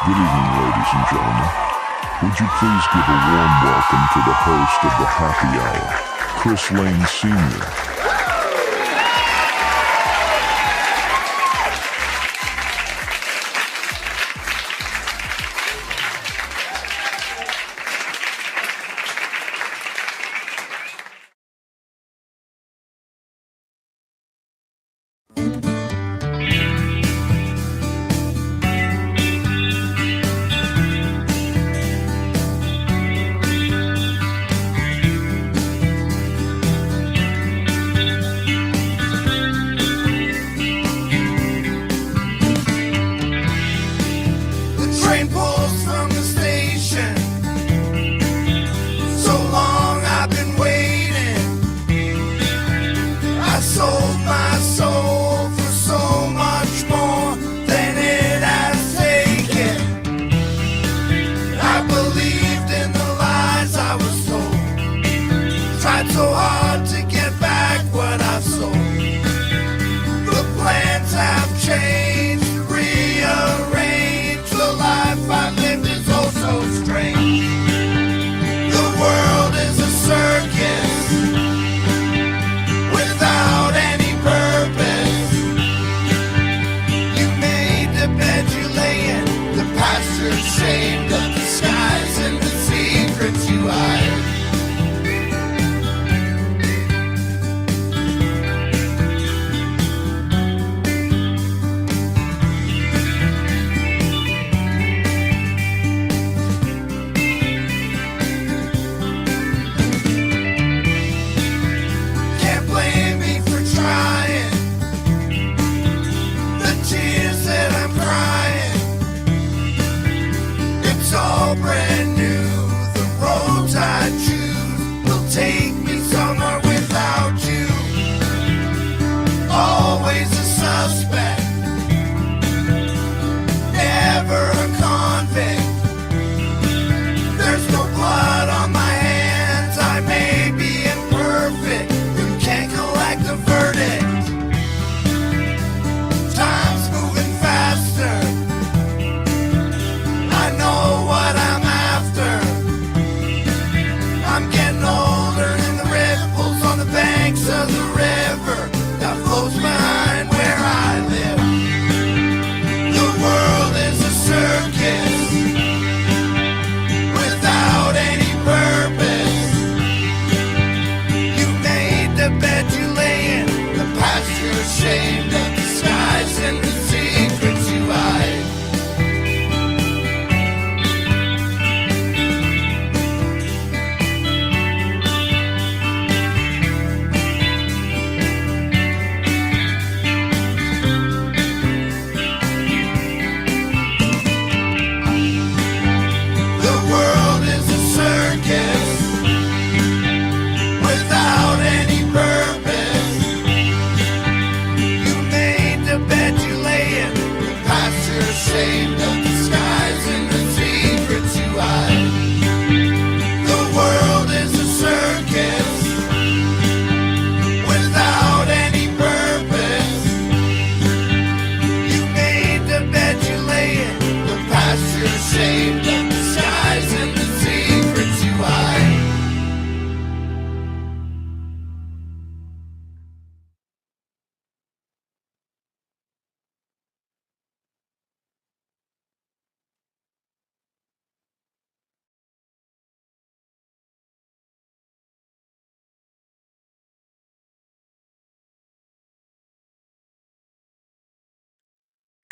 Good evening, ladies and gentlemen. Would you please give a warm welcome to the host of the Happy Hour, Chris Lane Sr.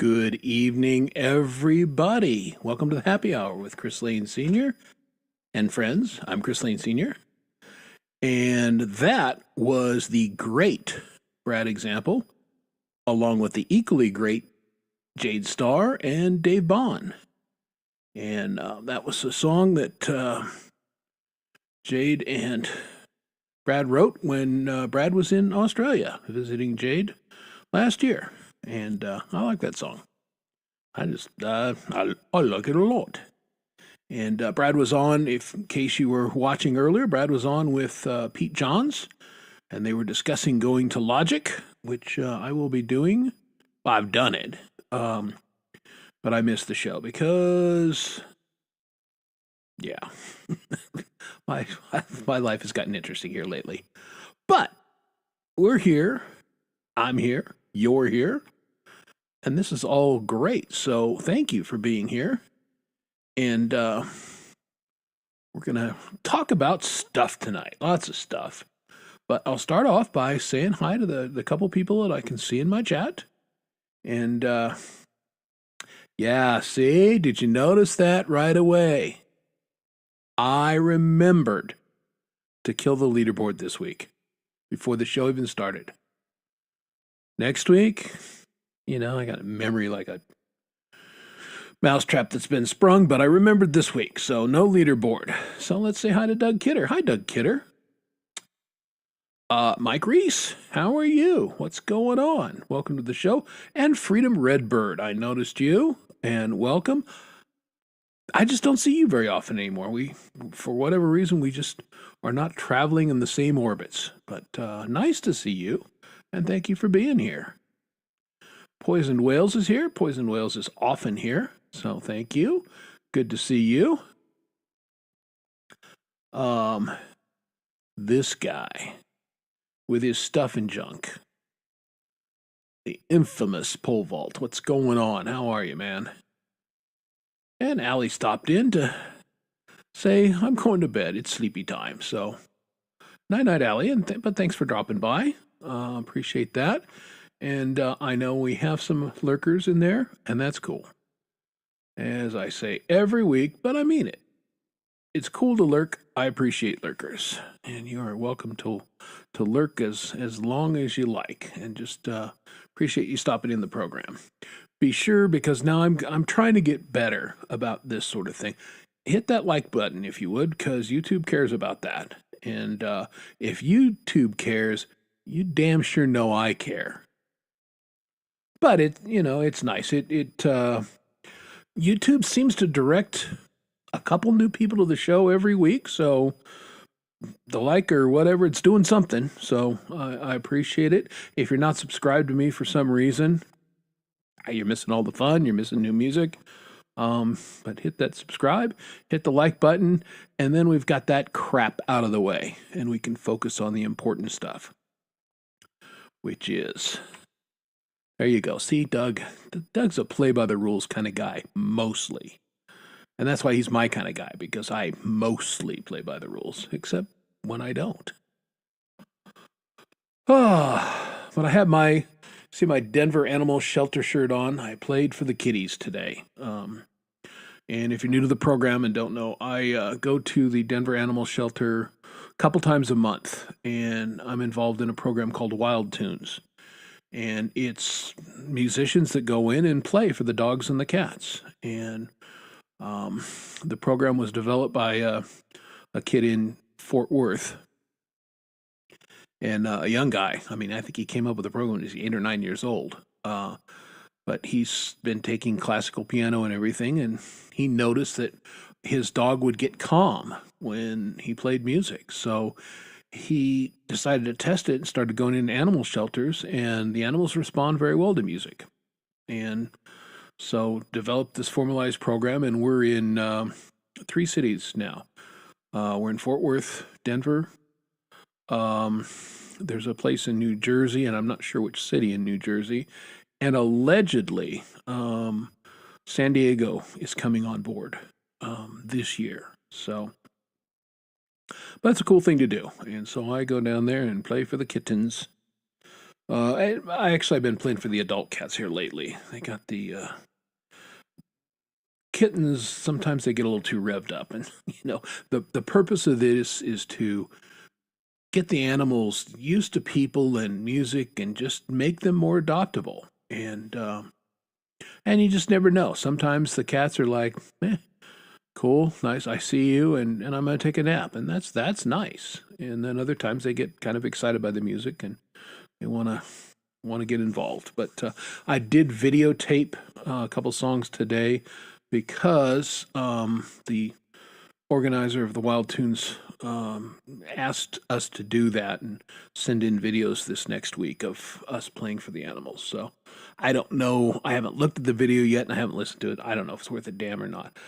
Good evening, everybody. Welcome to the Happy Hour with Chris Lane Sr. and friends. I'm Chris Lane Sr. And that was the great Brad Example, along with the equally great Jade Starr and Dave Bond. And that was a song that Jade and Brad wrote when Brad was in Australia visiting Jade last year. And I like that song. I like it a lot. And Brad was on, in case you were watching earlier, Brad was on with Pete Johns, and they were discussing going to Logic, which I will be doing. Well, I've done it. but I missed the show because, yeah, my my life has gotten interesting here lately. But we're here. I'm here. You're here. And this is all great. So thank you for being here. And we're going to talk about stuff tonight. Lots of stuff. But I'll start off by saying hi to the couple people that I can see in my chat. And yeah, see, did you notice that right away? I remembered to kill the leaderboard this week before the show even started. Next week, I got a memory like a mousetrap that's been sprung, but I remembered this week, so no leaderboard. So let's say hi to Doug Kidder. Hi, Doug Kidder. Mike Reese, how are you? What's going on? Welcome to the show. And Freedom Redbird, I noticed you, and welcome. I just don't see you very often anymore. For whatever reason, we just are not traveling in the same orbits. But nice to see you, and thank you for being here. Poisoned Whales is here. Poisoned Whales is often here, so thank you. Good to see you. This guy with his stuff and junk. The infamous pole vault. What's going on? How are you, man? And Allie stopped in to say, I'm going to bed. It's sleepy time. So, night-night, Allie. But thanks for dropping by. Appreciate that. And I know we have some lurkers in there, and that's cool. As I say every week, but I mean it. It's cool to lurk. I appreciate lurkers. And you are welcome to lurk as long as you like. And just appreciate you stopping in the program. Be sure, because now I'm trying to get better about this sort of thing. Hit that like button if you would, because YouTube cares about that. And if YouTube cares, you damn sure know I care. But it's nice. YouTube seems to direct a couple new people to the show every week, so the like or whatever, it's doing something. So I appreciate it. If you're not subscribed to me for some reason, you're missing all the fun. You're missing new music. But hit that subscribe, hit the like button, and then we've got that crap out of the way, and we can focus on the important stuff, which is, there you go. See, Doug's a play-by-the-rules kind of guy, mostly. And that's why he's my kind of guy, because I mostly play by the rules, except when I don't. But I have my Denver Animal Shelter shirt on. I played for the kitties today. And if you're new to the program and don't know, I go to the Denver Animal Shelter a couple times a month, and I'm involved in a program called Wild Tunes. And it's musicians that go in and play for the dogs and the cats. And the program was developed by a kid in Fort Worth, and a young guy. I mean, I think he came up with the program when he was 8 or 9 years old. But he's been taking classical piano and everything, and he noticed that his dog would get calm when he played music. So he decided to test it and started going into animal shelters, and the animals respond very well to music. And so developed this formalized program, and we're in 3 cities now. We're in Fort Worth, Denver. There's a place in New Jersey, and I'm not sure which city in New Jersey. And allegedly, San Diego is coming on board this year. So, but it's a cool thing to do. And so I go down there and play for the kittens. I actually have been playing for the adult cats here lately. They got the kittens. Sometimes they get a little too revved up, and the purpose of this is to get the animals used to people and music, and just make them more adoptable. And you just never know. Sometimes the cats are like, cool, nice, I see you, and I'm gonna take a nap, and that's nice. And then other times they get kind of excited by the music, and they want to get involved. But I did videotape a couple songs today, because the organizer of the Wild Tunes asked us to do that and send in videos this next week of us playing for the animals. So I don't know. I haven't looked at the video yet and I haven't listened to it. I don't know if it's worth a damn or not.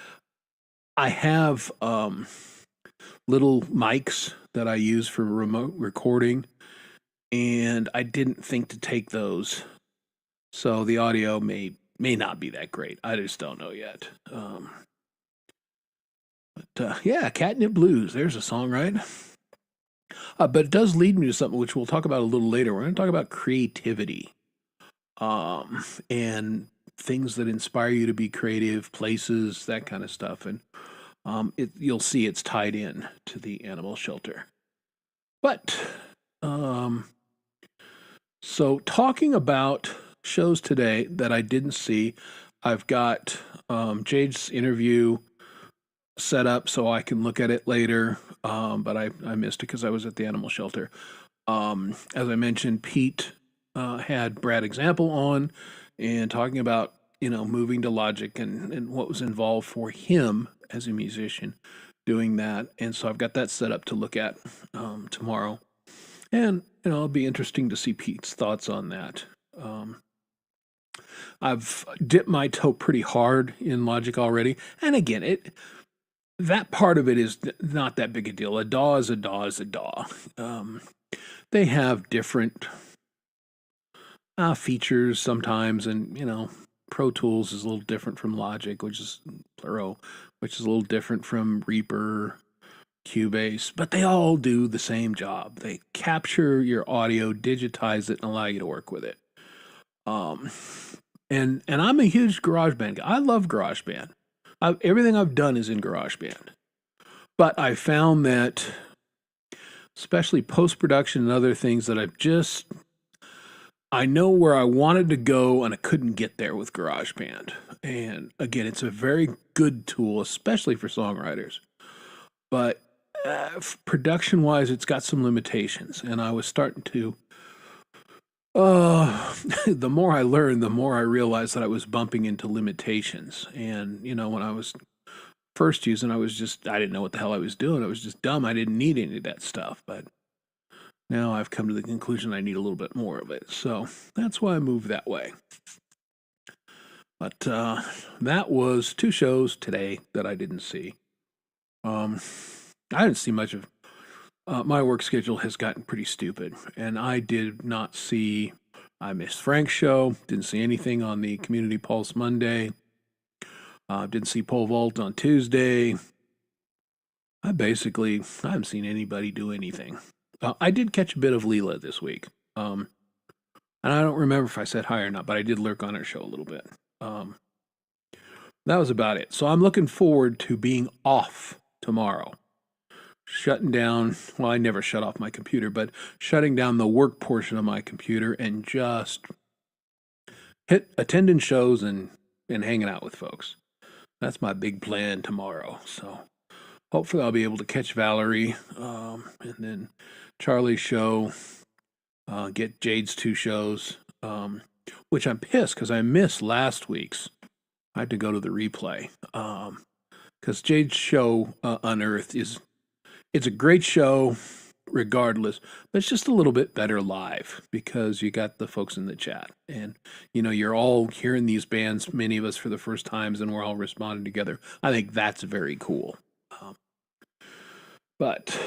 I have little mics that I use for remote recording, and I didn't think to take those. So the audio may not be that great. I just don't know yet. Yeah, Catnip Blues. There's a song, right? But it does lead me to something which we'll talk about a little later. We're going to talk about creativity and things that inspire you to be creative, places, that kind of stuff. And you'll see it's tied in to the animal shelter. But so talking about shows today that I didn't see, I've got Jade's interview set up so I can look at it later, but I missed it because I was at the animal shelter. As I mentioned, Pete had Brad Example on and talking about, moving to Logic and what was involved for him as a musician doing that. And so I've got that set up to look at tomorrow. And, it'll be interesting to see Pete's thoughts on that. I've dipped my toe pretty hard in Logic already. And again, that part of it is not that big a deal. A DAW is a DAW is a DAW. They have different features sometimes, and Pro Tools is a little different from Logic, which is Pluro, which is a little different from Reaper, Cubase, but they all do the same job. They capture your audio, digitize it, and allow you to work with it. And I'm a huge GarageBand guy. I love GarageBand. Everything I've done is in GarageBand. But I found that, especially post-production and other things, that I know where I wanted to go and I couldn't get there with GarageBand. And again, it's a very good tool, especially for songwriters. But production-wise, it's got some limitations. And I was starting to, the more I learned, the more I realized that I was bumping into limitations. And, when I was first using, I didn't know what the hell I was doing. I was just dumb. I didn't need any of that stuff. But now I've come to the conclusion I need a little bit more of it. So that's why I moved that way. But that was 2 shows today that I didn't see. I didn't see much of my work schedule has gotten pretty stupid, and I did not see. I missed Frank's show. Didn't see anything on the Community Pulse Monday. Didn't see Pole Vault on Tuesday. I haven't seen anybody do anything. I did catch a bit of Leela this week, and I don't remember if I said hi or not, but I did lurk on her show a little bit. That was about it. So I'm looking forward to being off tomorrow. Shutting down, well, I never shut off my computer, but shutting down the work portion of my computer and just attending shows and hanging out with folks. That's my big plan tomorrow. So hopefully I'll be able to catch Valerie and then Charlie's show, get Jade's 2 shows, which I'm pissed because I missed last week's. I had to go to the replay because Jade's show, Unearthed, it's a great show regardless, but it's just a little bit better live because you got the folks in the chat and you're all hearing these bands, many of us for the first times, and we're all responding together. I think that's very cool. But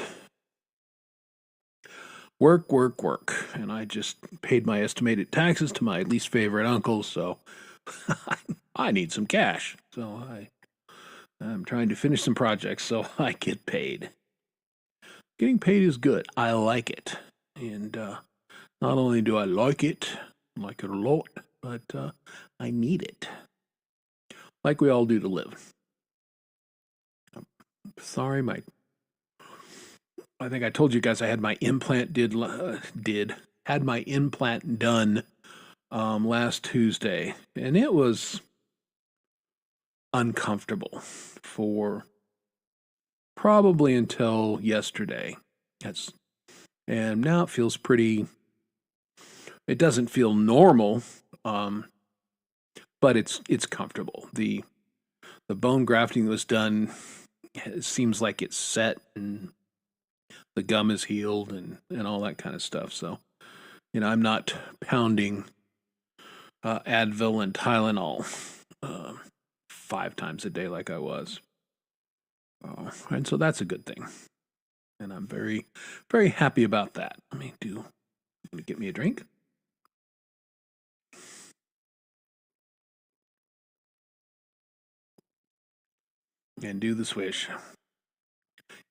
work, and I just paid my estimated taxes to my least favorite uncle, so I need some cash. So I'm trying to finish some projects so I get paid. Getting paid is good. I like it. And not only do I like it a lot, but I need it. Like we all do to live. Sorry, I think I told you guys I had my implant had my implant done last Tuesday, and it was uncomfortable for probably until yesterday. And now it feels it doesn't feel normal, but it's comfortable. The bone grafting was done it seems like it's set and the gum is healed and all that kind of stuff. So, I'm not pounding Advil and Tylenol uh, 5 times a day like I was. And so that's a good thing. And I'm very, very happy about that. Let me get me a drink. And do the swish.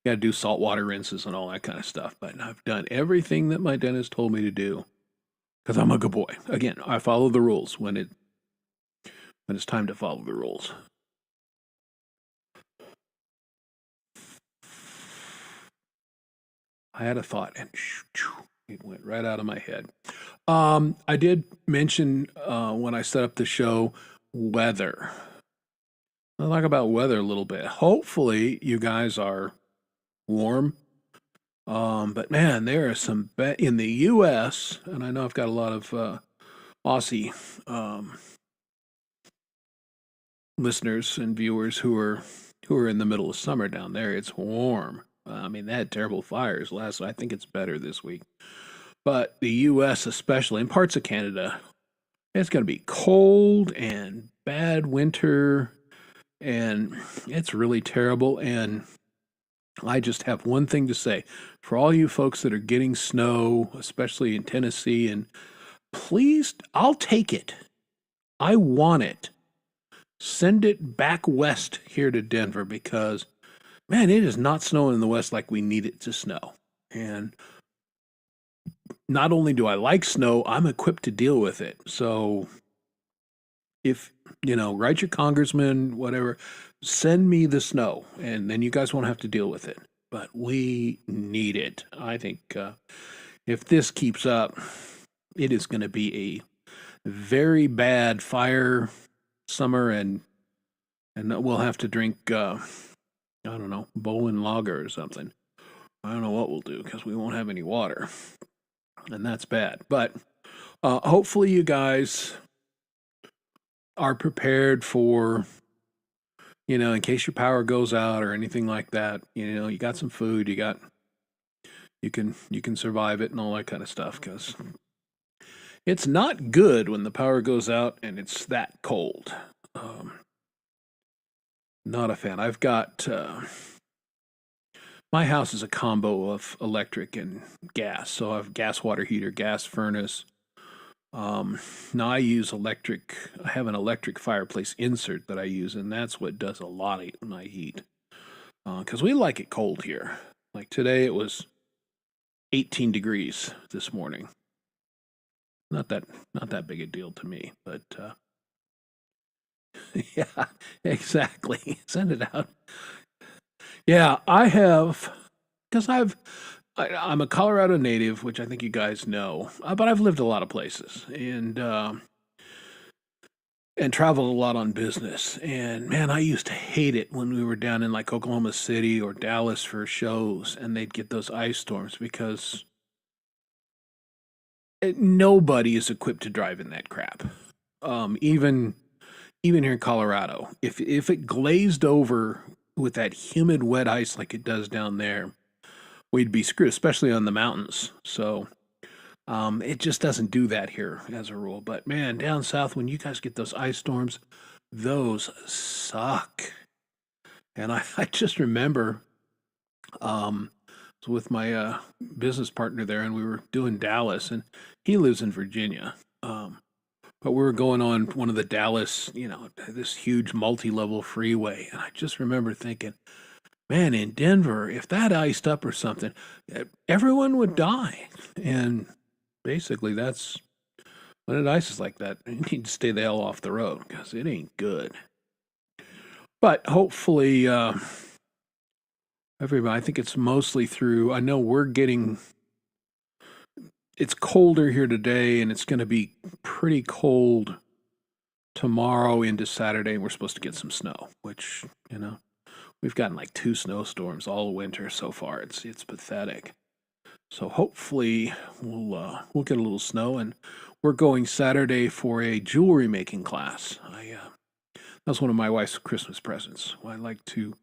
Got to do saltwater rinses and all that kind of stuff. But I've done everything that my dentist told me to do because I'm a good boy. Again, I follow the rules when it's time to follow the rules. I had a thought and it went right out of my head. I did mention when I set up the show weather. I'll talk about weather a little bit. Hopefully, you guys are warm. But man, there are some in the U.S., and I know I've got a lot of Aussie listeners and viewers who are in the middle of summer down there. It's warm. I mean, they had terrible fires last. I think it's better this week. But the U.S., especially in parts of Canada, it's going to be cold and bad winter, and it's really terrible. And I just have one thing to say for all you folks that are getting snow, especially in Tennessee, and please, I'll take it. I want it. Send it back west here to Denver because, man, it is not snowing in the west like we need it to snow. And not only do I like snow, I'm equipped to deal with it. So if, write your congressman, whatever, send me the snow, and then you guys won't have to deal with it. But we need it. I think if this keeps up, it is going to be a very bad fire summer, and we'll have to drink, I don't know, Bowen Lager or something. I don't know what we'll do because we won't have any water, and that's bad. But hopefully you guys are prepared for, in case your power goes out or anything like that. You got some food, you can survive it and all that kind of stuff, because it's not good when the power goes out and it's that cold. Not a fan. I've got my house is a combo of electric and gas, so I have gas water heater, gas furnace. Now I use electric. I have an electric fireplace insert that I use, and that's what does a lot of my heat. Because we like it cold here. Like today, it was 18 degrees this morning. Not that big a deal to me, but yeah, exactly. Send it out. Yeah, I have, because I'm a Colorado native, which I think you guys know, but I've lived a lot of places and traveled a lot on business. And man, I used to hate it when we were down in like Oklahoma City or Dallas for shows, and they'd get those ice storms because nobody is equipped to drive in that crap. Even here in Colorado, if it glazed over with that humid wet ice like it does down there, we'd be screwed, especially on the mountains. So it just doesn't do that here as a rule. But man, down south, when you guys get those ice storms, those suck. And I just remember with my business partner there, and we were doing Dallas, and he lives in Virginia. But we were going on one of the Dallas, this huge multi-level freeway, and I just remember thinking, man, in Denver, if that iced up or something, everyone would die. And basically, that's when it ices like that, you need to stay the hell off the road because it ain't good. But hopefully, everybody, I think it's mostly through. I know it's colder here today, and it's going to be pretty cold tomorrow into Saturday, and we're supposed to get some snow, which, we've gotten like 2 snowstorms all winter so far. It's pathetic. So hopefully we'll get a little snow, and we're going Saturday for a jewelry making class. That's one of my wife's Christmas presents. I like to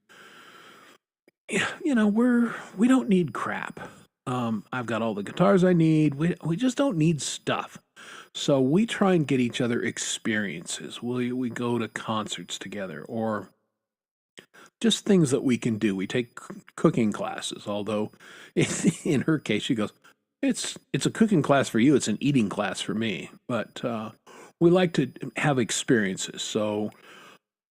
we don't need crap. I've got all the guitars I need. We just don't need stuff. So we try and get each other experiences. We go to concerts together or just things that we can do. We take cooking classes, although in her case she goes, it's a cooking class for you, it's an eating class for me. But we like to have experiences. So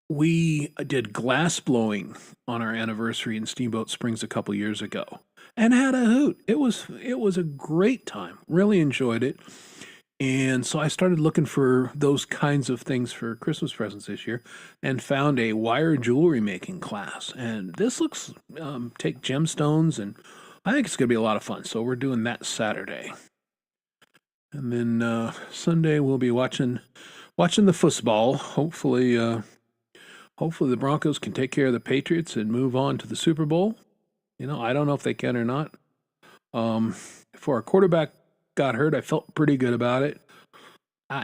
we did glass blowing on our anniversary in Steamboat Springs a couple years ago and had a hoot. It was a great time. Really enjoyed it. And so I started looking for those kinds of things for Christmas presents this year and found a wire jewelry making class. And this looks, take gemstones, and I think it's going to be a lot of fun. So we're doing that Saturday. And then Sunday we'll be watching the football. Hopefully the Broncos can take care of the Patriots and move on to the Super Bowl. I don't know if they can or not. Before our quarterback got hurt, I felt pretty good about it.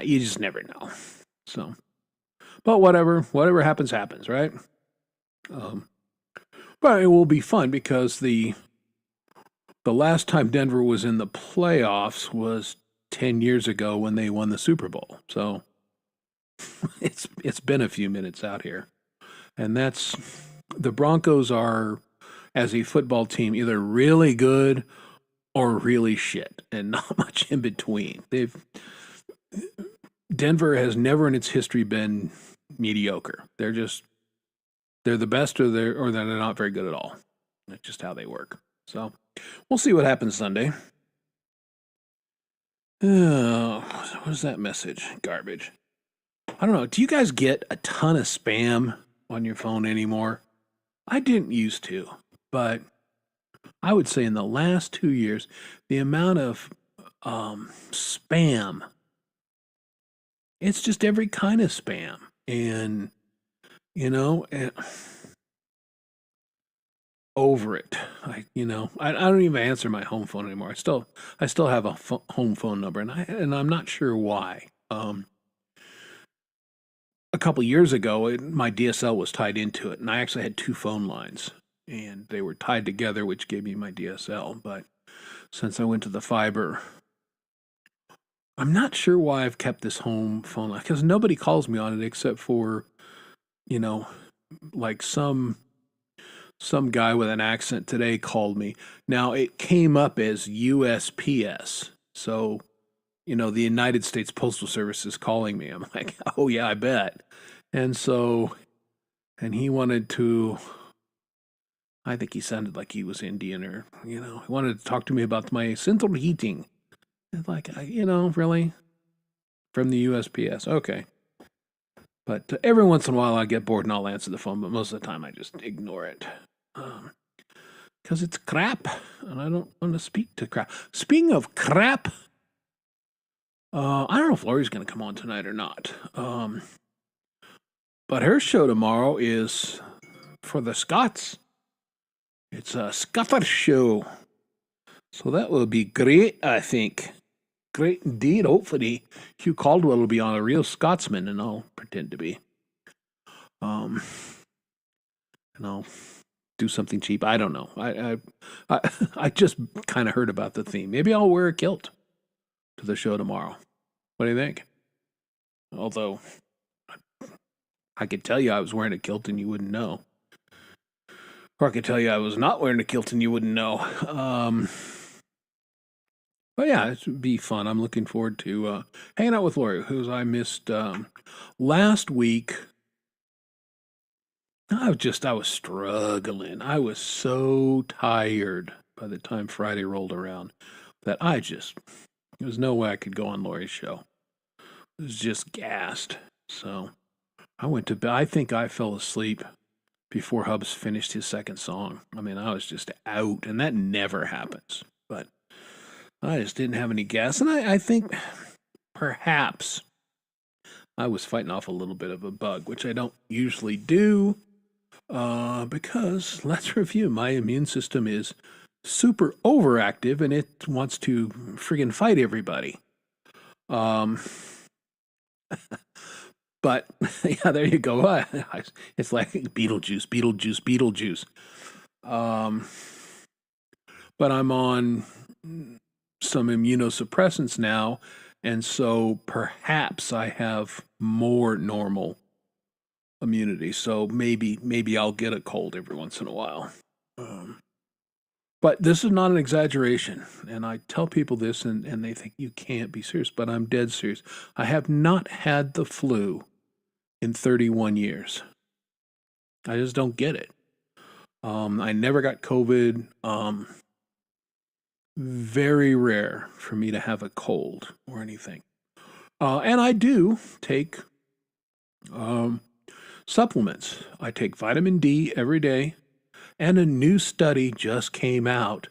You just never know. So, but whatever happens, right? But it will be fun because the last time Denver was in the playoffs was 10 years ago when they won the Super Bowl. So it's been a few minutes out here. And the Broncos are, as a football team, either really good or really shit, and not much in between. Denver has never in its history been mediocre. They're the best, or they're not very good at all. That's just how they work. So we'll see what happens Sunday. What is that message? Garbage. I don't know. Do you guys get a ton of spam on your phone anymore? I didn't used to, but I would say in the last 2 years, the amount of spam, it's just every kind of spam. And, over it. I don't even answer my home phone anymore. I still have a home phone number, and I'm not sure why. A couple years ago, my DSL was tied into it, and I actually had two phone lines, and they were tied together, which gave me my DSL. But since I went to the fiber, I'm not sure why I've kept this home phone line, because nobody calls me on it except for, like some guy with an accent today called me. Now, it came up as USPS, so the United States Postal Service is calling me. I'm like, oh yeah, I bet. And he wanted to, I think he sounded like he was Indian, or, he wanted to talk to me about my central heating. It's like, really? From the USPS? Okay. But every once in a while I get bored and I'll answer the phone, but most of the time I just ignore it. Because it's crap, and I don't want to speak to crap. Speaking of crap, I don't know if Lori's going to come on tonight or not. But her show tomorrow is for the Scots. It's a Scottish show. So that will be great, I think. Great indeed. Hopefully Hugh Caldwell will be on, a real Scotsman, and I'll pretend to be. And I'll do something cheap. I don't know. I just kind of heard about the theme. Maybe I'll wear a kilt to the show tomorrow. What do you think? Although I could tell you I was wearing a kilt and you wouldn't know. Or I could tell you I was not wearing a kilt and you wouldn't know. But yeah, it would be fun. I'm looking forward to hanging out with Lori, who I missed last week. I was struggling. I was so tired by the time Friday rolled around that there was no way I could go on Lori's show. I was just gassed. So I went to bed. I think I fell asleep before Hubs finished his second song. I mean, I was just out, and that never happens. But I just didn't have any gas, and I think perhaps I was fighting off a little bit of a bug, which I don't usually do, because let's review. My immune system is super overactive, and it wants to friggin' fight everybody. But yeah, there you go. It's like Beetlejuice. Um, but I'm on some immunosuppressants now, and so perhaps I have more normal immunity. So maybe I'll get a cold every once in a while. Um, but this is not an exaggeration, and I tell people this, and they think you can't be serious, but I'm dead serious. I have not had the flu in 31 years. I just don't get it. I never got COVID. Very rare for me to have a cold or anything. And I do take um, supplements. I take vitamin D every day, and a new study just came out.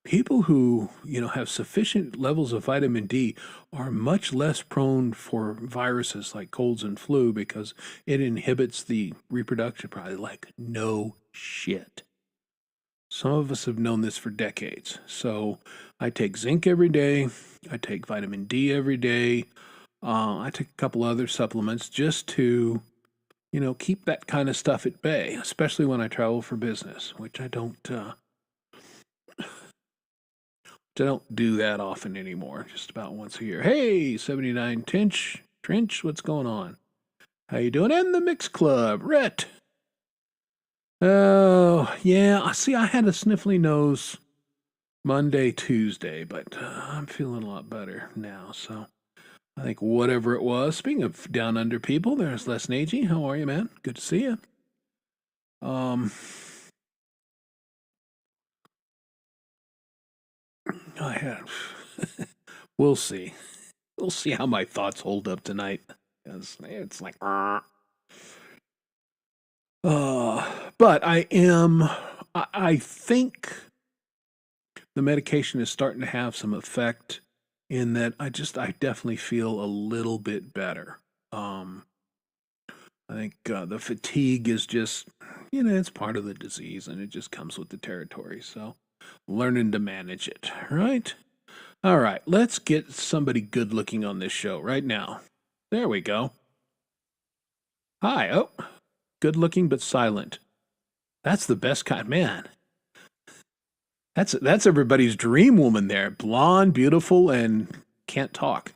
People who, have sufficient levels of vitamin D are much less prone for viruses like colds and flu because it inhibits the reproduction, probably like no shit. Some of us have known this for decades. So I take zinc every day. I take vitamin D every day. I take a couple other supplements just to, keep that kind of stuff at bay, especially when I travel for business, which I don't do that often anymore. Just about once a year. Hey, 79 Trench, what's going on? How you doing? And the Mix Club, Rhett. Oh, yeah. See, I had a sniffly nose Monday, Tuesday, but I'm feeling a lot better now. So I think whatever it was. Speaking of down under people, there's Les Nagy. How are you, man? Good to see you. I have. We'll see. We'll see how my thoughts hold up tonight. It's like, but I think the medication is starting to have some effect in that I definitely feel a little bit better. I think the fatigue is just, it's part of the disease and it just comes with the territory. So learning to manage it, right? All right, let's get somebody good looking on this show right now. There we go. Hi. Oh, good looking but silent. That's the best kind, man. That's everybody's dream woman there. Blonde, beautiful, and can't talk.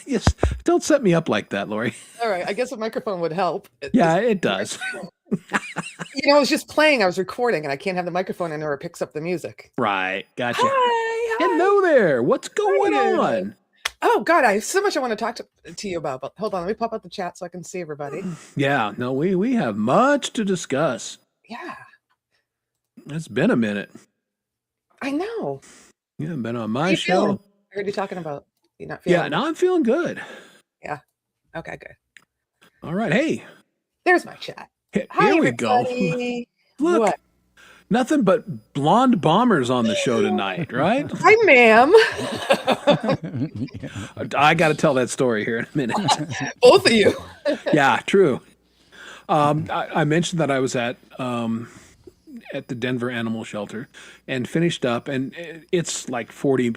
Yes, don't set me up like that, Lori. All right, I guess a microphone would help. Yeah, it does. It was just playing. I was recording, and I can't have the microphone in or it picks up the music. Right, gotcha. Hi. Hello there. What's going on? Oh God, I have so much I want to talk to you about. But hold on, let me pop out the chat so I can see everybody. Yeah, no, we have much to discuss. Yeah, It's been a minute. I know. You haven't been on my show. Feeling? I heard you talking about you not feeling. Yeah, now I'm feeling good. Yeah. Okay, good. All right, hey. There's my chat. Here we go. Look, what? Nothing but blonde bombers on the show tonight, right? Hi, ma'am. I got to tell that story here in a minute. Both of you. Yeah, true. I mentioned that I was at the Denver Animal Shelter and finished up, and it's like 40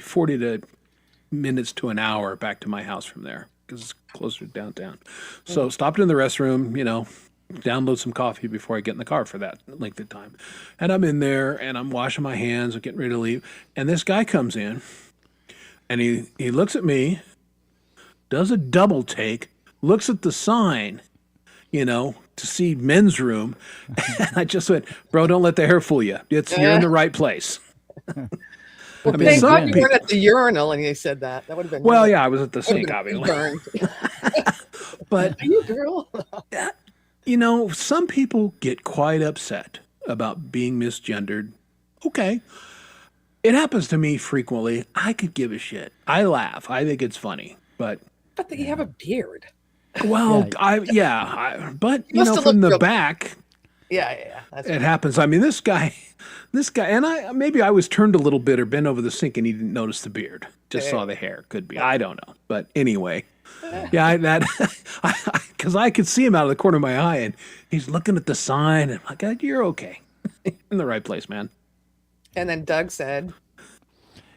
minutes to an hour back to my house from there because it's closer to downtown. So stopped in the restroom, download some coffee before I get in the car for that length of time. And I'm in there and I'm washing my hands, I'm getting ready to leave. And this guy comes in and he looks at me, does a double take, looks at the sign, to see men's room. And I just went, bro, don't let the hair fool you. You're in the right place. Well, I mean, thank God you weren't at the urinal and you said that. That would have been. Well, yeah, I was at the sink, obviously. But are you a girl? Some people get quite upset about being misgendered. Okay. It happens to me frequently. I could give a shit. I laugh. I think it's funny, but you have a beard. Well, but from the back. Yeah. It happens. I mean, this guy, and maybe I was turned a little bit or bent over the sink and he didn't notice the beard. Just saw the hair. Could be. I don't know. But anyway. Yeah, because I could see him out of the corner of my eye, and he's looking at the sign, and I'm like, you're okay. In the right place, man. And then Doug said,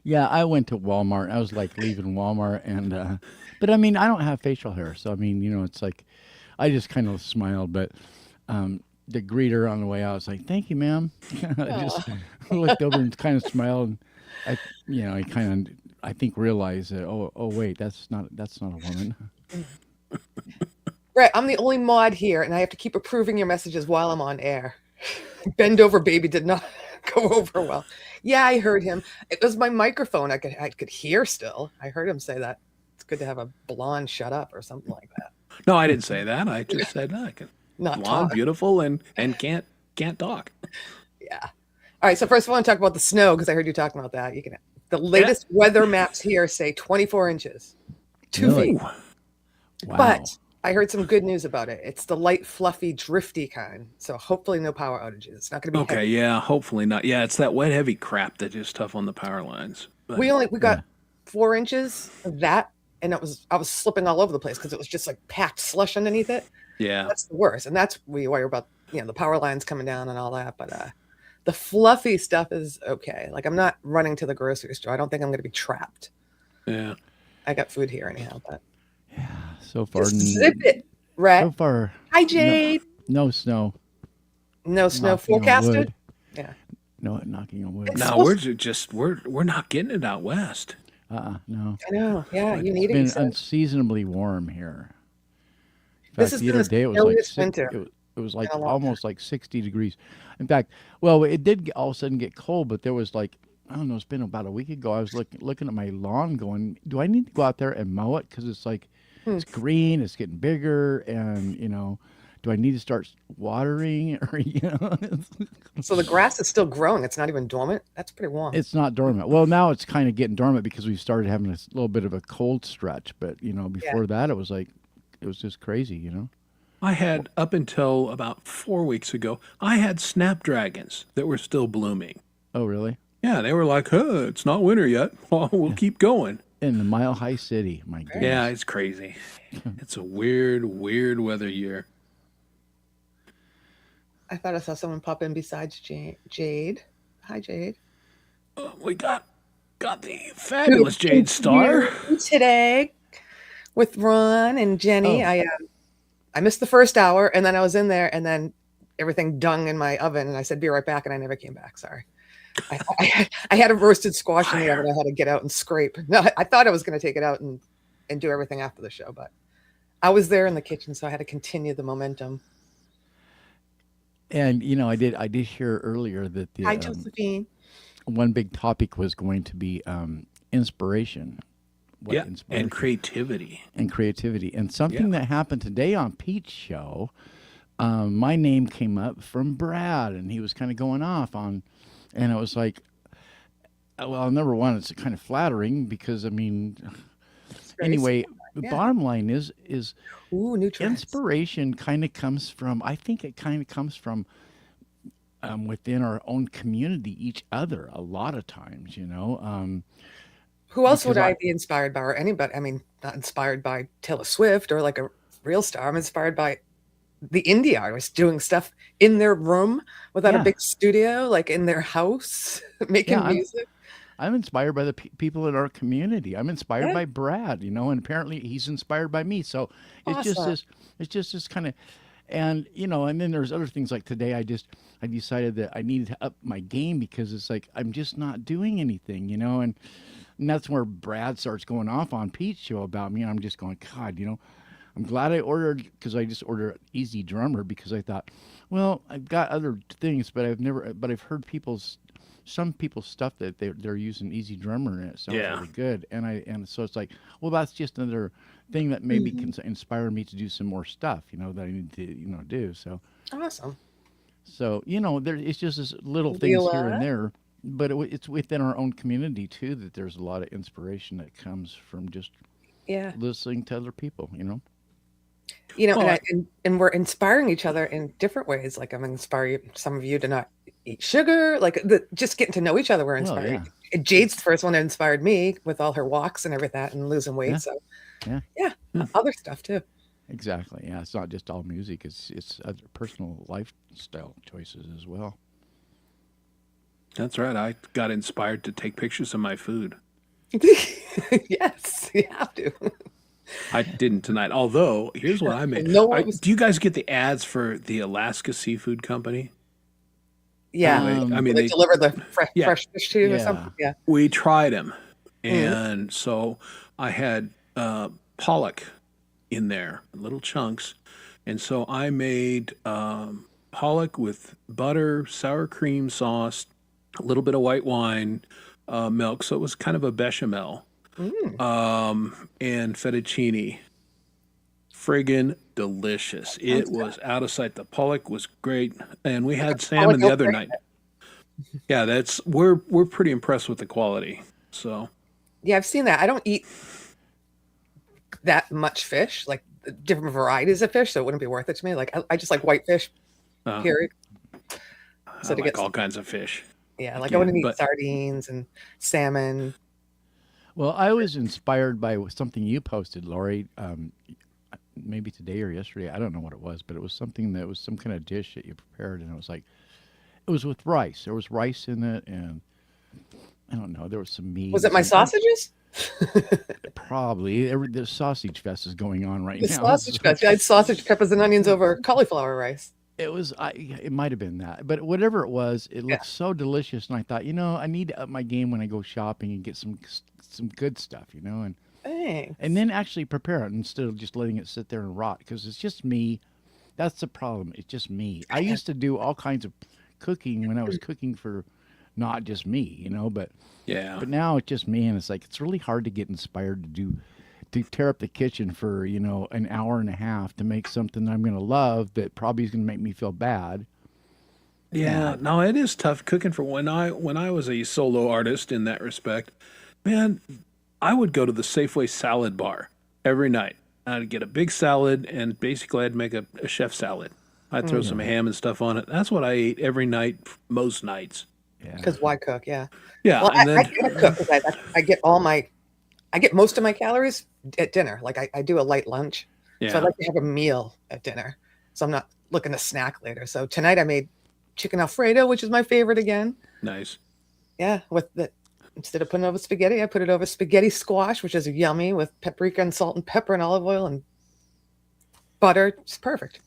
yeah, I went to Walmart. I was like leaving Walmart, and but I mean, I don't have facial hair, so I mean, it's like I just kind of smiled, but the greeter on the way out was like, "Thank you, ma'am." I just looked over and kind of smiled. And I kind of, I think, realized that. Oh, wait, that's not a woman. Right, I'm the only mod here, and I have to keep approving your messages while I'm on air. Bend over, baby did not go over well. Yeah, I heard him. It was my microphone. I could hear still. I heard him say that. It's good to have a blonde shut up or something like that. No, I didn't say that. I just said I can Not blonde, talk. beautiful, and can't talk. Yeah. All right. So first, I want to talk about the snow because I heard you talking about that. The latest weather maps here say 24 inches, 2 feet. Ooh. Wow. But I heard some good news about it. It's the light, fluffy, drifty kind. So hopefully no power outages. It's not going to be Okay, heavy. yeah, hopefully not. Yeah, it's that wet, heavy crap that is tough on the power lines. But We got 4 inches of that, and I was slipping all over the place because it was just like packed slush underneath it. yeah, That's the worst, and that's we worry about the power lines coming down and all that. But the fluffy stuff is okay. Like I'm not running to the grocery store. I don't think I'm going to be trapped. yeah. I got food here anyhow. But So far, just zip it, Rat. so far, Hi, Jade. no snow. No snow Knocking on forecasted. wood. Yeah. No, knocking on wood. It's No, supposed- we're not getting it out west. No. I know. Yeah, you need It's it. been you said. unseasonably warm here. In This fact, has the been other the day it was like snowiest winter it was like in a long almost like 60 degrees. In fact, well, it did all of a sudden get cold, but there was like, I don't know, it's been about a week ago. I was looking at my lawn, going, "Do I need to go out there and mow it? Because it's like it's green, it's getting bigger, and do I need to start watering or So the grass is still growing. It's not even dormant. That's pretty warm. It's not dormant. Well, now it's kind of getting dormant because we've started having a little bit of a cold stretch. But before that, it was just crazy. I had up until about 4 weeks ago, I had snapdragons that were still blooming. Oh, really? Yeah, they were like, "Huh, it's not winter yet. Well, we'll keep going." In the Mile High City, my goodness. Yeah, it's crazy. It's a weird, weird weather year. I thought I saw someone pop in besides Jade. Hi, Jade. We got the fabulous Jade Star. Today with Ron and Jenny. Oh. I missed the first hour, and then I was in there, and then everything dung in my oven, and I said, "Be right back," and I never came back. Sorry. I had a roasted squash in the oven. I had to get out and scrape. No, I thought I was going to take it out and do everything after the show, but I was there in the kitchen, so I had to continue the momentum. And I did hear earlier that Hi, Josephine. one big topic was going to be inspiration. What Yeah, inspiration and creativity. and creativity. And something that happened today on Pete's show, my name came up from Brad, and he was kind of going off on, and it was like, well, number one, it's kind of flattering because anyway, the bottom line is Ooh, new trends. inspiration kind of comes from, I think it kind of comes from within our own community, each other, a lot of times, Who else would because I be inspired by, or anybody? I mean, not inspired by Taylor Swift or like a real star. I'm inspired by the indie artists doing stuff in their room without a Yeah. big studio, like in their house, making Yeah, music. I'm inspired by the people in our community. I'm inspired Yeah. by Brad, and apparently he's inspired by me. So it's Awesome. it's just this kind of, and and then there's other things like today. I decided that I needed to up my game because it's like I'm just not doing anything, and that's where Brad starts going off on Pete's show about me. And I'm just going, God, I'm glad I ordered, because I just ordered Easy Drummer because I thought, well, I've got other things, but I've heard some people's stuff that they're using Easy Drummer, and it sounds Yeah. really good. And so it's like, well, that's just another thing that maybe can inspire me to do some more stuff, that I need to, do. So Awesome. it's just this little things here Leela? and there, but it's within our own community too that there's a lot of inspiration that comes from just Yeah. listening to other people. Well, and we're inspiring each other in different ways. Like I'm inspiring some of you to not eat sugar, like just getting to know each other. We're Well, inspiring. Jade's the first one that inspired me with all her walks and everything and losing weight. Yeah. So Yeah. other stuff too. Exactly. Yeah, it's not just all music. It's other personal lifestyle choices as well. That's right. I got inspired to take pictures of my food. Yes, you have to. I didn't tonight. Although, here's what I made. No one was. Do you guys get the ads for the Alaska Seafood Company? Yeah. I mean, They deliver the Yeah. fresh fish to you or Yeah. something. Yeah. we tried them, and so I had pollock in there, little chunks, and so I made pollock with butter, sour cream sauce, a little bit of white wine, milk, so it was kind of a bechamel, and fettuccine. Friggin' delicious! It was out of sight. The pollock was great, and we had salmon the other night. Yeah, we're pretty impressed with the quality. So Yeah, I've seen that. I don't eat that much fish, like different varieties of fish, so it wouldn't be worth it to me. Like I just like white fish, period. I like all kinds of fish. Yeah, like I wouldn't eat but- sardines and salmon. Well, I was inspired by something you posted, Lori, maybe today or yesterday. I don't know what it was, but it was something that was some kind of dish that you prepared, and it was like, it was with rice. There was rice in it, and I don't know, there was some meat. Was it my sausages? Probably. The sausage fest is going on right The now. sausage fest. I had sausage, peppers, and onions over cauliflower rice. It was. It might have been that, but whatever it was, it looked so delicious, and I thought, I need to up my game when I go shopping and get some good stuff, and Thanks. and then actually prepare it instead of just letting it sit there and rot, because it's just me. That's the problem. It's just me. I used to do all kinds of cooking when I was cooking for not just me, but Yeah. but now it's just me, and it's like it's really hard to get inspired to tear up the kitchen for an hour and a half to make something that I'm going to love that probably is going to make me feel bad. Yeah, no, it is tough cooking for when I was a solo artist in that respect. Man, I would go to the Safeway salad bar every night. I'd get a big salad, and basically I'd make a chef salad. I'd throw some ham and stuff on it. That's what I ate every night, most nights. Yeah. Because why cook? Yeah. Yeah, Well, and I then can't cook because I get most of my calories at dinner. Like I do a light lunch, so I yeah, like to have a meal at dinner. So I'm not looking to snack later. So tonight I made chicken Alfredo, which is my favorite again. nice. Yeah, instead of putting it over spaghetti, I put it over spaghetti squash, which is yummy with paprika and salt and pepper and olive oil and butter. It's perfect.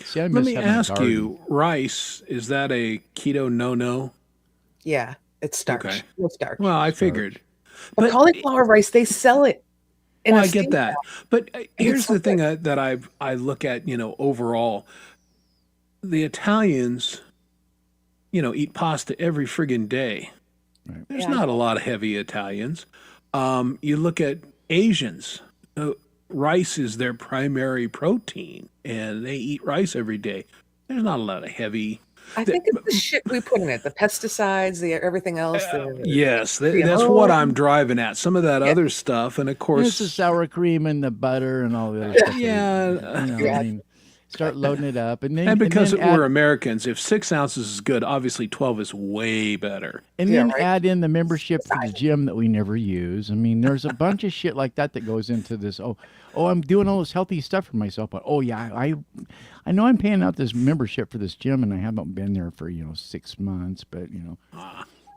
See, I Let miss me having a ask garden. you, rice, is that a keto no-no? Yeah, it's starch. Okay. No starch. Well, I figured. But cauliflower rice, they sell it. In Well, a I get steam that. pot. But here's so the thing that I look at, overall. The Italians, eat pasta every friggin' day. Right. There's Yeah. not a lot of heavy Italians. You look at Asians, rice is their primary protein, and they eat rice every day. There's not a lot of heavy. I think it's the shit we put in it, the pesticides, the everything else. Yes, that's what I'm driving at. Some of that other stuff, and of It's the course, sour cream and the butter and all the other stuff. yeah. I mean, start loading it up, and then And because then we're add, Americans, if 6 ounces is good, obviously 12 is way better. and Yeah, then right. add in the membership for the gym that we never use. I mean, there's a bunch of shit like that that goes into this. Oh, I'm doing all this healthy stuff for myself, but I know I'm paying out this membership for this gym, and I haven't been there for 6 months, but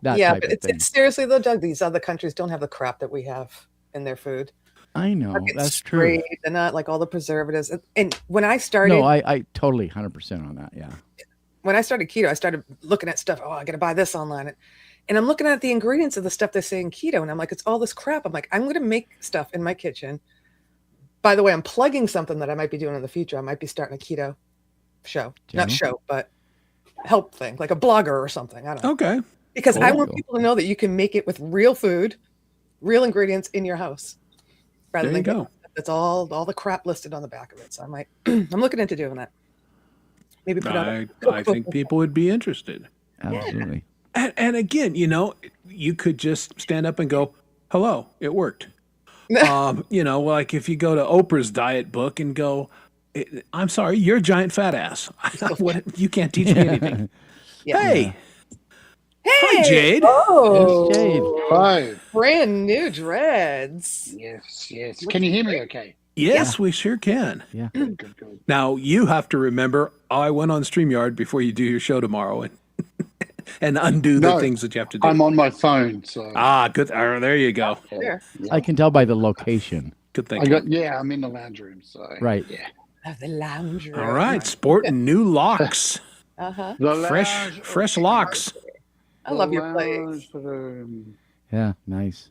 that Yeah, type but of thing. it's seriously though, Doug, these other countries don't have the crap that we have in their food. I know It's that's true. straight, they're not like all the preservatives. And when I started, No, I totally 100% on that. Yeah. when I started keto, I started looking at stuff. Oh, I got to buy this online. And I'm looking at the ingredients of the stuff they're saying keto. And I'm like, it's all this crap. I'm like, I'm going to make stuff in my kitchen. By the way, I'm plugging something that I might be doing in the future. I might be starting a keto show, not Channel? show, but help thing, like a blogger or something. I don't know. Okay. Because I want Cool. people to know that you can make it with real food, real ingredients in your house. Rather There you than go. getting stuff that's all the crap listed on the back of it. So I might, I'm looking into doing that. Maybe put out I think people would be interested. Absolutely. And again, you could just stand up and go, hello, it worked. Like if you go to Oprah's diet book and go, I'm sorry, you're a giant fat ass. You can't teach me anything. Yeah. Hey, hi, Jade. Oh, Yes, Jade. Hi. brand new dreads. Yes. Can you hear me okay? Yes, we sure can. Yeah. Good. Now, you have to remember, I went on StreamYard before you do your show tomorrow and undo the No, things that you have to do. I'm on my phone, so Good. There you go. There. I can tell by the location. Good thinking. I'm in the lounge room, so Right. Yeah. Oh, the lounge room. All right, sporting new locks, Uh-huh. The fresh locks. I love your place. lounge room. Yeah, nice.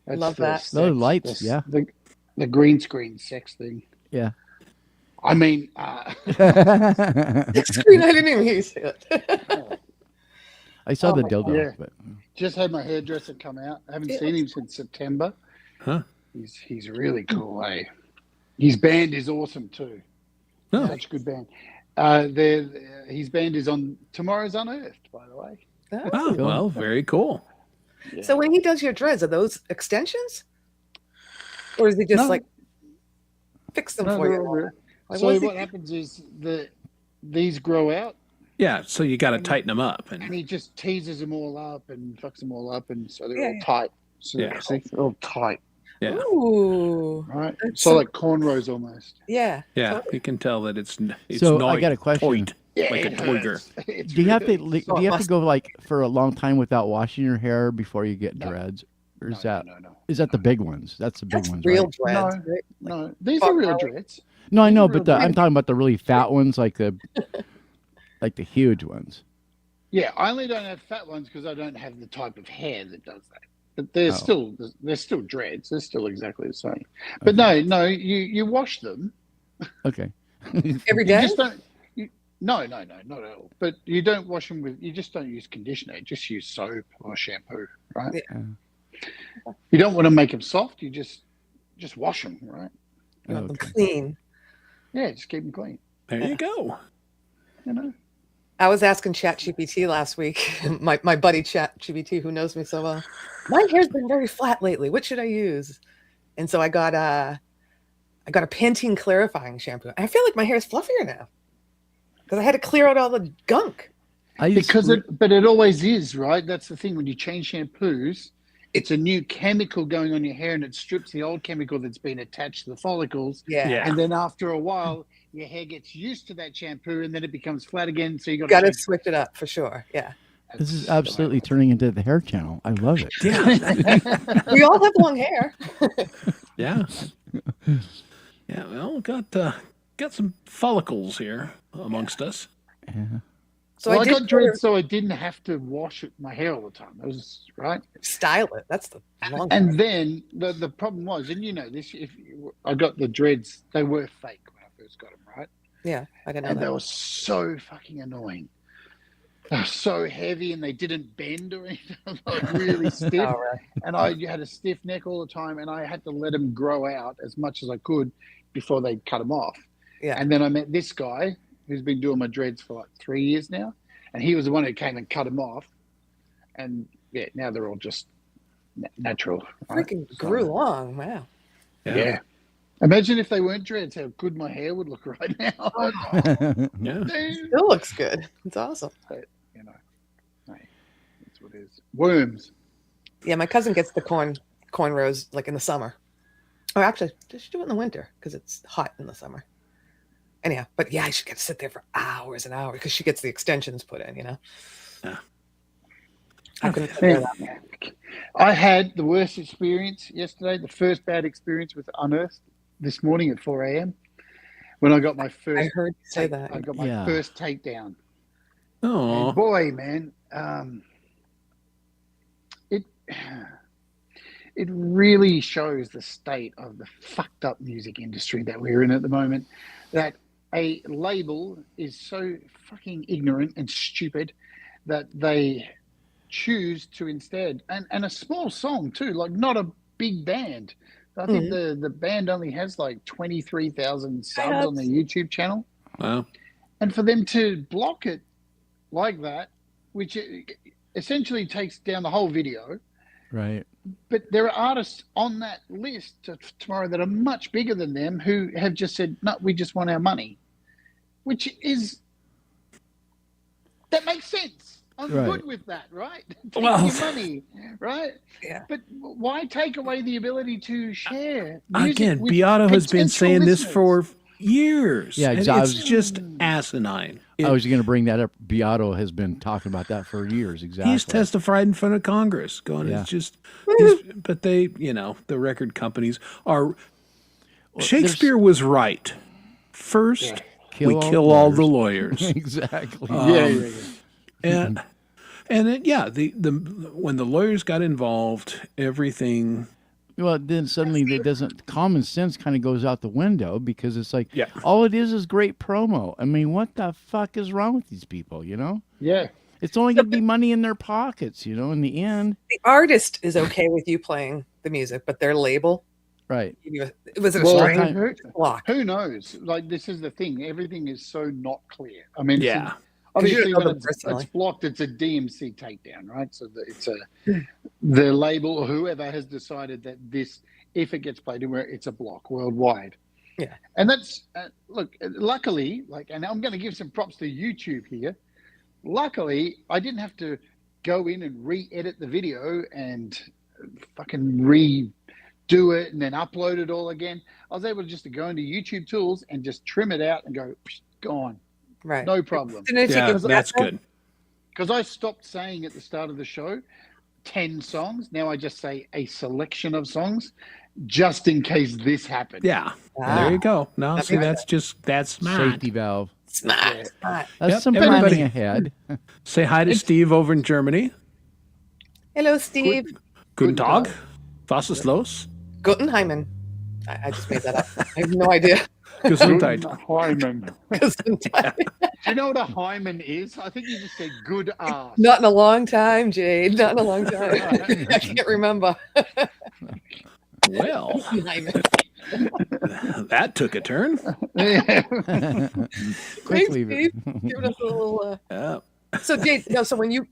That's Love the that. sex- Those lights, the- yeah. The green screen sex thing. Yeah. I mean, Screen, I didn't even hear you say it. I saw Oh the my dildo, Yeah. but just had my hairdresser come out. I haven't seen him since September. Huh? He's really cool, eh? His band is awesome too. Oh. Such a good band. His band is on Tomorrow's Unearthed, by the way. Oh, Cool. well, very cool. Yeah. So when he does your dreads, are those extensions? Or is he just No. like fix them No, for they're you? all real. Like, So what's he- what happens is these grow out, Yeah, so you got to tighten them up. and And he just teases them all up and fucks them all up, and so they're Yeah, all yeah. tight. So Yeah. they're all tight, yeah, Ooh. right? That's So so- like cornrows almost. Yeah. yeah, you can tell that it's So, not I got a question. toit, Yeah, like a it toiger. hurts. It's do you have to really- So do it you have to must- go like for a long time without washing your hair before you get No. dreads? Or No, is that no. is that the big ones? That's the big That's ones, real right? dreads. No. right? No, these are real dreads. No, I know, These are but real I'm talking about the really fat ones, like the huge ones. Yeah, I only don't have fat ones because I don't have the type of hair that does that. But they're Oh. still dreads. They're still exactly the same. But no, you wash them. Okay. Every You day? just don't. No, not at all. But you don't wash them with. You just don't use conditioner. Just use soap or shampoo, right? Yeah. You don't want to make them soft. You just wash them, right? You want them Okay. clean. Yeah, just keep them clean. There you go. You know. I was asking ChatGPT last week, my buddy ChatGPT, who knows me so well. My hair's been very flat lately. What should I use? And so I got a Pantene clarifying shampoo. I feel like my hair is fluffier now because I had to clear out all the gunk. I used Because to- but it always is, right? That's the thing. When you change shampoos, it's a new chemical going on your hair, and it strips the old chemical that's been attached to the follicles. Yeah. Yeah. And then after a while, your hair gets used to that shampoo, and then it becomes flat again. So you got Got to change switch it up for sure. Yeah. this is absolutely turning into the hair channel. I love it. Yeah, We all have long hair. yeah, yeah. Well, got some follicles here amongst us. Yeah. So Well, I I got did dreads, so I didn't have to wash my hair all the time. That was right. style it. That's the long hair. And then the problem was, and you know this, I got the dreads, they were fake when I first got them, right? Yeah, I didn't know And they that. were so fucking annoying. They were so heavy, and they didn't bend or anything. Like really stiff. All right. And I had a stiff neck all the time, and I had to let them grow out as much as I could before they cut them off. Yeah. And then I met this guy who's been doing my dreads for like 3 years now, and he was the one who came and cut them off. And yeah, now they're all just natural. right? Freaking So, grew long. Wow. Yeah. Imagine if they weren't dreads, how good my hair would look right now. Yeah. Dude. Still looks good. It's awesome. You know, hey, that's what it is. Worms. Yeah, my cousin gets the cornrows like in the summer. Or actually, just do it in the winter because it's hot in the summer. Anyhow, but yeah, she gets to sit there for hours and hours because she gets the extensions put in, you know. Yeah. I couldn't figure that out. I had the worst experience yesterday, the first bad experience with Unearthed this morning at 4 a.m. when I got my first I heard you say take- that. I got my Yeah. first takedown. Oh, And boy, man, it really shows the state of the fucked up music industry that we're in at the moment. That a label is so fucking ignorant and stupid that they choose to instead, and a small song too, like not a big band. I think the band only has like 23,000 subs on their YouTube channel. wow. And for them to block it like that, which essentially takes down the whole video, Right. but there are artists on that list tomorrow that are much bigger than them who have just said, no, we just want our money, which is, that makes sense. I'm Right. good with that, right? Take Well- your money, right? Yeah. But why take away the ability to share music Again, with Beato has been potential saying this listeners? for years. Yeah, and exactly. it's just asinine. I was going to bring that up. Beato has been talking about that for years. Exactly. He's testified in front of Congress, going, Yeah. it's just, but they, the record companies are. Well, Shakespeare was right. First, we all kill all the lawyers. Exactly. And the when the lawyers got involved, everything. Well, then suddenly it doesn't. Common sense kind of goes out the window because it's like, Yeah. all it is great promo. I mean, what the fuck is wrong with these people? Yeah. It's only going to be money in their pockets. In the end. The artist is okay with you playing the music, but their label, Right. was it a Well, straight block? who knows? Like, this is the thing. Everything is so not clear. I mean, Yeah. obviously, know when them it's personally. blocked, it's a DMC takedown, right? So it's the label or whoever has decided that this, if it gets played anywhere, it's a block worldwide. Yeah. And that's look. Luckily, and I'm going to give some props to YouTube here. Luckily, I didn't have to go in and re-edit the video and fucking redo it and then upload it all again. I was able just to go into YouTube Tools and just trim it out and go, gone. Right. No problem. Didn't it take you That's back? good. Because I stopped saying at the start of the show 10 songs. Now I just say a selection of songs just in case this happened. Yeah. Ah. There you go. No, That see, makes that's smart. Safety valve. Smart. Smart. That's Yep, some everybody- planning ahead. Say hi to Steve over in Germany. Hello, Steve. Guten Guten Tag. Tag. Was ist los? Guttenheimen. I just made that up. I have no idea. Gesundheit. Hyman. Gesundheit. Do you know what a hymen is? I think you just said good ass. Not in a long time, Jade. Not in a long time. I can't remember. Well, Guttenheimen. that took a turn. Quick Thanks, leave it. Steve. Giving us a little. Yeah. So, Jade, no. So when you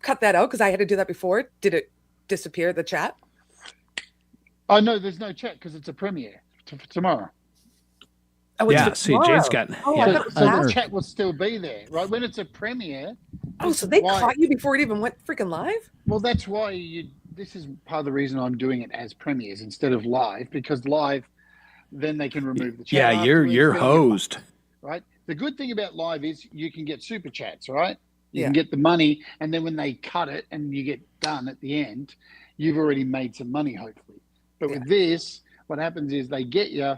cut that out, because I had to do that before, did it disappear? The chat? Oh, no, there's no chat because it's a premiere for tomorrow. Oh, it's Yeah, for see, tomorrow. Jade's got. Oh, I Yeah. thought it was So last- the chat will still be there, right? When it's a premiere. Oh, so they why- caught you before it even went freaking live? Well, that's why this is part of the reason I'm doing it as premieres instead of live, because live, then they can remove the chat. Yeah, you're afterwards, you're then hosed. right? The good thing about live is you can get super chats, right? You Yeah. can get the money, and then when they cut it and you get done at the end, you've already made some money, hopefully. But with this, what happens is they get you,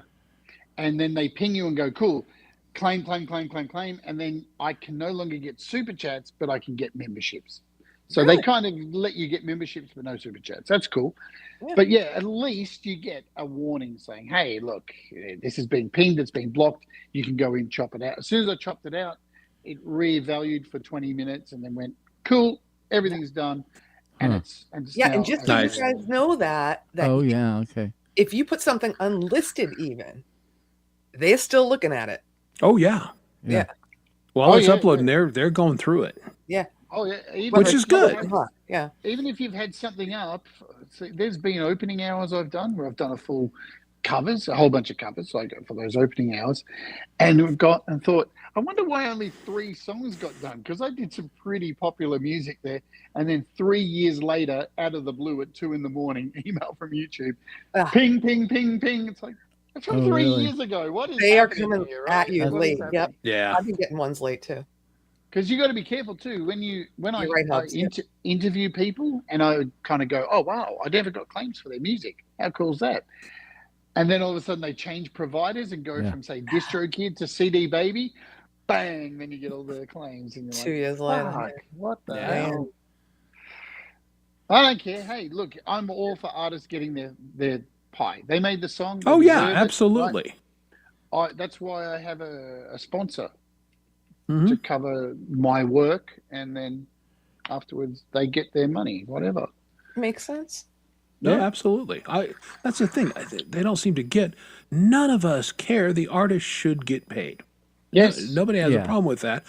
and then they ping you and go, cool, claim, and then I can no longer get super chats, but I can get memberships. So Really? they kind of let you get memberships but no super chats. That's cool. Yeah. But yeah, at least you get a warning saying, hey, look, this has been pinged, it's been blocked. You can go in, chop it out. As soon as I chopped it out, it revalued for 20 minutes and then went, cool, everything's done. And Huh. it's Yeah, now and just so Nice. you guys know that Oh yeah. Okay. if you put something unlisted, even they're still looking at it. Oh yeah. Yeah. While Oh, it's yeah, uploading, they're going through it. Oh yeah, Which is good. Yeah. Even if you've had something up, so there's been opening hours I've done where I've done a full covers, a whole bunch of covers, like for those opening hours, and we've got and thought, I wonder why only 3 songs got done, because I did some pretty popular music there, and then 3 years later, out of the blue at 2 a.m, email from YouTube, Ah. ping. It's like that's from Oh, 3 really? years ago. What is They are happening coming here, at you What is late. happening? Yep. Yeah. I've been getting ones late too. Because you got to be careful too when I You're right, Hubs, yeah. interview people and I kind of go, oh wow, I never got claims for their music. How cool is that? And then all of a sudden they change providers and go Yeah. from say DistroKid to CD Baby, bang! Then you get all the claims and you're 2 like, years later. fuck, what the Yeah. hell? I don't care. Hey, look, I'm all for artists getting their pie. They made the song. they Oh yeah, deserve it, absolutely. right? That's why I have a sponsor Mhm. to cover my work, and then afterwards they get their money, whatever. Makes sense. No, Yeah. absolutely. That's the thing. They don't seem to get. None of us care. The artist should get paid. Yes. Nobody has a Yeah. problem with that.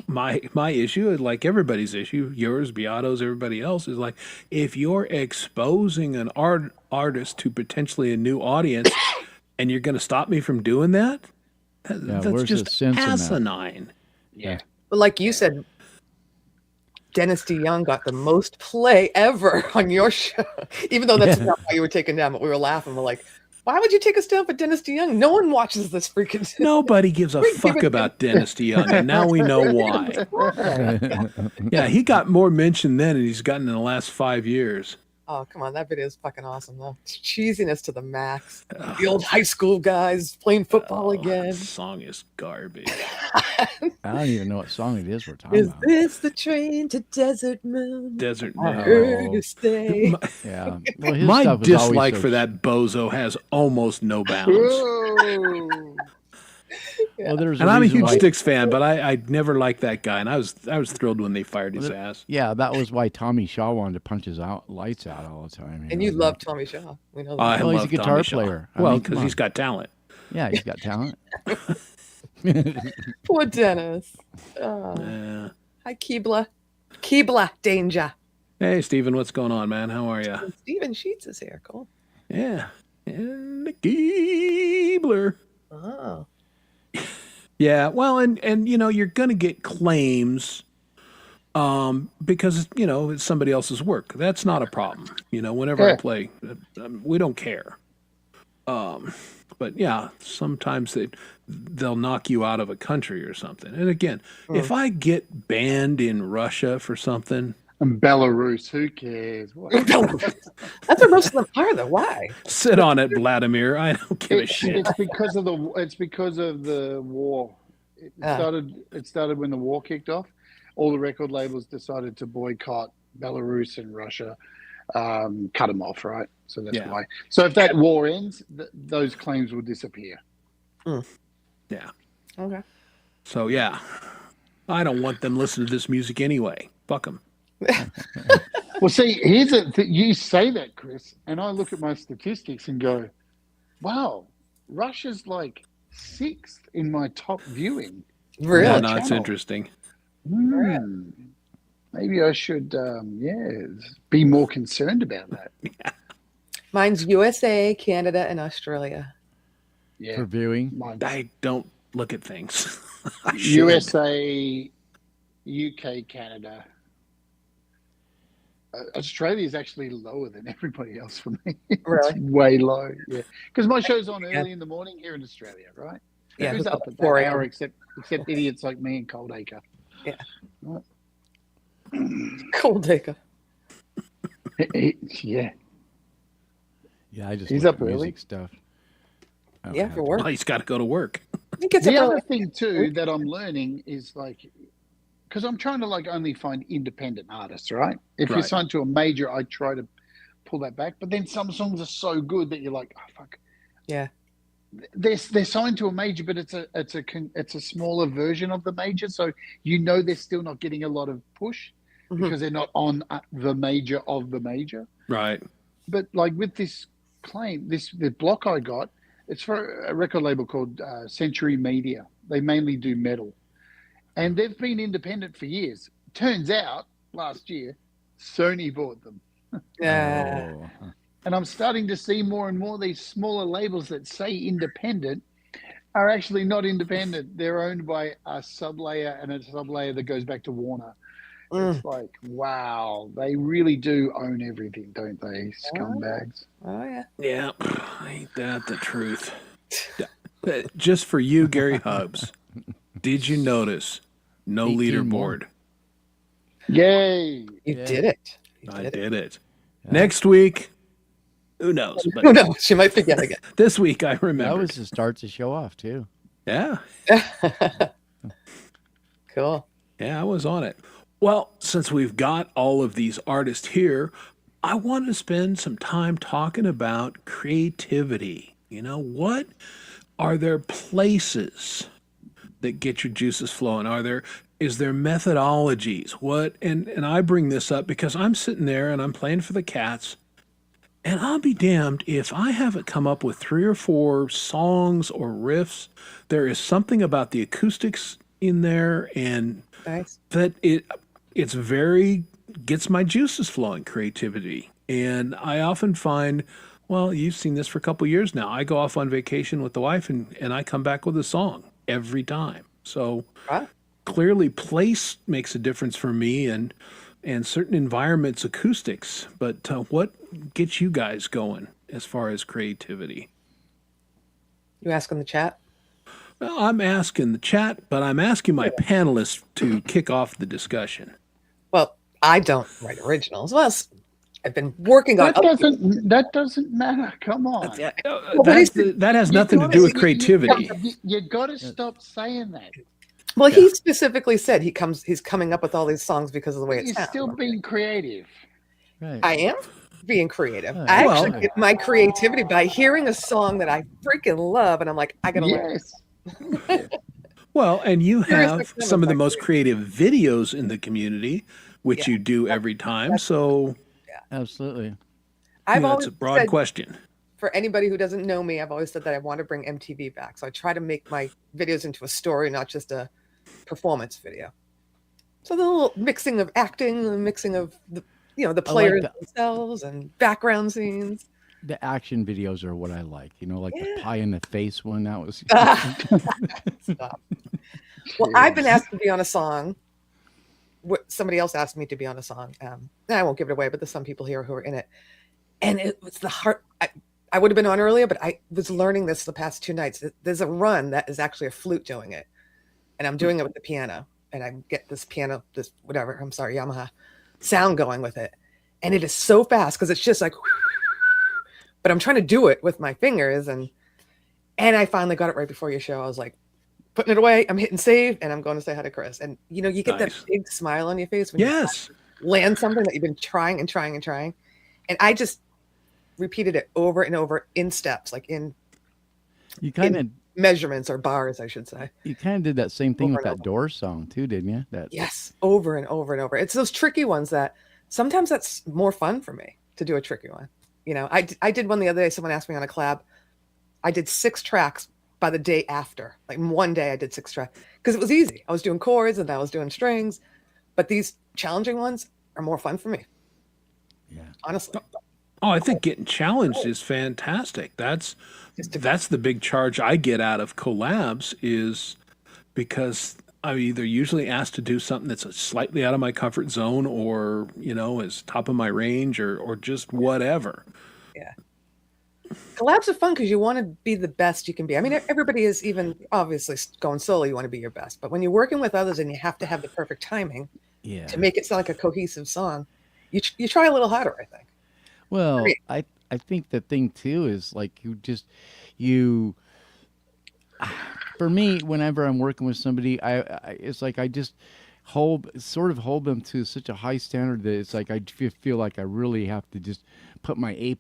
My issue, like everybody's issue, yours, Beato's, everybody else, is like if you're exposing an artist to potentially a new audience, and you're going to stop me from doing that, that's where's the just sense in that? asinine. Yeah. But like you said, Dennis DeYoung got the most play ever on your show. Even though that's not why you were taken down, but we were laughing. We're like, Why would you take us down for Dennis DeYoung? No one watches this freaking. Nobody gives a fuck about Dennis DeYoung, and now we know why. Yeah, he got more mention then than he's gotten in the last 5 years. Oh, come on. That video is fucking awesome, though. It's cheesiness to the max. The old high school guys playing football again. That song is garbage. I don't even know what song it is we're talking Is about. this the train to Desert Moon? Desert I Moon. heard you stay. Yeah. Well, his My stuff is always dislike so for that bozo has almost no bounds. Whoa. Well, there's And I'm a reason huge why- Styx fan, but I never liked that guy, and I was thrilled when they fired his ass. Yeah, that was why Tommy Shaw wanted to punch his lights out all the time. And you love Tommy Shaw. We know that. I Well, he's a love guitar Tommy Shaw. player. I Well, mean, because come he's on. got talent. Yeah, he's got talent. Poor Dennis. Oh. Yeah. Hi, Keebler. Keebler, danger. Hey, Steven, what's going on, man? How are you? And Steven Sheets is here. Cool. Yeah. And the Keebler. Oh. Yeah, well, and you know, you're going to get claims because, you know, it's somebody else's work. That's not a problem. You know, whenever I Yeah. play, we don't care. But yeah, sometimes they'll knock you out of a country or something. And again, if I get banned in Russia for something, And Belarus, who cares? What? That's what most of them are, though. Why? sit on it, Vladimir. I don't give a shit. It's because of the war. It Ah. started when the war kicked off. All the record labels decided to boycott Belarus and Russia, cut them off, right? So that's Yeah. why. So if that war ends, those claims will disappear. Yeah. Okay. So yeah, I don't want them listening to this music anyway. Fuck them. Well, see, here's you say that, Chris, and I look at my statistics and go, wow, Russia's like 6th in my top viewing. Really? Yeah, no, it's channel. interesting. Maybe I should, be more concerned about that. Mine's USA, Canada, and Australia. Yeah, For viewing. mine's I don't look at things. I should. USA, UK, Canada. Australia is actually lower than everybody else for me. It's Really? way low. Yeah, because my show's on early in the morning here in Australia, right? Yeah, Who's it's up up at 4 that a.m. hour except idiots like me and Coldacre? Yeah. Right. Cold taker. Yeah. Yeah, I just He's look up at early. music stuff. I don't Yeah, have for to- work. Well, he's got to go to work. He gets The up other early. thing too that I'm learning is like, because I'm trying to like only find independent artists, right? If you're Right. signed to a major, I try to pull that back. But then some songs are so good that you're like, oh fuck. Yeah. They're signed to a major, but it's a smaller version of the major, so you know they're still not getting a lot of push Mhm. because they're not on the major of the major. Right. But like with this claim, the block I got, it's for a record label called Century Media. They mainly do metal, and they've been independent for years. Turns out last year, Sony bought them, Yeah. Oh. and I'm starting to see more and more these smaller labels that say independent are actually not independent. They're owned by a sub-layer and a sub-layer that goes back to Warner. It's like, wow, they really do own everything, don't they, scumbags? Oh, yeah. Yeah. Ain't that the truth? Just for you, Gary Hubbs. Did you notice no 18 leaderboard? Yay! You Yeah. did it. You I did it. did it. Next week, who knows? But Who knows? She might forget again. this week I That remember. was to start to show off too. Yeah. Cool. Yeah, I was on it. Well, since we've got all of these artists here, I want to spend some time talking about creativity. You know, what are there places that get your juices flowing? Is there methodologies? What and I bring this up because I'm sitting there and I'm playing for the Cats, and I'll be damned if I haven't come up with 3 or 4 songs or riffs. There is something about the acoustics in there and Nice. that it's very gets my juices flowing, creativity. And I often find, well, you've seen this for a couple years now. I go off on vacation with the wife and I come back with a song every time. So Wow. clearly place makes a difference for me and certain environments, acoustics. But what gets you guys going as far as creativity? You ask in the chat. Well, I'm asking the chat, but I'm asking my panelists to kick off the discussion. Well, I don't write originals. Well, I've been working on. That doesn't matter. Come on. That has nothing to do with creativity. You got to stop saying that. Well, he specifically said he's coming up with all these songs because of the way it You're sounds. still being creative. Right. I am being creative. Oh, I well- actually get my creativity by hearing a song that I freaking love, and I'm like, I gotta learn. Yes. Well, and you have Seriously, some of the like- most creative videos in the community, which you do every time. So Absolutely. I've that's always a broad said, question. for anybody who doesn't know me, I've always said that I want to bring MTV back. So I try to make my videos into a story, not just a performance video. So the little mixing of acting, the mixing of the players themselves and background scenes. The action videos are what I like. Like the Yeah. pie in the face one. That was. Stop. Well, I've been asked to be on a song. Somebody else asked me to be on a song. I won't give it away, but there's some people here who are in it. And it was the heart. I would have been on earlier, but I was learning this the past 2 nights. There's a run that is actually a flute doing it. And I'm doing it with the piano. And I get this piano, Yamaha sound going with it. And it is so fast because it's just like, but I'm trying to do it with my fingers. And I finally got it right before your show. I was like, putting it away. I'm hitting save and I'm going to say hi to Chris. And you get that big smile on your face when you land something that you've been trying and trying and trying. And I just repeated it over and over in steps, like in measurements or bars, I should say. You kind of did that same thing with that Doors song too, didn't you? Yes, over and over and over. It's those tricky ones that sometimes that's more fun for me to do a tricky one. I did one the other day. Someone asked me on a collab. I did 6 tracks by the day after. Like one day I did 6 tracks because it was easy. I was doing chords and I was doing strings, but these challenging ones are more fun for me. Yeah. Honestly. Oh, I think getting challenged is fantastic. That's the big charge I get out of collabs is because I'm either usually asked to do something that's slightly out of my comfort zone or, is top of my range or just whatever. Yeah. Collabs are fun because you want to be the best you can be. I mean, everybody is even obviously going solo. You want to be your best, but when you're working with others and you have to have the perfect timing to make it sound like a cohesive song, you try a little harder, I think. Well, I think the thing too is like for me, whenever I'm working with somebody, it's like I just hold them to such a high standard that it's like I feel like I really have to just put my A+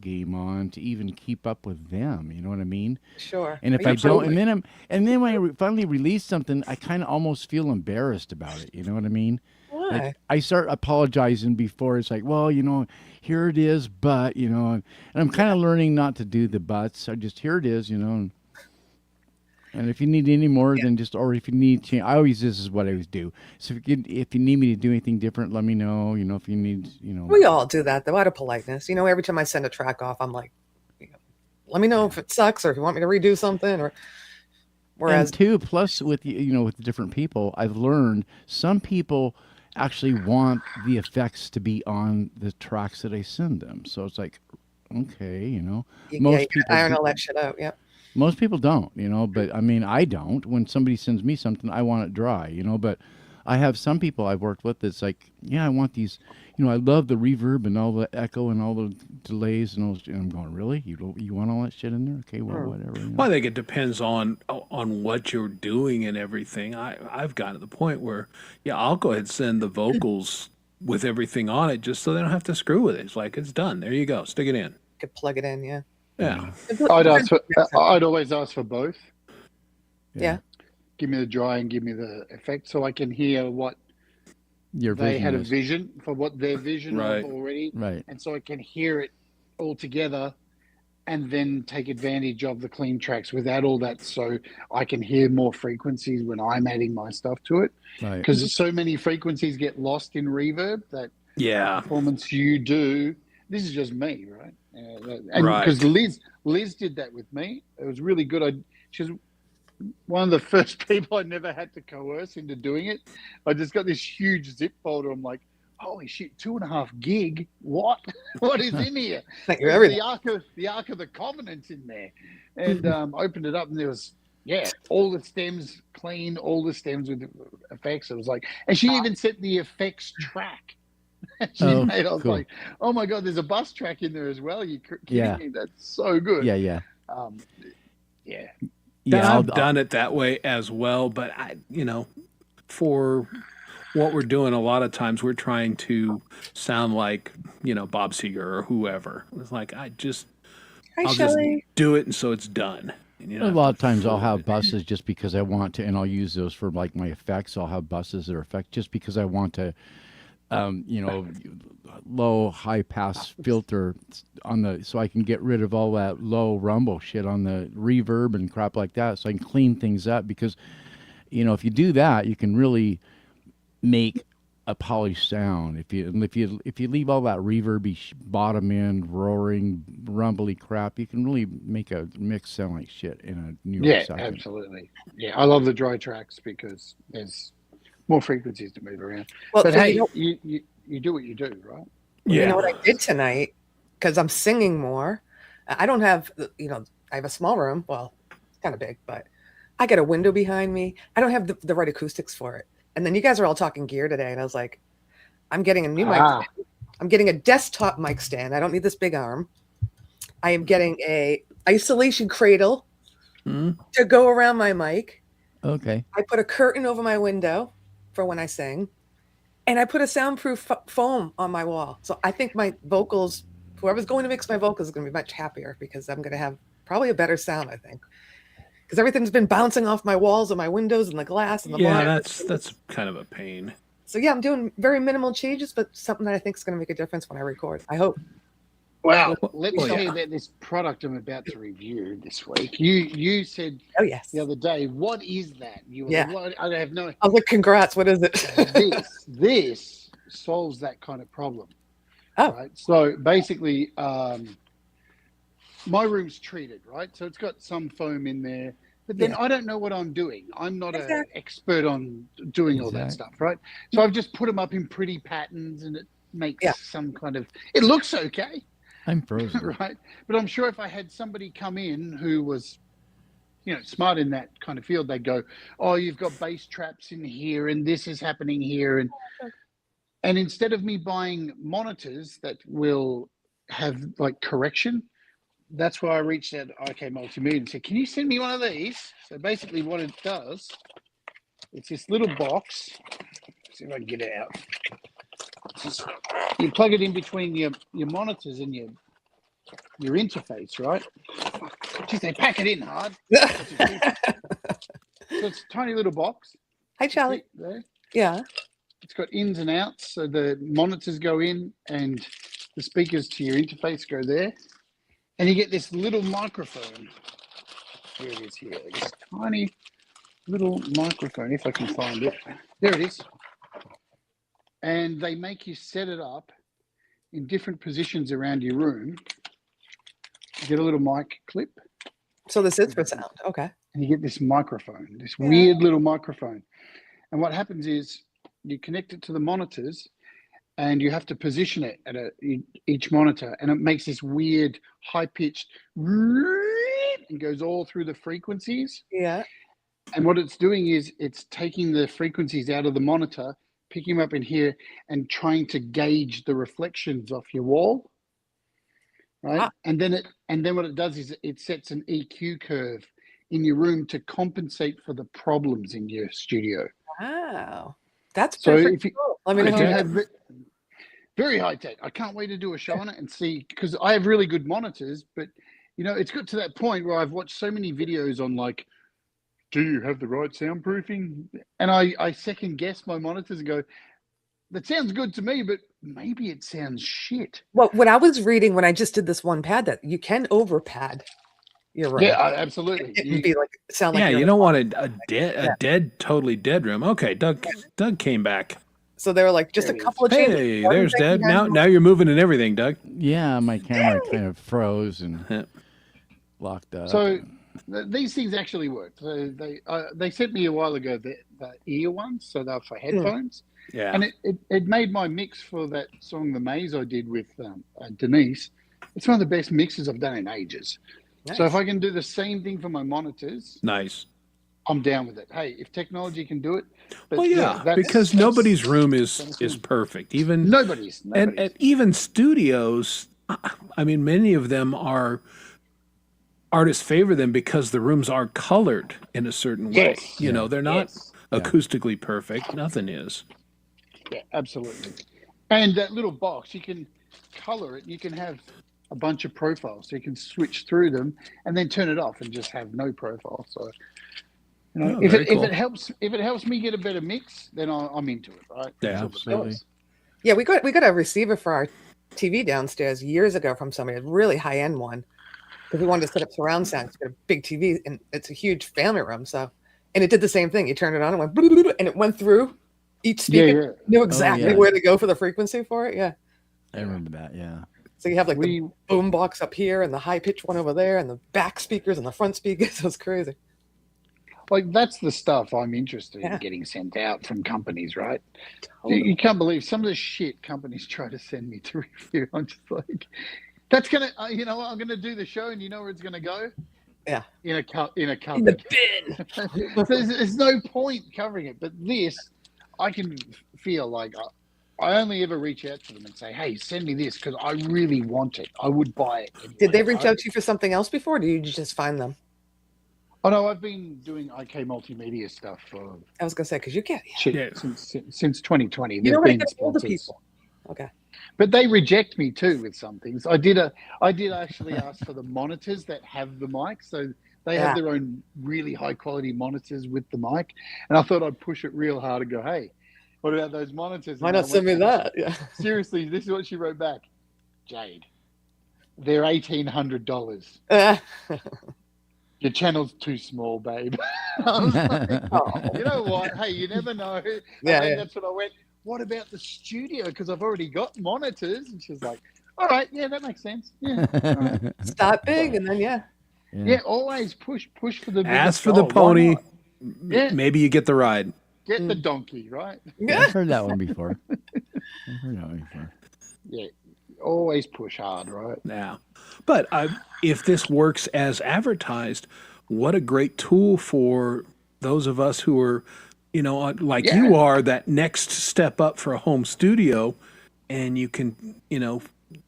game on to even keep up with them. You know what I mean? Sure. And if I don't, and then when I finally release something, I kind of almost feel embarrassed about it. You know what I mean? Why? Like I start apologizing before it's like, well, here it is, but and I'm kind of learning not to do the buts. I just here it is, and if you need any more than just, or if you need change, this is what I always do. So if you need me to do anything different, let me know. If you need, We all do that though, out of politeness. Every time I send a track off, I'm like, let me know if it sucks or if you want me to redo something. Or whereas plus with with different people, I've learned some people actually want the effects to be on the tracks that I send them. So it's like, okay, most people iron all that shit out. Yep. Most people don't, but I mean, I don't. When somebody sends me something, I want it dry, but I have some people I've worked with that's like, yeah, I want these, I love the reverb and all the echo and all the delays and I'm going, really? You want all that shit in there? Okay, well, whatever. Well, I think it depends on what you're doing and everything. I've gotten to the point where, I'll go ahead and send the vocals with everything on it just so they don't have to screw with it. It's like, it's done. There you go. Stick it in. Could plug it in, yeah. Yeah. I'd always ask for both. Yeah. Give me the dry and give me the effect so I can hear what they had a vision for what their vision of already. Right. And so I can hear it all together and then take advantage of the clean tracks without all that so I can hear more frequencies when I'm adding my stuff to it. Right. Because so many frequencies get lost in reverb that performance you do. This is just me, right? And because Liz did that with me. It was really good. She's one of the first people I never had to coerce into doing it. I just got this huge zip folder. I'm like, holy shit, 2.5 gig. What? What is in here? Thank you, There's everything. the Ark of the Covenant's in there. And opened it up, and there was all the stems clean, all the stems with effects. It was like, and she even set the effects track. I was cool. like, oh my god, there's a bus track in there as well. You kidding Yeah. me? That's so good. Yeah. Yeah. I've done it that way as well, but for what we're doing, a lot of times we're trying to sound like, Bob Seger or whoever. It's like, Hi, I'll just Shelley. do it, and so it's done. And you A don't lot have of to times I'll fool have it. buses just because I want to, and I'll use those for like my effects. I'll have buses that are effect just because I want to, low high pass filter on the, so I can get rid of all that low rumble shit on the reverb and crap like that, so I can clean things up. Because if you do that, you can really make a polished sound. If you leave all that reverby bottom end roaring rumbly crap, you can really make a mix sound like shit in a new second. Absolutely. Yeah, I love the dry tracks because there's more frequencies to move around. Well, But so hey, you do what you do, right? You know what I did tonight? Because I'm singing more. I don't have, I have a small room. Well, it's kind of big, but I got a window behind me. I don't have the right acoustics for it. And then you guys are all talking gear today, and I was like, I'm getting a new mic stand. I'm getting a desktop mic stand. I don't need this big arm. I am getting a isolation cradle to go around my mic. Okay. I put a curtain over my window for when I sing. And I put a soundproof foam on my wall. So I think my vocals, whoever's going to mix my vocals is going to be much happier because I'm going to have probably a better sound, I think. Because everything's been bouncing off my walls and my windows and the glass and the blinds. That's kind of a pain. So yeah, I'm doing very minimal changes, but something that I think is going to make a difference when I record. I hope. Well, let me tell you about this product I'm about to review this week. You said the other day, what is that? I have no. I was like, congrats. What is it? this solves that kind of problem. Oh, right. So basically, my room's treated, right? So it's got some foam in there, but then I don't know what I'm doing. I'm not an expert on doing all that stuff, right? So I've just put them up in pretty patterns, and it makes some kind of. It looks okay. I'm frozen. Right. But I'm sure if I had somebody come in who was, smart in that kind of field, they'd go, oh, you've got bass traps in here and this is happening here. And instead of me buying monitors that will have like correction, that's why I reached out to IK Multimedia and said, can you send me one of these? So basically what it does, it's this little box. Let's see if I can get it out. You plug it in between your monitors and your interface, right? Geez, they pack it in hard. So it's a tiny little box. Hi, Charlie. There. Yeah. It's got ins and outs, so the monitors go in and the speakers to your interface go there. And you get this little microphone. Here it is here. This tiny little microphone, if I can find it. There it is. And they make you set it up in different positions around your room. You get a little mic clip. So this is for sound. Okay. And you get this microphone, this weird little microphone. And what happens is you connect it to the monitors and you have to position it at each monitor. And it makes this weird high-pitched and goes all through the frequencies. Yeah. And what it's doing is it's taking the frequencies out of the monitor, picking them up in here and trying to gauge the reflections off your wall, right? Ah. And then what it does is it sets an EQ curve in your room to compensate for the problems in your studio. Wow, that's so perfect. If you, cool. Let me know. Have very high tech. I can't wait to do a show on it and see, because I have really good monitors, but it's got to that point where I've watched so many videos on like, do you have the right soundproofing? And I second guess my monitors and go, that sounds good to me, but maybe it sounds shit. Well, what I was reading when I just did this one pad, that you can over pad your room. Yeah, absolutely. It would be like sound like you don't want a totally dead room. Okay, Doug came back. So they were like just a couple of changes. Hey, there's Doug. Now you're moving and everything, Doug. Yeah, my camera kind of froze and locked up. So These things actually work. So they sent me a while ago the ear ones, so they're for headphones. Yeah. And it made my mix for that song, The Maze, I did with Denise. It's one of the best mixes I've done in ages. Nice. So if I can do the same thing for my monitors, Nice. I'm down with it. Hey, if technology can do it. But Well, yeah, that's- because that's- nobody's room is that's- perfect. Even Nobody's. and even studios. I mean, many of them are artists favor them because the rooms are colored in a certain way. Yes. You know, they're not Yes. acoustically perfect. Nothing is. Yeah, absolutely. And that little box, you can color it. You can have a bunch of profiles, so you can switch through them and then turn it off and just have no profile. So, you know, Oh, if very it cool. if it helps me get a better mix, then I'm into it, right? Yeah, That's all that absolutely. matters. Yeah, we got a receiver for our TV downstairs years ago from somebody, a really high end one, because we wanted to set up surround sound. It's got a big TV and it's a huge family room. So, and it did the same thing. You turned it on and went, bloop, bloop, bloop, and it went through each speaker. Yeah. Knew exactly yeah. where to go for the frequency for it. Yeah. I remember that. Yeah. So you have like We the boom box up here and the high pitch one over there and the back speakers and the front speakers. It was crazy. like that's the stuff I'm interested Yeah. in getting sent out from companies, right? Totally. You can't believe some of the shit companies try to send me to review. I'm just like, that's gonna, you know, what? I'm gonna do the show, and you know where it's gonna go? Yeah. In a In the cupboard. bin. There's no point covering it, but this, I can feel like I only ever reach out to them and say, "Hey, send me this because I really want it. I would buy it." Anyway, Did they reach right? out to you for something else before? Or did you just find them? Oh no, I've been doing IK multimedia stuff for I was gonna say because you can't. shit Yeah. since 2020. You There's don't want to been get older sponsors. people. Okay. But they reject me too with some things. I did actually ask for the monitors that have the mic, so they Yeah. have their own really high quality monitors with the mic, and I thought I'd push it real hard and go, "Hey, what about those monitors?" Why And I not send me went, that? Yeah. Seriously, this is what she wrote back. Jade, they're $1,800. Your channel's too small, babe. I was like, Oh. you know what? Hey, you never know. And Yeah, then yeah. that's what I went, what about the studio? Because I've already got monitors. And she's like, all right, yeah, that makes sense. Yeah, all right. Start big and then yeah. Yeah, always push for the biggest Ask for the goal. Why pony. not? Yeah. Maybe you get the ride. Get the donkey, right? Yeah, I've heard that one before. I've heard that one before. Yeah, always push hard, right? Now, but if this works as advertised, what a great tool for those of us who are, you know, like you are, that next step up for a home studio, and you can, you know,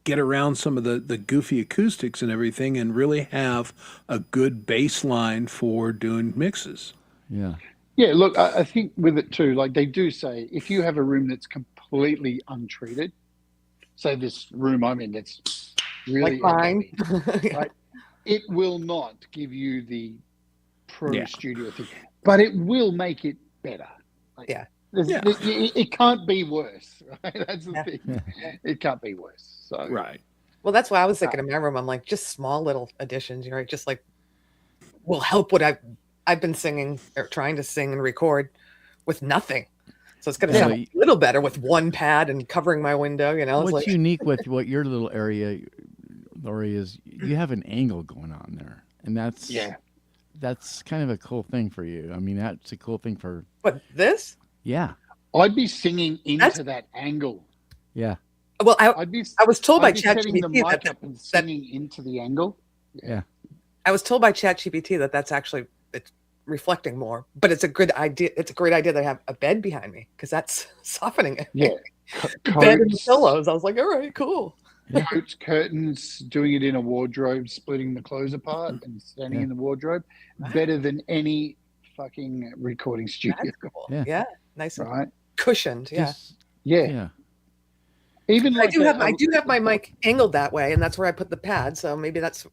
get around some of the goofy acoustics and everything and really have a good baseline for doing mixes. Yeah. Yeah, look, I think with it too, like they do say, if you have a room that's completely untreated, say this room I'm in that's really Like mine. echoey, right? It will not give you the pro Yeah. studio thing, but it will make it better. Like, Yeah. Yeah. It can't be worse, right? That's the Yeah. thing. It can't be worse. So Right. Well, that's why I was thinking in my room. I'm like, just small little additions, you know, just like will help what I've been singing or trying to sing and record with nothing. So it's going to Yeah, sound but a little better with one pad and covering my window, you know. It's What's like, unique with what your little area, Lori, is you have an angle going on there, and that's kind of a cool thing for you. I mean, that's a cool thing for but this? I'd be singing into That's- that angle. yeah. Well, I was told by I'd be setting the ChatGPT mic that up and singing into the angle. I was told by ChatGPT that that's actually it's reflecting more, but it's a good idea. It's a great idea that I have a bed behind me because that's softening it. Yeah. Bed and pillows. I was like, all right, cool. Coats, curtains, doing it in a wardrobe, splitting the clothes apart and standing Yeah. in the wardrobe, better than any fucking recording studio, That's cool. Yeah. Yeah, nice and right? cushioned. Yeah. Just- Yeah. yeah. Even I like do that, have I do have my mic angled that way, and that's where I put the pad. So maybe that's,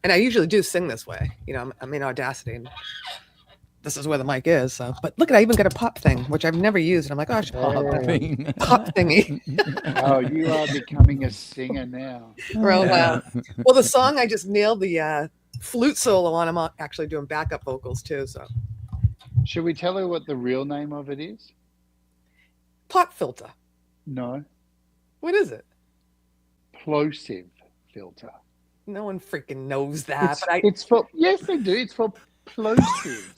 and I usually do sing this way. You know, I'm in Audacity, and this is where the mic is. So, but look at I even got a pop thing, which I've never used, and I'm like, oh, I should pop Yeah. pop thingy. Oh, you are becoming a singer now. Well, Yeah. well, the song I just nailed the flute solo on. I'm actually doing backup vocals too. So Should we tell her what the real name of it is? pop filter. No. What is it? Plosive filter. No one freaking knows that. It's, But I it's for yes, they do. It's for plosives.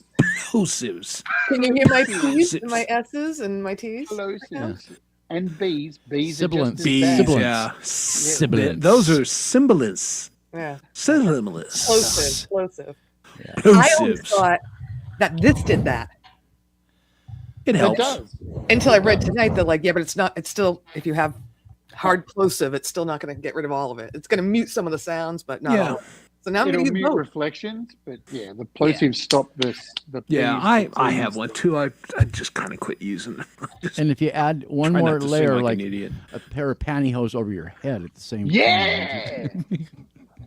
Plosives. can you hear my P's Plosives. and my S's and my T's? Plosives and B's. B's Sibilants. are just as Bees, bad. Sibilants. yeah. Sibilants. Those are symbolists. Yeah. Symbolists. Explosive. I always Plosives. thought that this did that It It helps. does. until I read tonight that like, yeah, but it's not. It's still if you have hard plosive, it's still not going to get rid of all of it. It's going to mute some of the sounds, but not Yeah. all. Of it. So now I'm It'll going to use mute both. reflections, but yeah, the plosives stop this. The Yeah, B's, the I T's. have one too. I just kind of quit using them. Just And if you add one try more not to seem layer, like like an idiot. a pair of pantyhose over your head at the same time. Yeah.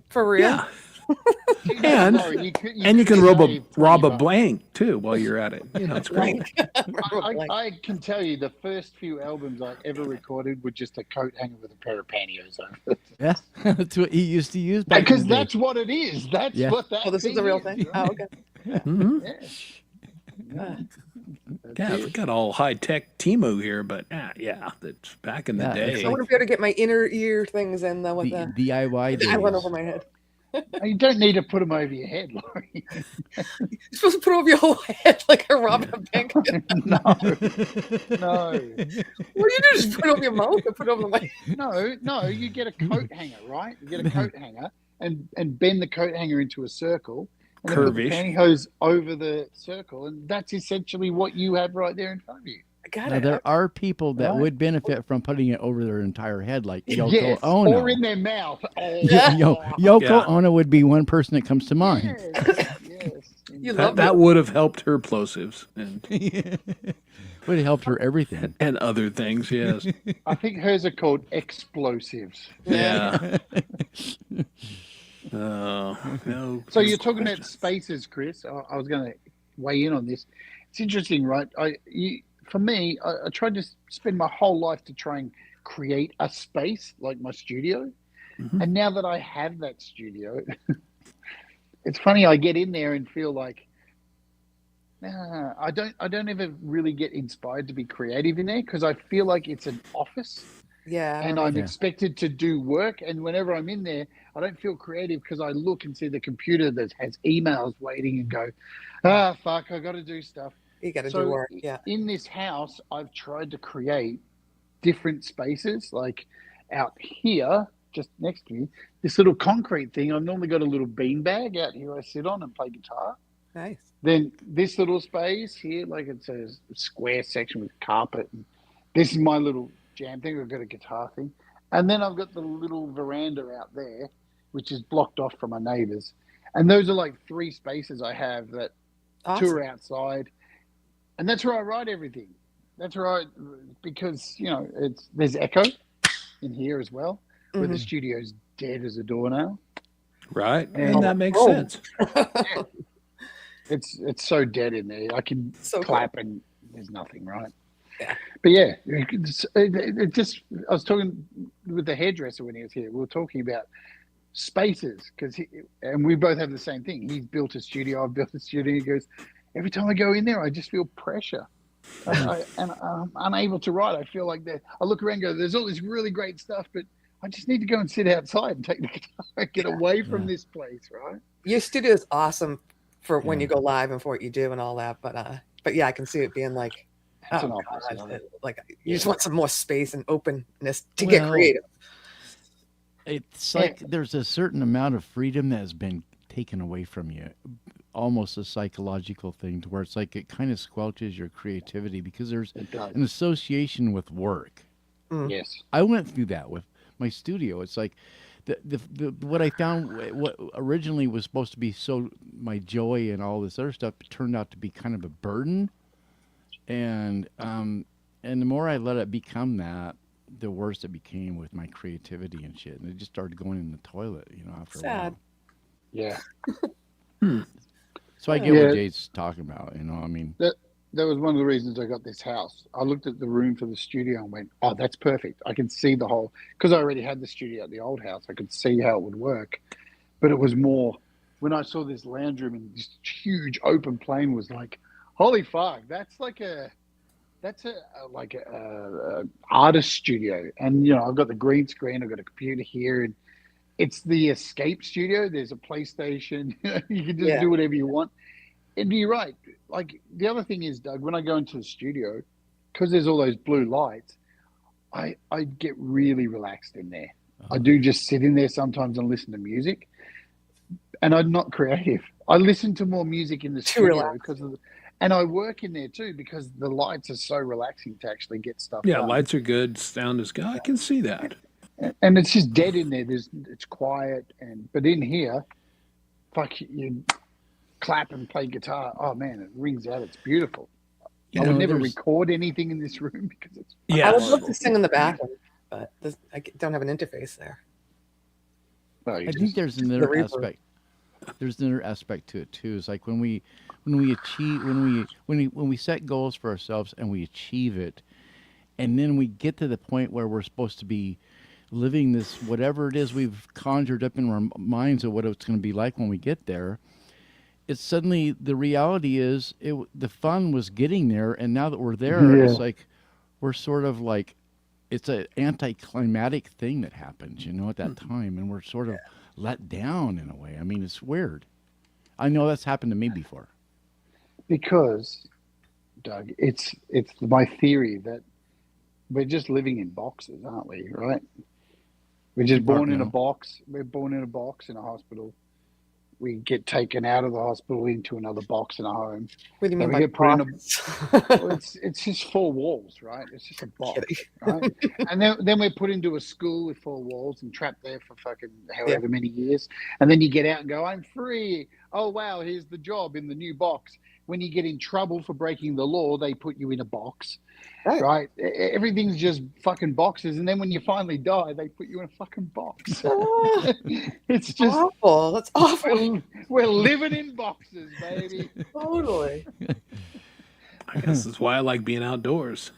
For real. Yeah. And Lauren, you can could rob save a 20 bank too while you're at it. You know, it's great. Right. I can tell you the first few albums I ever recorded were just a coat hanger with a pair of pantyhose over it. Yeah, that's what he used to use back Because in the day. that's what it is. That's Yeah. what that Oh, this is a real thing. right? Oh, okay. Hmm. Yeah. Yeah, we got all high tech Timo here, but yeah, that's back in the Yeah, it's day. I want to be able to get my inner ear things in though with the the DIY days. I went over my head. You don't need to put them over your head, Laurie. You're supposed to put it over your whole head like a robbing a bank. What No. No. do you do? Just put it over your mouth or put it over my No. You get a coat hanger, right? You get a coat hanger and bend the coat hanger into a circle and then put the Curvish. pantyhose over the circle, and that's essentially what you have right there in front of you. I got Now, it. there are people that Right. would benefit from putting it over their entire head, like Yoko Yes, Ono. or in their mouth. Oh, Yoko Yeah. Ono would be one person that comes to mind. yes. You love That it. would have helped her plosives Would have helped her everything. and other things. Yes. I think hers are called explosives. Yeah. Oh no. So you're talking about spaces, Chris. I was going to weigh in on this. It's interesting, right? For me, I tried to spend my whole life to try and create a space like my studio. Mhm. And now that I have that studio, it's funny. I get in there and feel like I don't ever really get inspired to be creative in there because I feel like it's an office. Yeah. I And remember. I'm Yeah. expected to do work. And whenever I'm in there, I don't feel creative because I look and see the computer that has emails waiting and go, fuck, I got to do stuff. You got to So do work. Yeah. in this house, I've tried to create different spaces. Like out here, just next to me, this little concrete thing. I've normally got a little beanbag out here I sit on and play guitar. Nice. Then this little space here, like it's a square section with carpet. And this is my little jam thing. I've got a guitar thing. And then I've got the little veranda out there, which is blocked off from my neighbors. And those are like three spaces I have that Awesome. two are outside. And that's where I write everything. That's right, because, there's echo in here as well, where the Mhm. studio's dead as a doornail. Right. And- And that makes Oh. sense. It's so dead in there. I can So cool. clap and there's nothing, right? Yeah. But yeah, it just, I was talking with the hairdresser when he was here. We were talking about spaces and we both have the same thing. He's built a studio. I've built a studio. He goes, every time I go in there, I just feel pressure. And I'm unable to write. I feel like that. I look around and go, there's all this really great stuff, but I just need to go and sit outside and take the guitar, get away from this place, right? Your studio is awesome for when Yeah. you go live and for what you do and all that. But yeah, I can see it being like, It's oh, an office, God, isn't it? like you just want some more space and openness to Well, get creative. It's like there's a certain amount of freedom that has been taken away from you, almost a psychological thing to where it's like it kind of squelches your creativity because there's It does. an association with work. Yes. I went through that with my studio. It's like the what I found, what originally was supposed to be so my joy and all this other stuff, turned out to be kind of a burden. And the more I let it become that, the worse it became with my creativity and shit. And it just started going in the toilet, after a Sad. while. Yeah. So I get Yeah. what Jay's talking about, I mean, That was one of the reasons I got this house. I looked at the room for the studio and went, oh, that's perfect. I can see the whole, because I already had the studio at the old house. I could see how it would work. But it was more, when I saw this lounge room and this huge open plane was like, holy fuck, that's like a artist studio. And, I've got the green screen, I've got a computer here. And it's the escape studio. There's a PlayStation. You can just Yeah. do whatever you want. And you're right. Like the other thing is, Doug, when I go into the studio, because there's all those blue lights, I get really relaxed in there. I do just sit in there sometimes and listen to music, and I'm not creative. I listen to more music in the Too studio relaxed. because of and I work in there too because the lights are so relaxing to actually get stuff Yeah, done. lights are good, sound is good. I can see that. And it's just dead in there. It's quiet, but in here, fuck you clap and play guitar. Oh man, it rings out. It's beautiful. You I would know, never there's record anything in this room because it's Yeah. I would love horrible. to sing in the bathroom, but I don't have an interface there. Well, you I just- think there's the another reverb. aspect. There's another aspect to it too. It's like when we achieve when we set goals for ourselves and we achieve it, and then we get to the point where we're supposed to be living this whatever it is we've conjured up in our minds of what it's going to be like when we get there. It's suddenly the reality is the fun was getting there, and now that we're there, Yeah. it's like we're sort of like it's an anticlimactic thing that happens, at that time, and we're sort of let down in a way. I mean, it's weird. I know that's happened to me before. because, Doug, it's my theory that we're just living in boxes, aren't we? Right? We're just born in a box. We're born in a box in a hospital. We get taken out of the hospital into another box in a home. What do you Then mean we by get put in a. box? Well, it's just four walls, right? It's just a box, right? And then we're put into a school with four walls and trapped there for fucking however many years. And then you get out and go, I'm free. Oh wow, here's the job in the new box. When you get in trouble for breaking the law, they put you in a box, right? Everything's just fucking boxes. And then when you finally die, they put you in a fucking box. It's just awful. That's awful. we're living in boxes, baby. Totally. I guess that's why I like being outdoors.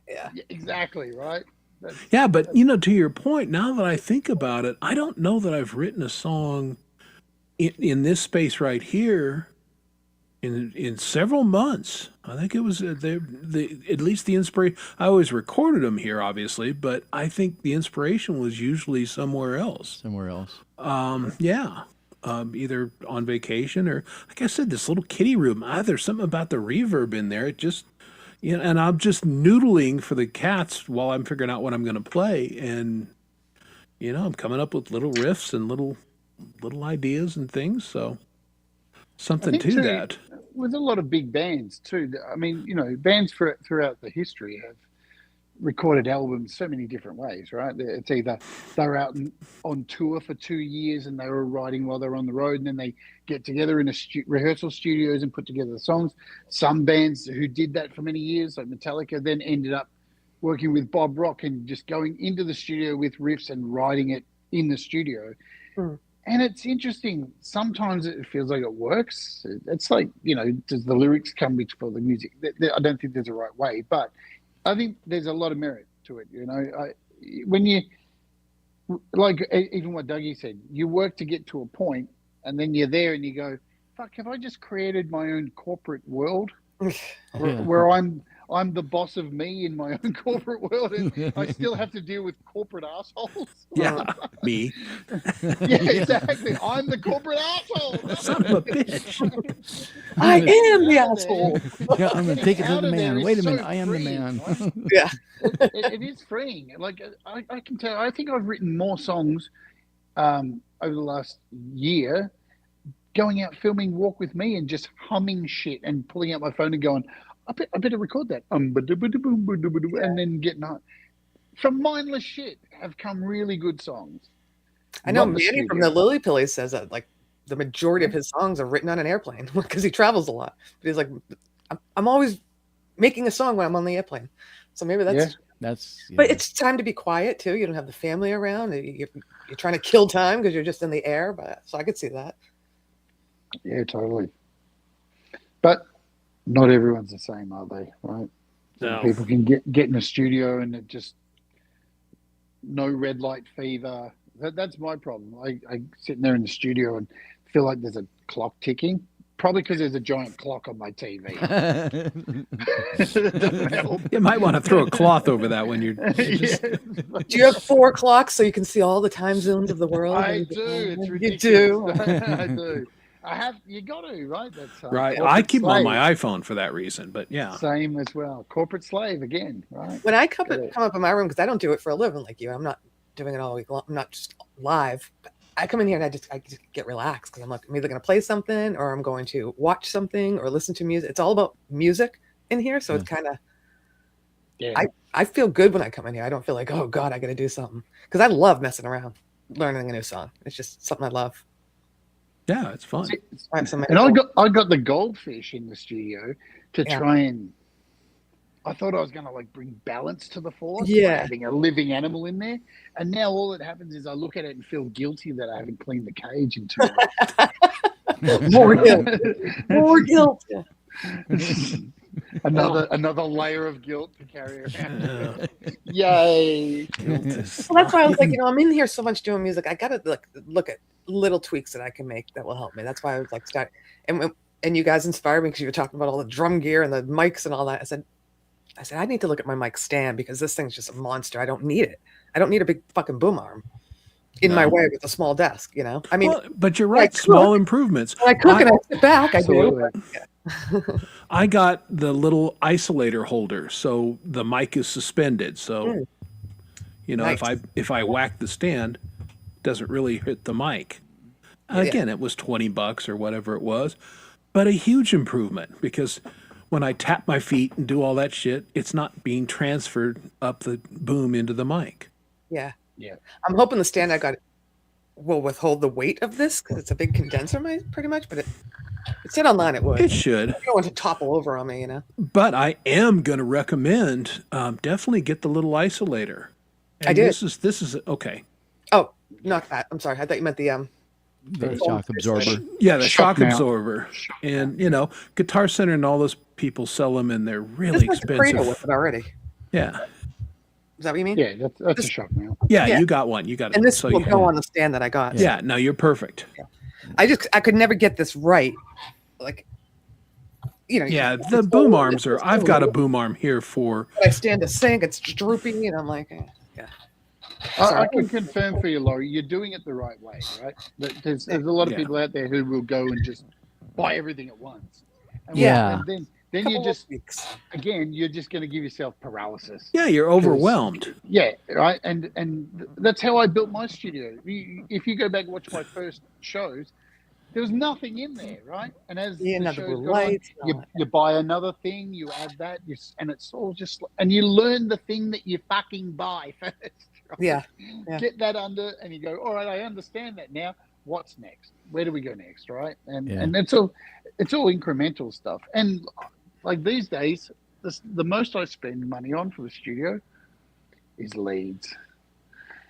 Yeah. Yeah, exactly, right? Yeah, but to your point, now that I think about it, I don't know that I've written a song in this space right here in several months. I think it was at least the inspiration. I always recorded them here, obviously, but I think the inspiration was usually somewhere else. Somewhere else. Yeah. Either on vacation or, like I said, this little kitty room. There's something about the reverb in there. It just, and I'm just noodling for the cats while I'm figuring out what I'm going to play. And, I'm coming up with little riffs and little ideas and things. So something think to too, that. With a lot of big bands too. I mean, bands throughout the history have recorded albums so many different ways, right? It's either they're out on tour for 2 years and they were writing while they're on the road, and then they get together in rehearsal studios and put together the songs. Some bands who did that for many years, like Metallica, then ended up working with Bob Rock and just going into the studio with riffs and writing it in the studio. And it's interesting. Sometimes it feels like it works. It's like, does the lyrics come before the music? I don't think there's a right way, but I think there's a lot of merit to it. When you, like even what Dougie said, you work to get to a point and then you're there and you go, fuck, have I just created my own corporate world where I'm the boss of me in my own corporate world, and I still have to deal with corporate assholes. Yeah, me. Yeah, exactly. I'm the corporate asshole. Son of a bitch. I am the Out of asshole. Yeah, I'm going to take it to Out the of there man. is Wait a so minute, I am the freeing, man. right? Yeah. It is freeing. Like I can tell. I think I've written more songs over the last year, going out filming Walk With Me and just humming shit and pulling out my phone and going, I better record that. And then getting on. From mindless shit have come really good songs. I know From the Manny from studio. the Lily Pillies says that like the majority of his songs are written on an airplane because he travels a lot. But he's like, I'm always making a song when I'm on the airplane. So maybe that's. That's. But it's time to be quiet too. You don't have the family around. You're trying to kill time because you're just in the air. But so I could see that. Yeah, totally. But not everyone's the same, are they? Right? No. People can get in a studio and it just no red light fever. That's my problem. I sit in there in the studio and feel like there's a clock ticking, Probably because there's a giant clock on my TV. It doesn't help. You might want to throw a cloth over that when you're. Yeah. Do you have 4 clocks so you can see all the time zones of the world? I do. It's You ridiculous. do. I do. I have. You got to, right? That's Right. corporate I keep them on slave. my iPhone for that reason, but yeah. Same as well. Corporate slave again, right? When I come Yeah. up in my room, because I don't do it for a living like you, I'm not doing it all week long. I'm not just live. I come in here and I just get relaxed because I'm like, I'm either going to play something or I'm going to watch something or listen to music. It's all about music in here, so it's kind of. Yeah. I feel good when I come in here. I don't feel like, oh God, I got to do something, because I love messing around, learning a new song. It's just something I love. Yeah, it's fun. I have some And I got the goldfish in the studio to try and. I thought I was going to like bring balance to the force by having a living animal in there, and now all that happens is I look at it and feel guilty that I haven't cleaned the cage in 2 weeks. more guilt. More guilt. Another layer of guilt to carry around. Yay! Well, that's why I was like, I'm in here so much doing music. I gotta look at little tweaks that I can make that will help me. That's why I was like, start. And you guys inspired me because you were talking about all the drum gear and the mics and all that. I said I need to look at my mic stand because this thing's just a monster. I don't need it. I don't need a big fucking boom arm in my way with a small desk. I mean, but you're right. Small improvements. when I cook and I sit back, I do. I got the little isolator holder, so the mic is suspended. So, nice. if I whack the stand, it doesn't really hit the mic. Again, it was $20 or whatever it was, but a huge improvement because when I tap my feet and do all that shit, it's not being transferred up the boom into the mic. Yeah. I'm hoping the stand I got will withhold the weight of this because it's a big condenser, pretty much. But it said online it would. It should. I don't want it to topple over on me, But I am going to recommend definitely get the little isolator. And I did. This is okay. Oh, not that. I'm sorry. I thought you meant the shock absorber. Yeah, the shock mount. absorber. And Guitar Center and all those people sell them, and they're really This expensive. Cradle with it already. Yeah. Is that what you mean? Yeah, that's a shock mount. Yeah, you got one. You got it. And this so will you go on the stand that I got. Yeah, no, you're perfect. I could never get this right. Like, Yeah, the boom arms are. I've got a boom arm here for. I stand to sing. It's droopy, and I'm like, yeah. I can confirm for you, Laurie, you're doing it the right way, right? There's a lot of people out there who will go and just buy everything at once. And and then you just you're just going to give yourself paralysis. Yeah, you're overwhelmed. Yeah, right. And that's how I built my studio. If you go back and watch my first shows, there was nothing in there, right? And as the shows go on, you buy another thing, you add that, and it's all just, and you learn the thing that you fucking buy first. Right? Yeah. Get that under, and you go, all right, I understand that now. What's next? Where do we go next, right? And it's all incremental stuff. And like these days, the most I spend money on for the studio is leads.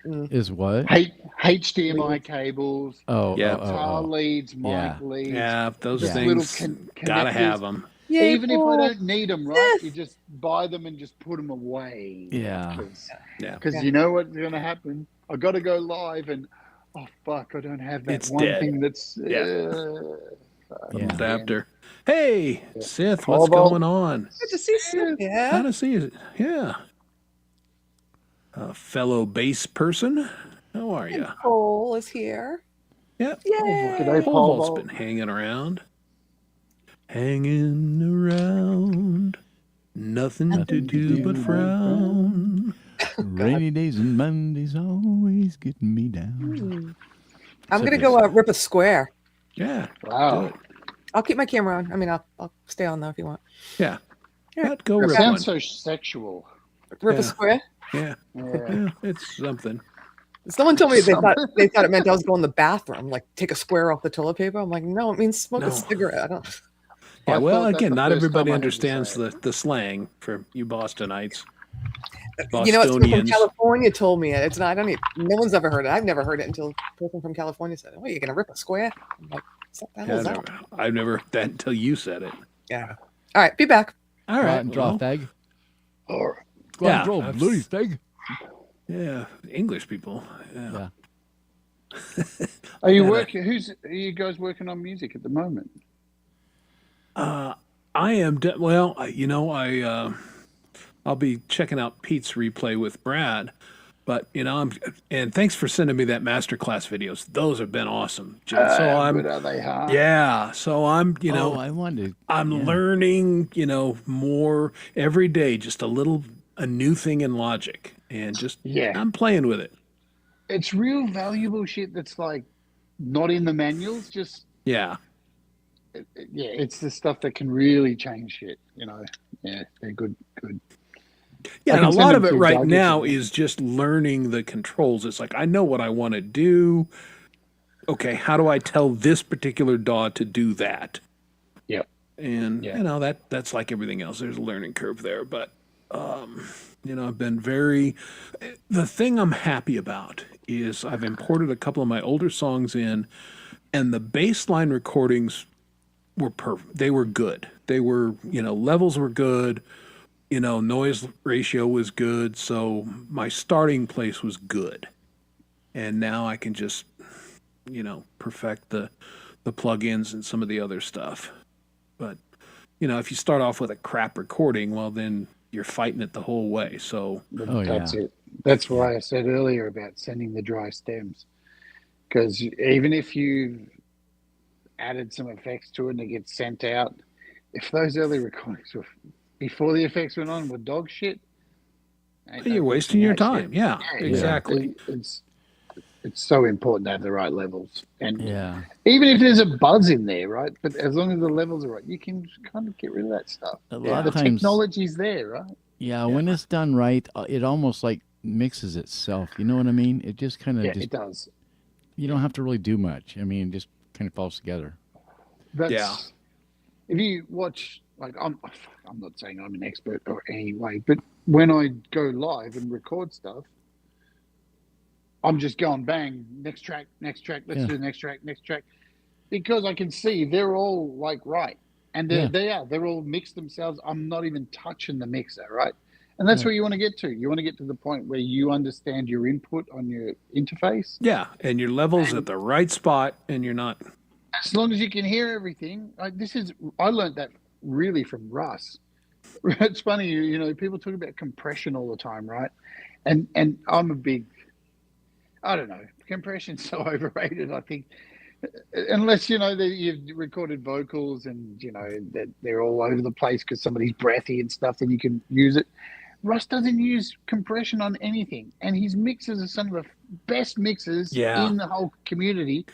Is what? HDMI cables. Guitar leads, mic leads. Yeah, those things gotta have them. Yeah, even if I don't need them, right? You just buy them and just put them away. Yeah. Because you know what's going to happen. I got to go live, and oh fuck, I don't have that thing that's adapter. Hey, Sith, what's going on? Good to see you. Yeah. How to see you? Yeah. A fellow bass person. How are you? Cole is here. Yep. Yay. Paul's been hanging around. Hanging around. Nothing to do but frown. Rainy days and Mondays always getting me down. I'm going to go rip a square. Yeah. Wow. I'll keep my camera on. I mean, I'll stay on though if you want. Yeah. Go rip one. Sounds so one. sexual. Rip a square? Yeah. It's something. Someone told me they thought it meant I was going to the bathroom, like take a square off the toilet paper. I'm like, no, it means smoke a cigarette. I don't. Yeah, well, again, not everybody time I understands had to the slang for you Bostonites. You know, someone from Bostonians. California told me it. It's not. No one's ever heard it. I've never heard it until a person from California said, "Oh, you're gonna rip a square?" I'm like, what the hell is that? I've never heard that until you said it. Yeah. All right, be back. All Go right. out and draw a fag. Or Go out Yeah, and draw a bloody fag. Yeah, English people. Yeah. are you working? Are you guys working on music at the moment? I am well. I'll be checking out Pete's replay with Brad, but and thanks for sending me that masterclass videos. Those have been awesome. So How I'm good are they, huh? yeah. So I'm Oh, I wanted. I'm Yeah. learning more every day, just a new thing in Logic, and just Yeah. I'm playing with it. It's real valuable shit that's like not in the manuals. Just, Yeah. yeah, it's the stuff that can really change shit, you know. Yeah, they're good, good. Yeah, I and a can send lot them of it to right Doug if now you want. is just learning the controls. It's like I know what I want to do. Okay, how do I tell this particular DAW to do that? Yep. And Yeah. that's like everything else. There's a learning curve there, but I've been very. The thing I'm happy about is I've imported a couple of my older songs in, and the baseline recordings were perfect. They were good. They were levels were good. Noise ratio was good. So my starting place was good, and now I can just perfect the plugins and some of the other stuff. But if you start off with a crap recording, well, then you're fighting it the whole way. So Oh That's yeah. it. That's Yeah. why I said earlier about sending the dry stems. Because even if you've added some effects to it and it gets sent out, if those early recordings were before the effects went on were dog shit, ain't no you're wasting fixing your that shit. time. Yeah, Yeah, yeah. Yeah. exactly. It's so important to have the right levels. And Yeah. even if there's a buzz in there, right? But as long as the levels are right, you can kind of get rid of that stuff. A lot Yeah. The of times, technology's there, right? yeah, Yeah. when it's done right, it almost like mixes itself. You know what I mean? It just kind of Yeah, just it does. you don't have to really do much. I mean, it just kind of falls together. Yeah. That's if you watch, like, I'm not saying I'm an expert or any way, but when I go live and record stuff, I'm just going bang, next track, let's Yeah. do the next track, because I can see they're all like right, and Yeah. they're all mixed themselves. I'm not even touching the mixer, right? And that's Yeah. where you want to get to. You want to get to the point where you understand your input on your interface, Yeah. And your level's at and the right spot, and you're not. as long as you can hear everything, like I learned that really from Russ. It's funny, people talk about compression all the time, right? And I'm a big, I don't know, compression's so overrated. I think unless that you've recorded vocals and that they're all over the place because somebody's breathy and stuff, then you can use it. Russ doesn't use compression on anything, and his mixes are some of the best mixes Yeah. in the whole community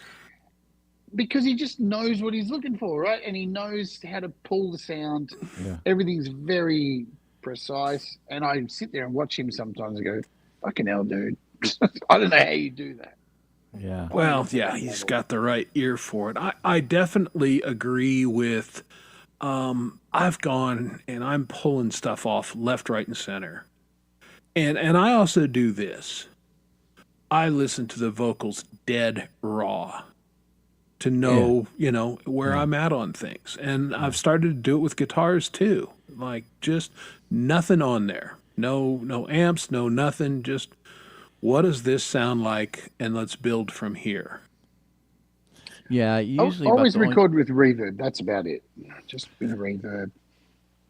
because he just knows what he's looking for, right? And he knows how to pull the sound. Yeah. Everything's very precise, and I sit there and watch him sometimes and go, "Fucking hell, dude! I don't know how you do that." Yeah. I want to Well, get to yeah, that he's level. got the right ear for it. I definitely agree with. I've gone and I'm pulling stuff off left, right, and center, and I also do this. I listen to the vocals dead raw to Yeah. know, where Yeah. I'm at on things. And Yeah. I've started to do it with guitars too. Like just nothing on there. No amps, no nothing, just what does this sound like and let's build from here. Yeah. I Usually about always the only. record with reverb. That's about it. Just with a reverb.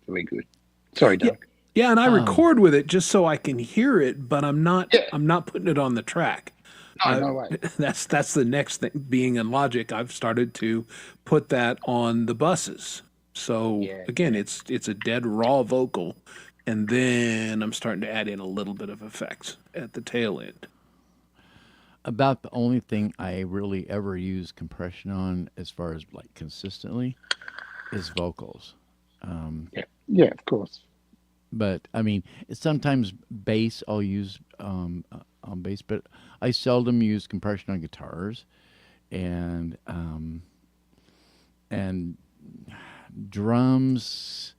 Very good. Sorry, Yeah. Doug. Yeah, and I Um. record with it just so I can hear it, but I'm not Yeah. I'm not putting it on the track. No, I no way. that's the next thing. Being in Logic, I've started to put that on the buses. So Yeah. again, it's a dead raw vocal, and then I'm starting to add in a little bit of effects at the tail end. About the only thing I really ever use compression on, as far as like consistently, is vocals. Yeah. Yeah, of course. But I mean, sometimes bass I'll use on bass, but I seldom use compression on guitars, and and drums.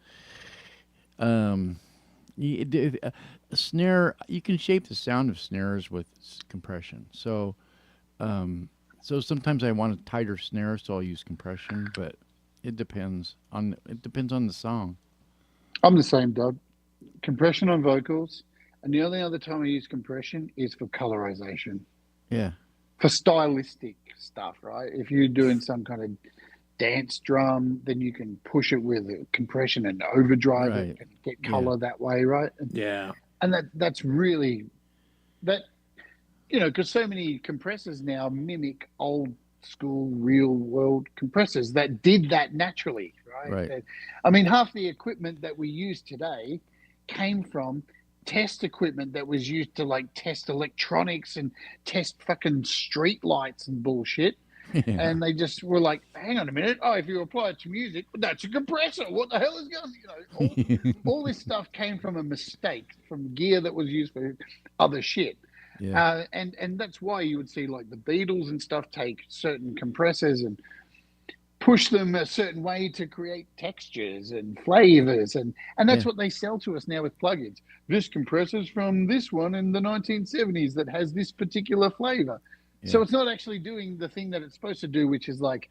Um, a snare, you can shape the sound of snares with compression. So sometimes I want a tighter snare, so I'll use compression, but it depends on the song. I'm the same, Doug. Compression on vocals. And the only other time I use compression is for colorization, Yeah. for stylistic stuff, right? If you're doing some kind of dance drum. Then you can push it with a compression and overdrive Right. it and get color that way, right? Yeah. And that's really that, because so many compressors now mimic old school real world compressors that did that naturally, right? Right. I mean, half the equipment that we use today came from test equipment that was used to like test electronics and test fucking street lights and bullshit. Yeah. And they just were like, hang on a minute. Oh, if you apply it to music, that's a compressor. What the hell is going all this stuff came from a mistake, from gear that was used for other shit. Yeah. And that's why you would see like the Beatles and stuff take certain compressors and push them a certain way to create textures and flavors. And that's what they sell to us now with plugins. This compressor's from this one in the 1970s that has this particular flavor. So it's not actually doing the thing that it's supposed to do, which is like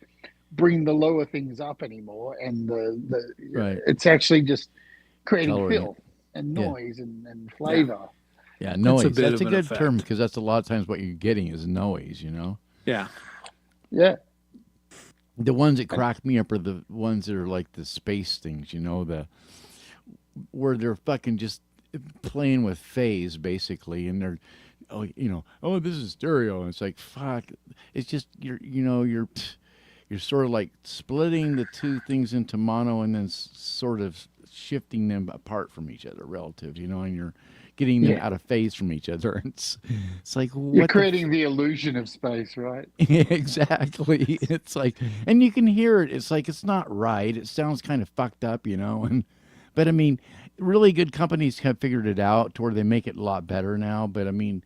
bring the lower things up anymore. And it's actually just creating Coloring filth and noise and flavor. Yeah, noise. It's a bit That's of a an good term, effect. because that's a lot of times what you're getting is noise, Yeah. Yeah. The ones that crack me up are the ones that are like the space things, where they're fucking just playing with phase basically, and they're, oh, this is stereo, and it's like, fuck, it's just you're sort of like splitting the two things into mono and then sort of shifting them apart from each other relative, and you're getting them out of phase from each other. It's like, you're creating the illusion of space, right? Exactly. It's like, and you can hear it. It's like, it's not right. It sounds kind of fucked up, but I mean, really good companies have figured it out to where they make it a lot better now. But I mean,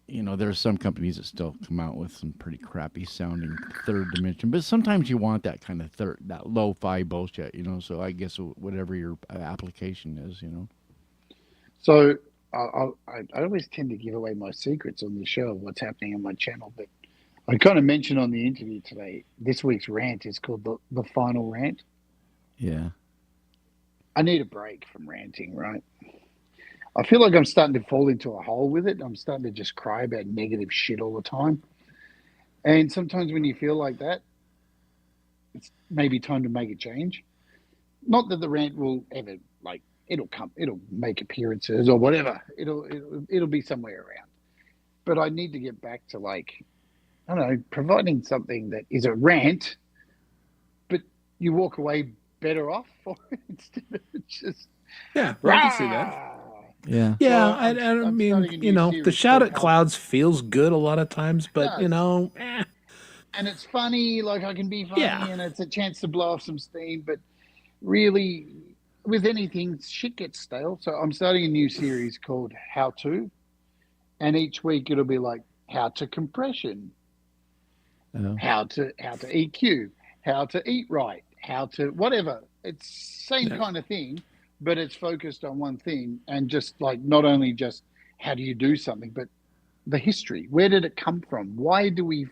there's some companies that still come out with some pretty crappy sounding third dimension, but sometimes you want that kind of that lo-fi bullshit, so I guess whatever your application is, So I always tend to give away my secrets on the show of what's happening on my channel, but I kind of mentioned on the interview today, this week's rant is called the final rant. Yeah. I need a break from ranting, right? I feel like I'm starting to fall into a hole with it. I'm starting to just cry about negative shit all the time. And sometimes when you feel like that, it's maybe time to make a change. Not that the rant will ever, it'll make appearances or whatever. It'll be somewhere around. But I need to get back to I don't know, providing something that is a rant, but you walk away better off for it instead of just I can see that. Yeah. Yeah, Well, I I'm mean, starting a new the series shout called at clouds feels good a lot of times, but It does. eh. And it's funny, I can be funny, Yeah. and it's a chance to blow off some steam, but really, with anything, shit gets stale. So I'm starting a new series called How To, and each week it'll be like how to compression, how to EQ, how to eat right, how to whatever. It's same kind of thing, but it's focused on one thing, and just not only just how do you do something, but the history. Where did it come from? Why do we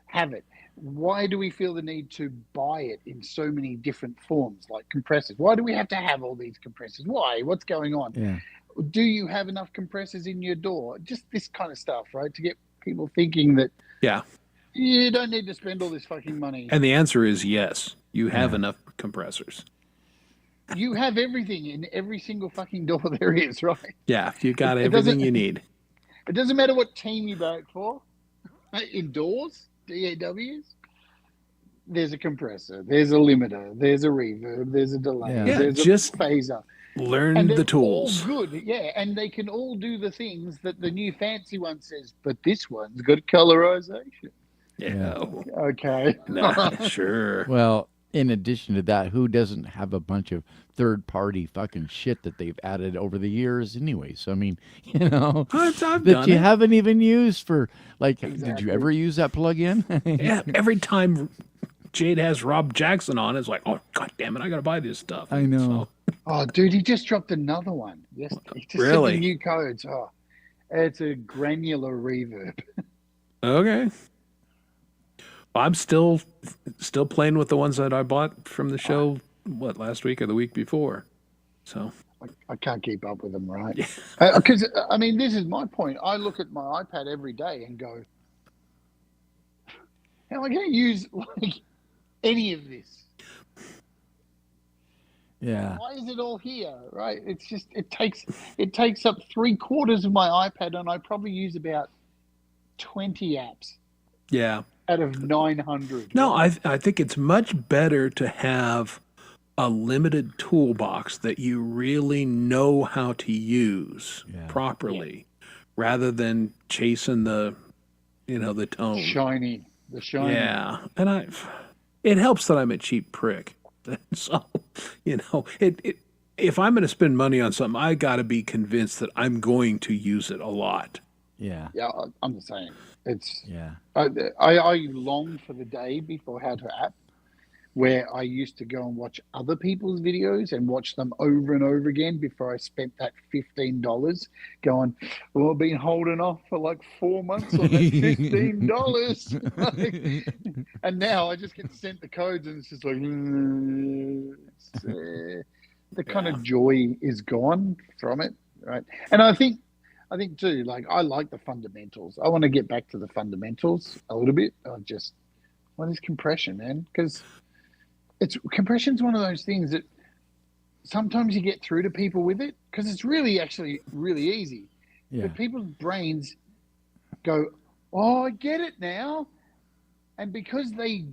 have it? Why do we feel the need to buy it in so many different forms, like compressors? Why do we have to have all these compressors? Why? What's going on? Yeah. Do you have enough compressors in your door? Just this kind of stuff, right? To get people thinking that you don't need to spend all this fucking money. And the answer is yes. You have enough compressors. You have everything in every single fucking door there is, right? Yeah, you got everything you need. It doesn't matter what team you vote for. Indoors, DAWs, there's a compressor, there's a limiter, there's a reverb, there's a delay, there's just a phaser. Learn And the tools. all good, and they can all do the things that the new fancy one says, but this one's got colorization. Yeah. Okay. Nah, sure. Well, in addition to that, who doesn't have a bunch of third-party fucking shit that they've added over the years anyway? So, I mean, I've that done you it. haven't even used for, did you Exactly. ever use that plug-in? Yeah, every time Jade has Rob Jackson on, it's like, oh, God damn it, I got to buy this stuff. I know. Oh, dude, he just dropped another one. Yes, he just Really? sent the new codes. Oh, it's a granular reverb. Okay. I'm still playing with the ones that I bought from the show, last week or the week before. So I can't keep up with them, right? Because, I mean, this is my point. I look at my iPad every day and go, how am I going to use, any of this? Yeah. Why is it all here? Right? It's just it takes up 3/4 of my iPad, and I probably use about 20 apps Yeah. out of 900. No, right? I think it's much better to have a limited toolbox that you really know how to use Yeah. properly, rather than chasing the the tone. The shiny. Yeah, and it helps that I'm a cheap prick. So, if I'm going to spend money on something, I got to be convinced that I'm going to use it a lot. Yeah. Yeah, I'm the same. It's Yeah. I long for the day before How to App, where I used to go and watch other people's videos and watch them over and over again before I spent that $15 going, well, I've been holding off for like 4 months on that $15. And now I just get sent the codes and it's just like, the kind of joy is gone from it, right? And I think too, like, I like the fundamentals. I want to get back to the fundamentals a little bit. What is compression, man? Because compression's one of those things that sometimes you get through to people with it because it's actually really easy. Yeah. But people's brains go, oh, I get it now. And because they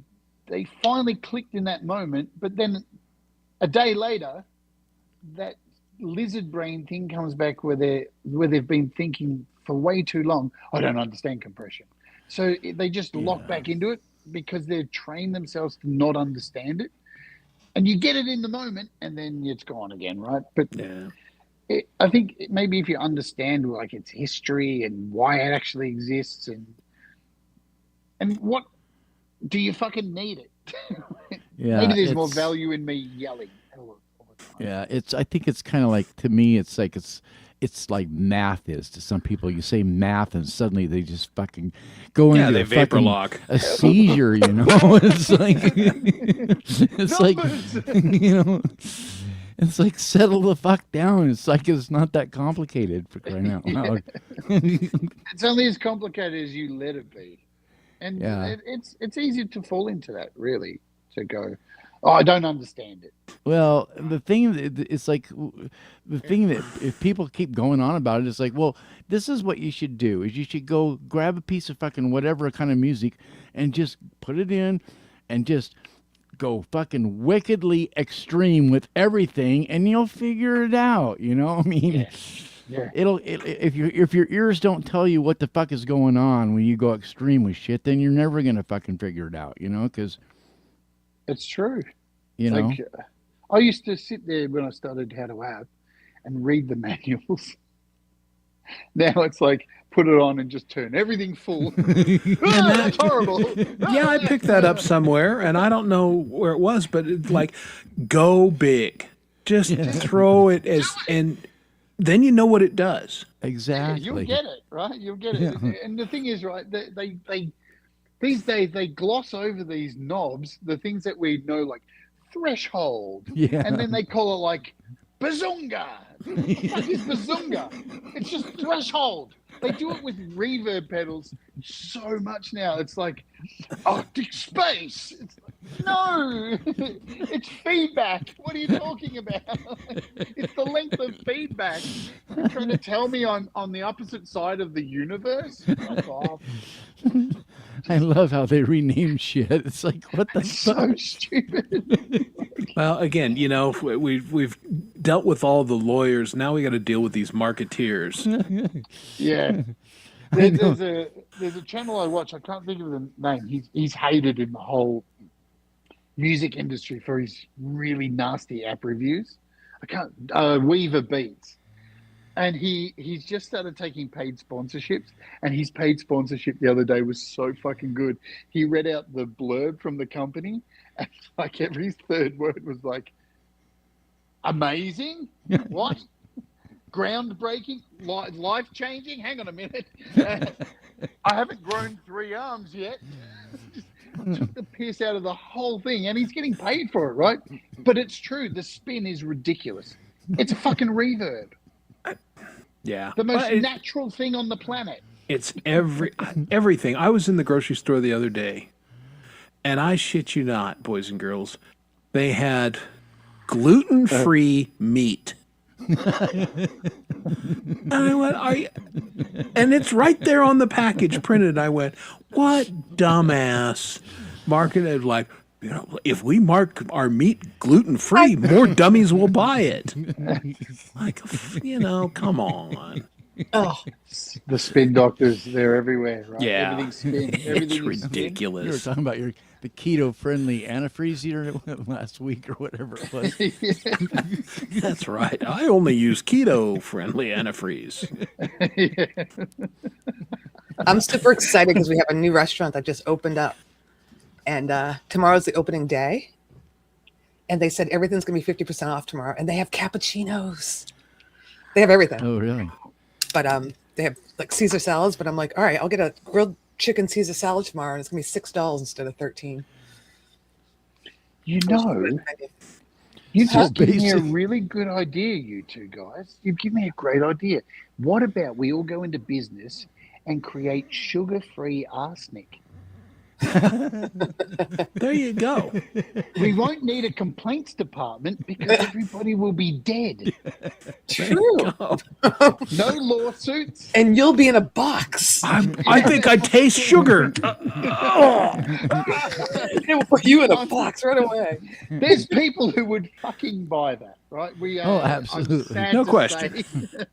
finally clicked in that moment, but then a day later, that lizard brain thing comes back where they've been thinking for way too long, I don't understand compression. So they just lock back into it because they've trained themselves to not understand it. And you get it in the moment and then it's gone again, right? But I think maybe if you understand like its history and why it actually exists and what do you fucking need it? Yeah. Maybe there's more value in me yelling all the time. Yeah, I think it's kind of like, to me, it's like math is to some people. You say math and suddenly they just fucking go into they vapor lock. a seizure, It's like it's like settle the fuck down. It's like it's not that complicated, for crying out loud. It's only as complicated as you let it be. And it's easy to fall into that, really, to go, oh, I don't understand it. Well, the thing that if people keep going on about it, it's like, well, this is what you should do: is you should go grab a piece of fucking whatever kind of music and just put it in, and just go fucking wickedly extreme with everything, and you'll figure it out. I mean. Yeah. If your ears don't tell you what the fuck is going on when you go extreme with shit, then you're never gonna fucking figure it out, because it's true. Like, I used to sit there when I started How to App and read the manuals. Now it's like put it on and just turn everything full. That's horrible. Yeah, I picked that up somewhere, and I don't know where it was, but it's like, go big, just throw it and. Then you know what it does. Exactly. You'll get it, right? You'll get it. Yeah. And the thing is, right, they these days they gloss over these knobs, the things that we know, like threshold. Yeah. And then they call it like bazunga. What the fuck is bazunga? It's just threshold. They do it with reverb pedals so much now. It's like Arctic space. It's like, no, it's feedback. What are you talking about? It's the length of feedback. You're trying to tell me on the opposite side of the universe? Fuck off. I love how they rename shit. It's like, what the fuck? So stupid. Well, again, we've dealt with all the lawyers. Now we got to deal with these marketeers. Yeah. There's a channel I watch. I can't think of the name. He's hated in the whole music industry for his really nasty app reviews. Weaver Beats. And he's just started taking paid sponsorships, and his paid sponsorship the other day was so fucking good. He read out the blurb from the company, and like every third word was like, amazing? What? Groundbreaking? Life-changing? Hang on a minute. I haven't grown 3 arms yet. Just took the piss out of the whole thing, and he's getting paid for it, right? But it's true. The spin is ridiculous. It's a fucking reverb. Yeah. The most natural thing on the planet. It's everything. I was in the grocery store the other day, And I shit you not, boys and girls, they had gluten-free meat. And I went, and it's right there on the package printed. I went, what dumbass marketed like, if we mark our meat gluten-free, more dummies will buy it. Like, come on. Oh, The spin doctors, they're everywhere, right? Yeah. Everything's spin. It's Everything is spin. You were ridiculous. talking about the keto-friendly antifreeze eater last week or whatever it was. That's right. I only use keto-friendly antifreeze. I'm super excited because we have a new restaurant that just opened up. And tomorrow's the opening day. And they said everything's going to be 50% off tomorrow. And they have cappuccinos. They have everything. Oh, really? But they have like Caesar salads. But I'm like, all right, I'll get a grilled chicken Caesar salad tomorrow. And it's going to be $6 instead of $13. You know, you've So just given me a basic. really good idea, you two guys. You've given me a great idea. What about we all go into business and create sugar-free arsenic? There you go. We won't need a complaints department because everybody will be dead. True. No lawsuits. And you'll be in a box. I think I taste sugar. They will put you in a box right away. There's people who would fucking buy that, right? We Oh, I'm absolutely. sad No to question. say,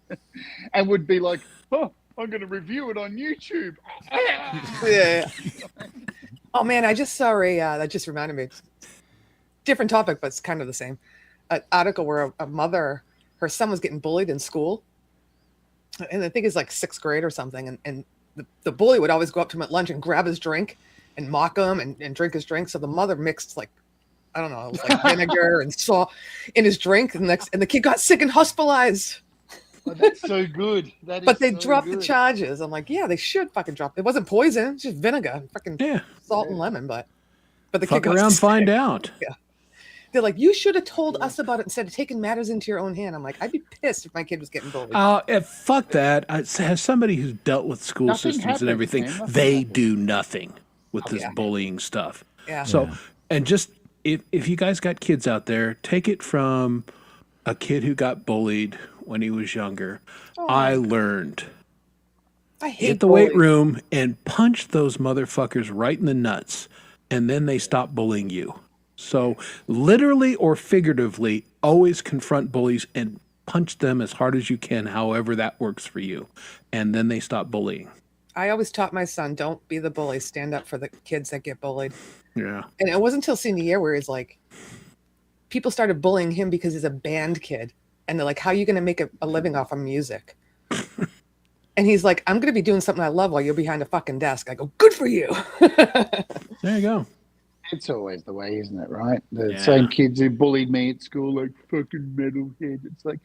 and would be like, oh, I'm going to review it on YouTube. Yeah. Oh man, I just saw that just reminded me. Different topic, but it's kind of the same. An article where a mother, her son was getting bullied in school, and I think it's like 6th grade or something. And the bully would always go up to him at lunch and grab his drink and mock him and drink his drink. So the mother mixed like, I don't know, it was like vinegar and salt in his drink, and the kid got sick and hospitalized. Oh, that's so good. But they so dropped the good. charges. I'm like, yeah, they should fucking drop. It wasn't poison, it's just vinegar, fucking Yeah. salt and lemon. But the Fuck kid got around, sick. find out. They're like, you should have told us about it instead of taking matters into your own hand. I'm like, I'd be pissed if my kid was getting bullied. Fuck that. As somebody who's dealt with school Nothing systems happens, and everything, man. Nothing they happens. do nothing with this yeah. bullying stuff. Yeah. So, and just if you guys got kids out there, take it from a kid who got bullied when he was younger. I learned. I hate Hit the weight bullies. room and punch those motherfuckers right in the nuts, and then they stop bullying you. So, literally or figuratively, always confront bullies and punch them as hard as you can, however that works for you. And then they stop bullying. I always taught my son, don't be the bully. Stand up for the kids that get bullied. Yeah. And it wasn't until senior year where it's like, people started bullying him because he's a band kid. And they're like, how are you going to make a living off of music? And he's like, I'm going to be doing something I love while you're behind a fucking desk. I go, good for you. There you go. It's always the way, isn't it, right? The Yeah. same kids who bullied me at school, like fucking metalhead. It's like,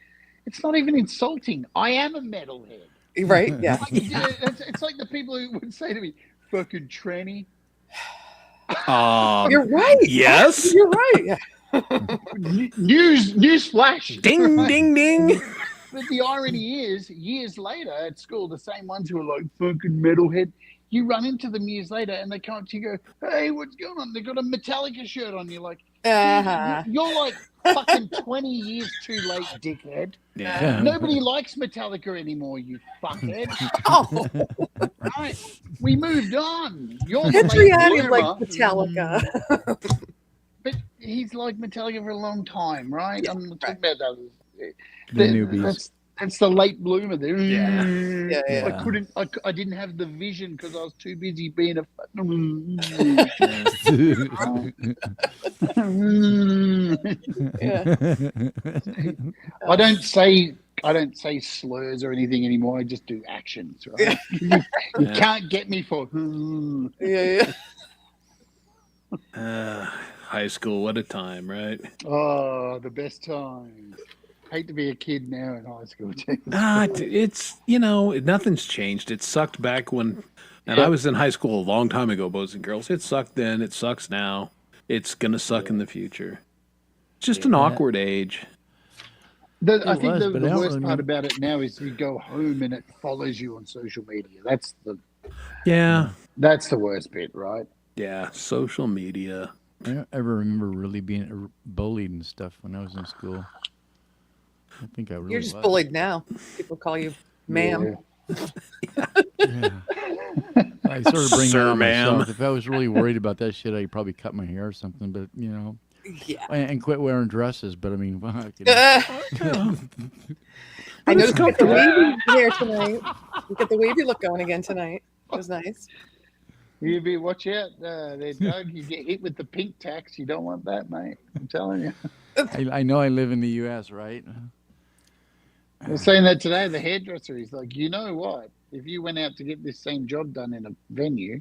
it's not even insulting. I am a metalhead. Right? Yeah. Like, it's like the people who would say to me, fucking tranny. You're right. Yes. You're right. Yeah. News flash. Ding, ding, ding. But the irony is, years later at school, the same ones who are like fucking metalhead, you run into them years later and they come up to you and go, hey, what's going on? They got a Metallica shirt on. You're like, Uh-huh. you're like fucking 20 years too late, dickhead. Yeah. Nobody likes Metallica anymore, you fuckhead. Oh, Right. We moved on. You're the late Petriani bloomer. like Metallica. But he's like Metallica for a long time, right? I'm not talking about others. The newbies. That's the late bloomer there. Yeah. Yeah. I didn't have the vision because I was too busy being a Yeah. I don't say slurs or anything anymore. I just do actions, right? You can't get me for Yeah. High school, what a time, right? oh, the best time. Hate to be a kid now in high school too. It's, nothing's changed. It sucked back when, and I was in high school a long time ago, boys and girls. It sucked then. It sucks now. It's going to suck in the future. It's just an awkward age. I think was, the but I don't worst really part know. about it now is you go home and it follows you on social media. That's the Yeah. worst bit, right? Yeah, social media. I don't ever remember really being bullied and stuff when I was in school. I think I really You're just was. bullied now. People call you ma'am. Yeah. I sort of bring Sir, that on ma'am. myself. If I was really worried about that shit, I'd probably cut my hair or something. But Yeah. and quit wearing dresses. But I mean, fuck, I it's noticed you got the comfortable. wavy hair tonight. You got the wavy look going again tonight. It was nice. You be watch out there, Doug. You get hit with the pink tax. You don't want that, mate. I'm telling you. I know I live in the U.S., right? I was saying that today. The hairdresser is like, you know what? If you went out to get this same job done in a venue,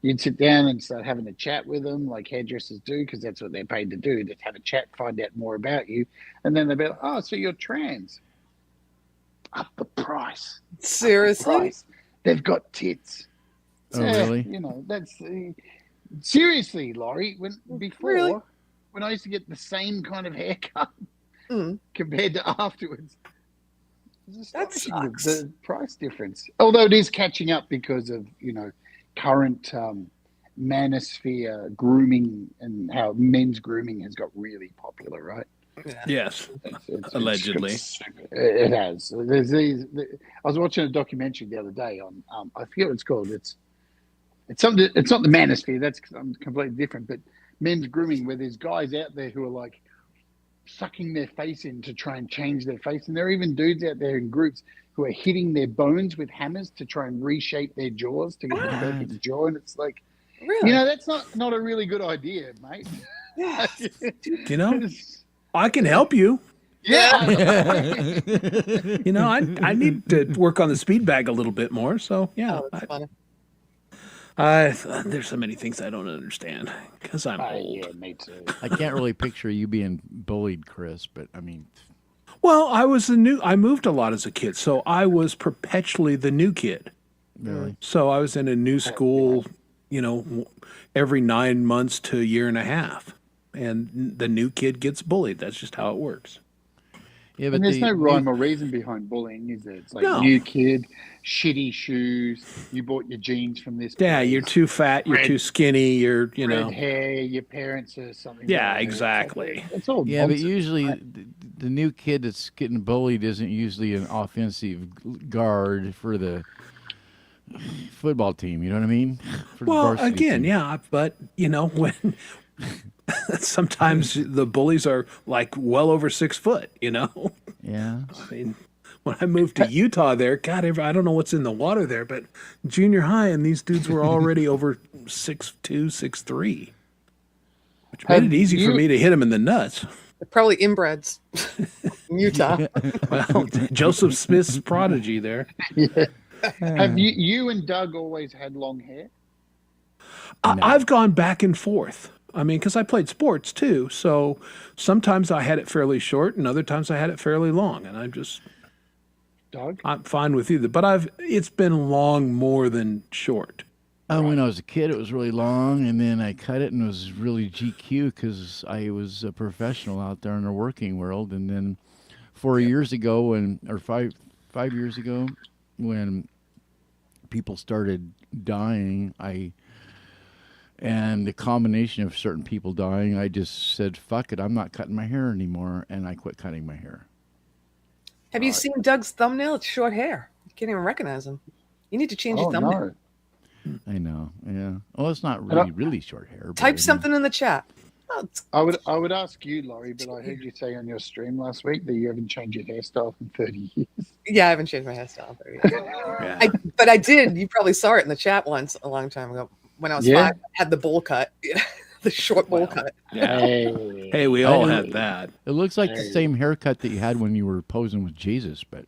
you'd sit down and start having a chat with them, like hairdressers do, because that's what they're paid to do. Just have a chat, find out more about you, and then they'll be like, "Oh, so you're trans? Up the price. Seriously? Price. They've got tits." Oh, really? You know, that's seriously, Laurie. Before, Really? when I used to get the same kind of haircut Mm. compared to afterwards, it's That astonishing, sucks. the price difference. Although it is catching up because of current manosphere grooming and how men's grooming has got really popular, right? Yeah. Yes, It's allegedly. it has. There's these. I was watching a documentary the other day on I forget what it's called. It's something. It's not the manosphere. That's completely different. But men's grooming, where there's guys out there who are like sucking their face in to try and change their face, and there are even dudes out there in groups who are hitting their bones with hammers to try and reshape their jaws to get the perfect jaw. And it's like, Really? that's not a really good idea, mate. Yeah. You know, I can help you. Yeah. You know, I need to work on the speed bag a little bit more. So yeah, Oh, that's funny. there's so many things I don't understand because I'm old. Yeah, me too. I can't really picture you being bullied, Chris. But I mean, Well, I moved a lot as a kid, so I was perpetually the new kid. really. So I was in a new school, every 9 months to a year and a half. And the new kid gets bullied. That's just how it works. Yeah, but And there's no rhyme or reason behind bullying, is there? It's like No. new kid, shitty shoes. You bought your jeans from this. Yeah, place, you're too fat, you're Red- too skinny, you're, red hair. Your parents or something. Yeah, like that. exactly. It's all Yeah, but nonsense, usually right? the new kid that's getting bullied isn't usually an offensive guard for the football team. You know what I mean? For the Well, varsity again, team. yeah, but when sometimes the bullies are like well over 6 foot, Yeah. I mean, when I moved to Utah there, God, I don't know what's in the water there, but junior high and these dudes were already over 6'2", 6'3", which made it easy for me to hit them in the nuts. They're probably inbreds in Utah. Well, Joseph Smith's prodigy there. Have you and Doug always had long hair? I've gone back and forth. I mean, because I played sports too, so sometimes I had it fairly short, and other times I had it fairly long, and Doug? I'm fine with either. But it's been long more than short. When I was a kid, it was really long, and then I cut it, and it was really GQ because I was a professional out there in the working world. And then 5 years ago, when people started dying, and the combination of certain people dying, I just said, "Fuck it, I'm not cutting my hair anymore," and I quit cutting my hair. Have you seen Doug's thumbnail? It's short hair. You can't even recognize him. You need to change your thumbnail. No. I know, yeah. Well, it's not really short hair. But I Type mean- something in the chat. Oh, I would ask you, Laurie, but I heard you say on your stream last week that you haven't changed your hairstyle in 30 years. yeah, I haven't changed my hairstyle. Yeah. But I did. You probably saw it in the chat once a long time ago. When I was 5, I had the bowl cut, the short bowl cut. Yeah. Hey. Hey, we all had that. It looks like the same haircut that you had when you were posing with Jesus, but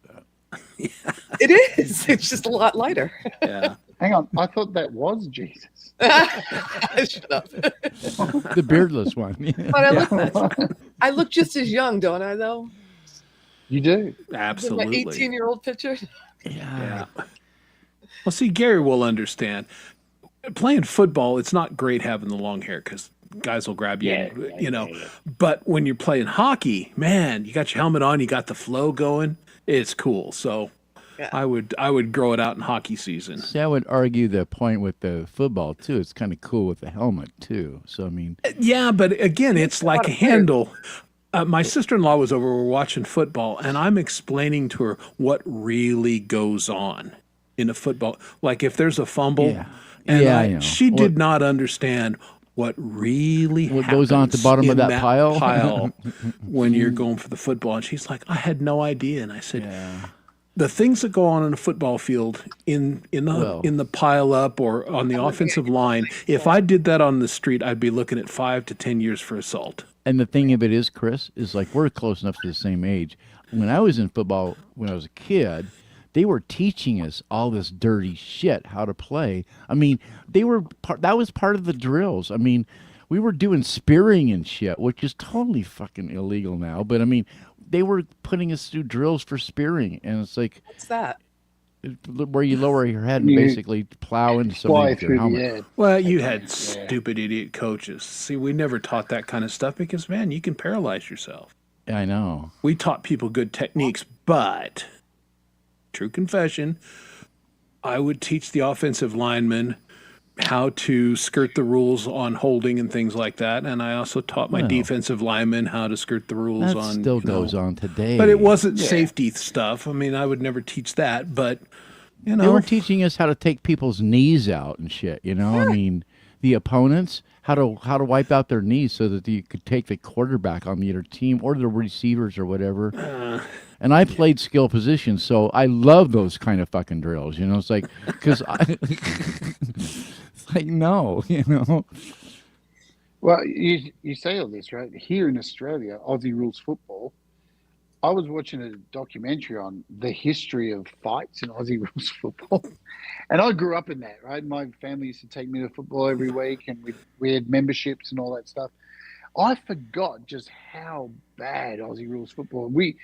It is. It's just a lot lighter. Yeah. Hang on. I thought that was Jesus. Shut up. the beardless one. But I look just as young, don't I, though? You do. My Absolutely. 18-year-old picture. Yeah. Well, see, Gary will understand. Playing football, it's not great having the long hair because guys will grab you, Yeah. But when you're playing hockey, man, you got your helmet on, you got the flow going. It's cool. So I would grow it out in hockey season. See, I would argue the point with the football too. It's kind of cool with the helmet too. So I mean, Yeah, but again, it's like a of handle. My sister-in-law was over. We're watching football, and I'm explaining to her what really goes on in a football. Like if there's a fumble, Yeah. and Yeah, I know. she did not understand what really What goes on at the happens bottom of in that pile? when you're going for the football. And she's like, I had no idea. And I said, yeah. the things that go on in a football field in Well- the pile up or on the offensive line, if I did that on the street, I'd be looking at 5 to 10 years for assault. And the thing of it is, Chris, is like we're close enough to the same age. When I was in football, when I was a kid, they were teaching us all this dirty shit, how to play. I mean, that was part of the drills. I mean, we were doing spearing and shit, which is totally fucking illegal now. But I mean, they were putting us through drills for spearing, and it's like What's that? where you lower your head and You basically plow into somebody Fly with your through helmet. the air. Well, you had stupid idiot coaches. See, we never taught that kind of stuff because, man, you can paralyze yourself. I know. We taught people good techniques, but true confession, I would teach the offensive linemen how to skirt the rules on holding and things like that, and I also taught my Well, defensive linemen how to skirt the rules That on. still goes on today. But it wasn't safety stuff. I mean, I would never teach that, but you They know, were teaching us how to take people's knees out and shit. You know, I mean, the opponents how to wipe out their knees so that you could take the quarterback on the other team or the receivers or whatever. And I played skill positions, so I love those kind of fucking drills. You know, it's like because it's like no, you know. Well, you say all this, right? Here in Australia, Aussie rules football. I was watching a documentary on the history of fights in Aussie rules football, and I grew up in that. Right, my family used to take me to football every week, and we had memberships and all that stuff. I forgot just how bad Aussie rules football. We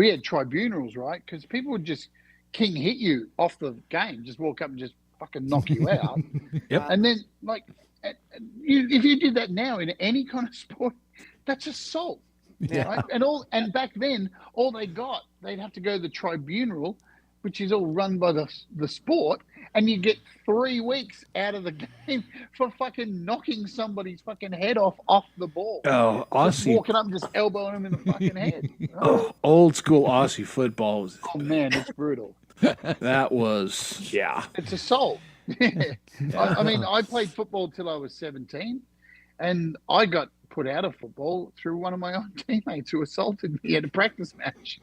had tribunals, right? Because people would just king hit you off the game, just walk up and just fucking knock you out. Yep. And then, like, if you did that now in any kind of sport, that's assault. Yeah. Right? And back then, all they'd have to go to the tribunal, which is all run by the sport, and you get 3 weeks out of the game for fucking knocking somebody's fucking head off the ball. oh, Just Aussie, walking up and just elbowing them in the fucking head. oh, old school Aussie football was Oh man, it's brutal. that was It's assault. I mean, I played football till I was 17, and I got put out of football through one of my own teammates who assaulted me at a practice match.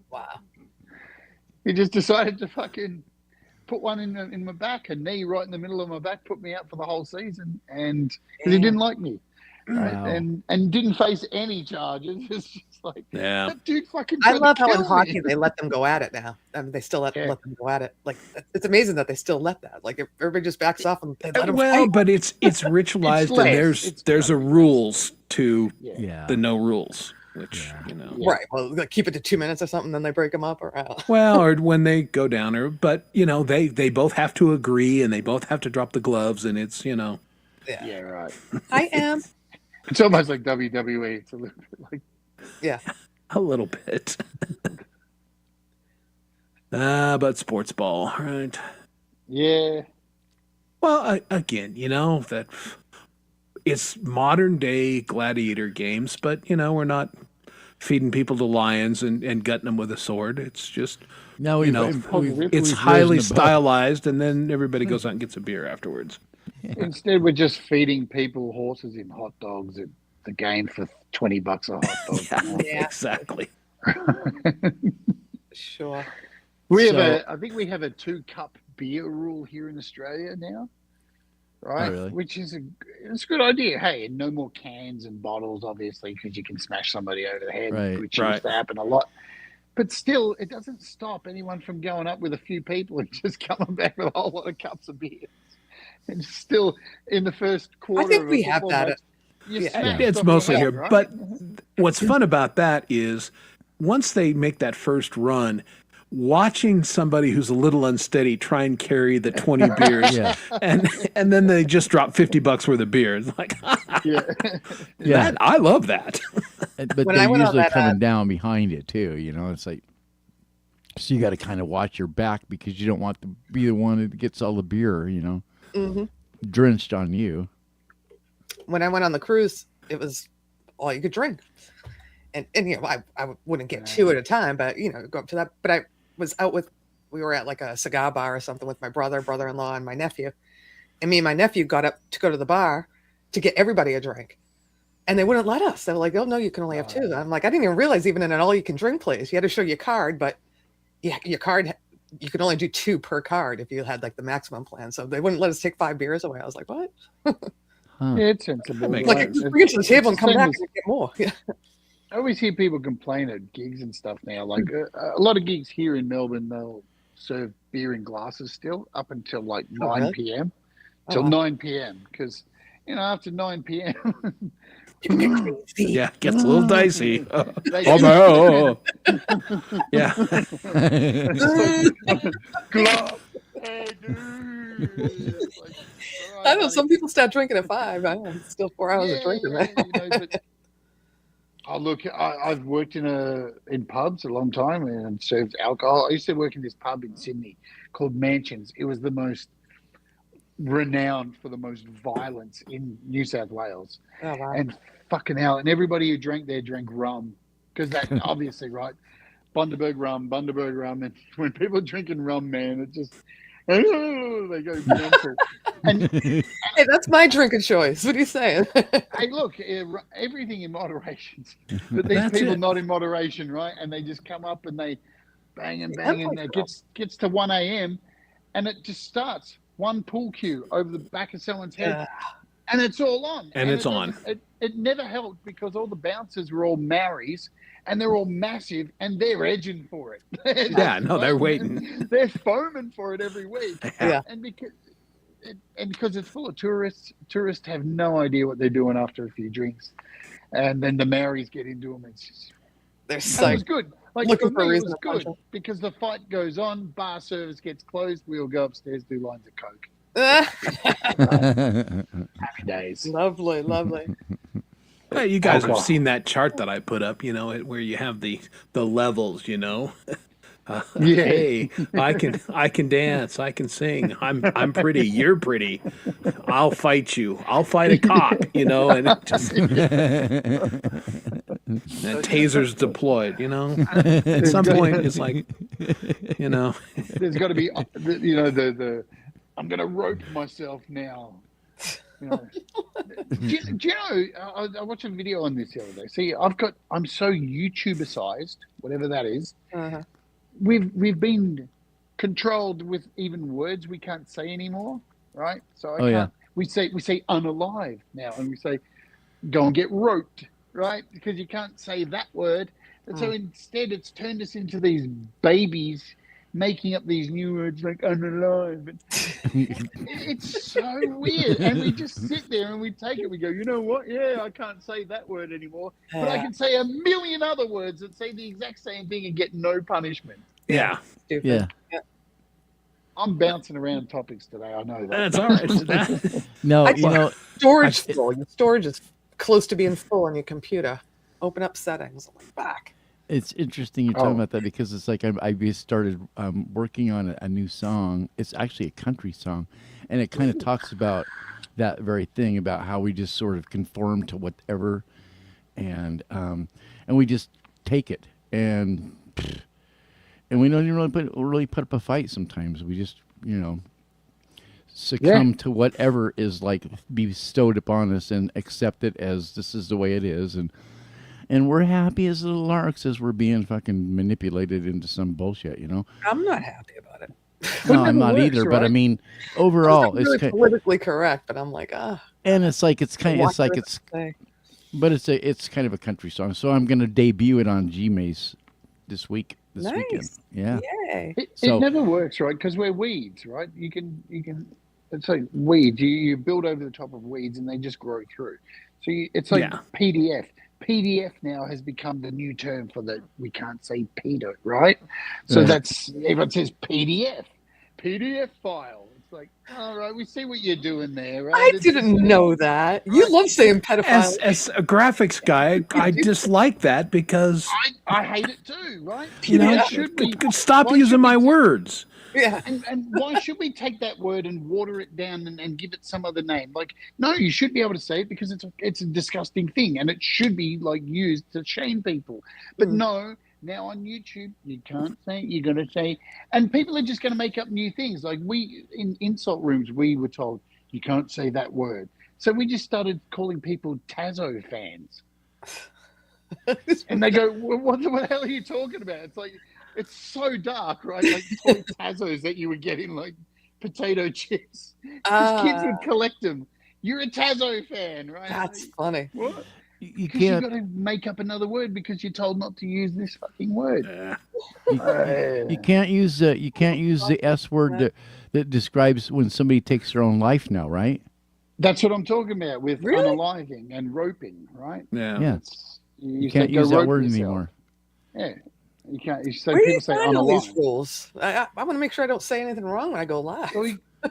Wow. He just decided to fucking put one in my back, a knee right in the middle of my back, put me out for the whole season, and because he didn't like me, right? Wow. And didn't face any charges. It's just like Yeah. that dude fucking. I tried to love how in kill me. hockey they let them go at it now. I mean, they still let them go at it. Like it's amazing that they still let that. Like if everybody just backs off and they let them Well, fight. but it's ritualized, and less. there's a rules to Yeah. the no rules, which Right. Well, like, keep it to 2 minutes or something, then they break them up. Or well, or when they go down, or but they both have to agree, and they both have to drop the gloves, and it's Yeah, right. I am. It's almost like WWE. It's a little bit like Yeah. a little bit. But sports ball, right? yeah. Well, again, that it's modern day gladiator games, but we're not feeding people to lions and gutting them with a sword. It's just No, it's we've highly risen above. stylized, and then everybody goes out and gets a beer afterwards. Instead, we're just feeding people horses in hot dogs at the game for $20 a hot dog. Yeah. Exactly. Sure. I think we have a 2-cup beer rule here in Australia now, right? Oh, really? Which is it's a good idea. Hey, and no more cans and bottles, obviously, because you can smash somebody over the head, Right. which Right. used to happen a lot. But still, it doesn't stop anyone from going up with a few people and just coming back with a whole lot of cups of beer. And still, in the first quarter, I think of a we have football that. match, you Yeah. smash It's somebody's mostly head, here. right? But what's fun about that is once they make that first run, watching somebody who's a little unsteady try and carry the 20 beers, Yeah. and then they just drop $50 worth of beer. It's like, yeah. Yeah. I love that. But When I they're went on usually that, coming down behind it too. It's like So you got to kind of watch your back because you don't want to be the one that gets all the beer, Hmm. drenched on you. When I went on the cruise, it was all you could drink. And I wouldn't get two at a time, but go up to that. But I was out we were at like a cigar bar or something with my brother-in-law, and my nephew. And me and my nephew got up to go to the bar to get everybody a drink. And they wouldn't let us. They were like, oh, no, you can only have two. I'm like, I didn't even realize even in an all-you-can-drink place, you had to show your card, but your card, you could only do two per card if you had like the maximum plan. So they wouldn't let us take 5 beers away. I was like, what? Huh. Yeah, it's sensible. makes Like, sense. just bring it to the table and come same back as- and get more. Yeah. I always hear people complain at gigs and stuff now. Like a lot of gigs here in Melbourne, they'll serve beer in glasses still up until like 9 really? p.m. Oh, till wow. 9 p.m. Because after 9 p.m. Yeah, gets a little dicey. they Oh, yeah. Glove. Hey, dude. It's like, all right, I know buddy. some people start drinking at 5. I know it's still 4 hours of drinking. But look, I've worked in pubs a long time and served alcohol. I used to work in this pub in Sydney called Mansions. It was the most renowned for the most violence in New South Wales. Oh, wow. And fucking hell, and everybody who drank there drank rum because that obviously, right? Bundaberg rum, and when people are drinking rum, man, it just they go mental. And Hey, that's my drink of choice. What are you saying? hey, look, everything in moderation, but these That's people it. not in moderation, right? And they just come up and they bang and bang, and like it gets to 1 a.m. and it just starts one pool cue over the back of someone's head. Yeah. And it's all on. And it's on. It never helped because all the bouncers were all Maoris and they're all massive and they're edging for it. Yeah, no, they're waiting. They're foaming for it every week. Yeah. And because it's full of tourists have no idea what they're doing after a few drinks. And then the Maoris get into them. It's just, They're and so it was good. Like looking for for a me, it reason was to punch good them. because the fight goes on, bar service gets closed, we'll go upstairs, do lines of coke. Happy days. Lovely. Hey, you guys have Alcohol. seen that chart that I put up, where you have the levels, Yeah. Hey, I can dance, I can sing. I'm pretty, you're pretty. I'll fight you. I'll fight a cop, and it just and tasers deployed, At some point it's like, There's got to be, the I'm going to rope myself now. Do you know, I watched a video on this the other day. See, I'm so YouTuber-sized, whatever that is. Uh-huh. We've been controlled with even words we can't say anymore, right? So we say unalive now, and we say go and get roped, right? Because you can't say that word. And so instead it's turned us into these babies making up these new words like unalive. It's so weird. And we just sit there and we take it. We go, you know what? Yeah, I can't say that word anymore. But I can say a million other words that say the exact same thing and get no punishment. yeah, Stupid. Yeah. I'm bouncing around topics today. I know that. that's all right. No, Storage full. Your storage is close to being full on your computer. Open up settings. Back. it's interesting you're talking Oh. about that because it's like I just started working on a new song. It's actually a country song, and it kind of talks about that very thing about how we just sort of conform to whatever, and we just take it, and we don't even really put up a fight sometimes. We just succumb to whatever is like bestowed upon us and accept it as this is the way it is, and we're happy as little larks as we're being fucking manipulated into some bullshit, I'm not happy about it. No, I'm not works, either. But I right? mean, It's overall, not it's really kind, politically correct, but I'm like, and it's like it's kind watch what it's say. but it's kind of a country song. So I'm gonna debut it on Gmaze this weekend. Nice. Yeah. Yay. So- It never works, right? Because we're weeds, right? You can. It's like weeds. You build over the top of weeds, and they just grow through. So it's like Yeah. PDF. PDF now has become the new term for the we can't say pedo, right? So Yeah. that's everyone says PDF file. It's like, all right, we see what you're doing there, right? I It's didn't just- know that. You love saying pedophile. As a graphics guy, I dislike that because I hate it too, right? you know Why should we stop why using should we my ta- words. Yeah. And why should we take that word and water it down and give it some other name? Like, no, you should be able to say it because it's a disgusting thing and it should be like used to shame people. But no, now on YouTube you can't say it. You're going to say, and people are just going to make up new things. Like we in insult rooms, we were told you can't say that word, so we just started calling people Tazo fans. And they go, well, what the hell are you talking about? It's like, it's so dark, right? Like toy Tazos that you would get in like potato chips. Because kids would collect them. You're a Tazo fan, right? That's like, funny. what? You Because you've can't. got to make up another word because you're told not to use this fucking word. You can't use the S word that describes when somebody takes their own life now, right? That's what I'm talking about with Really? unaliving and roping, right? Yeah. Yeah. You You can't say, "Go use that rope word yourself." anymore. Yeah. You can't. So Where do you people say find all these unalive. rules? I want to make sure I don't say anything wrong when I go live.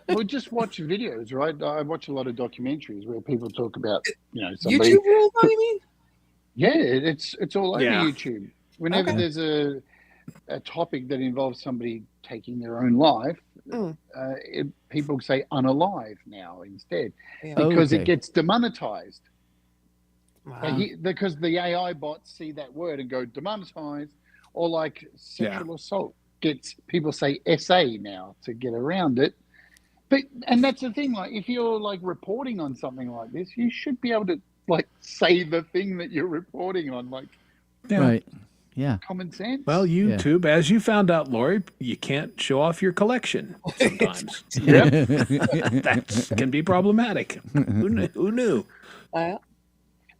Well, just watch videos, right? I watch a lot of documentaries where people talk about, somebody. YouTube rules, though, you mean? Yeah, it's all over Yeah. YouTube. Whenever Okay. there's a topic that involves somebody taking their own life, Mm. people say unalive now instead Yeah. because Okay. it gets demonetized. Wow. Because the AI bots see that word and go demonetized, or like sexual assault people say SA now to get around it. And that's the thing, like if you're like reporting on something like this, you should be able to like say the thing that you're reporting on, like Yeah. Right. Yeah. common sense. Well, YouTube, as you found out, Lori, you can't show off your collection sometimes. That can be problematic. Who knew?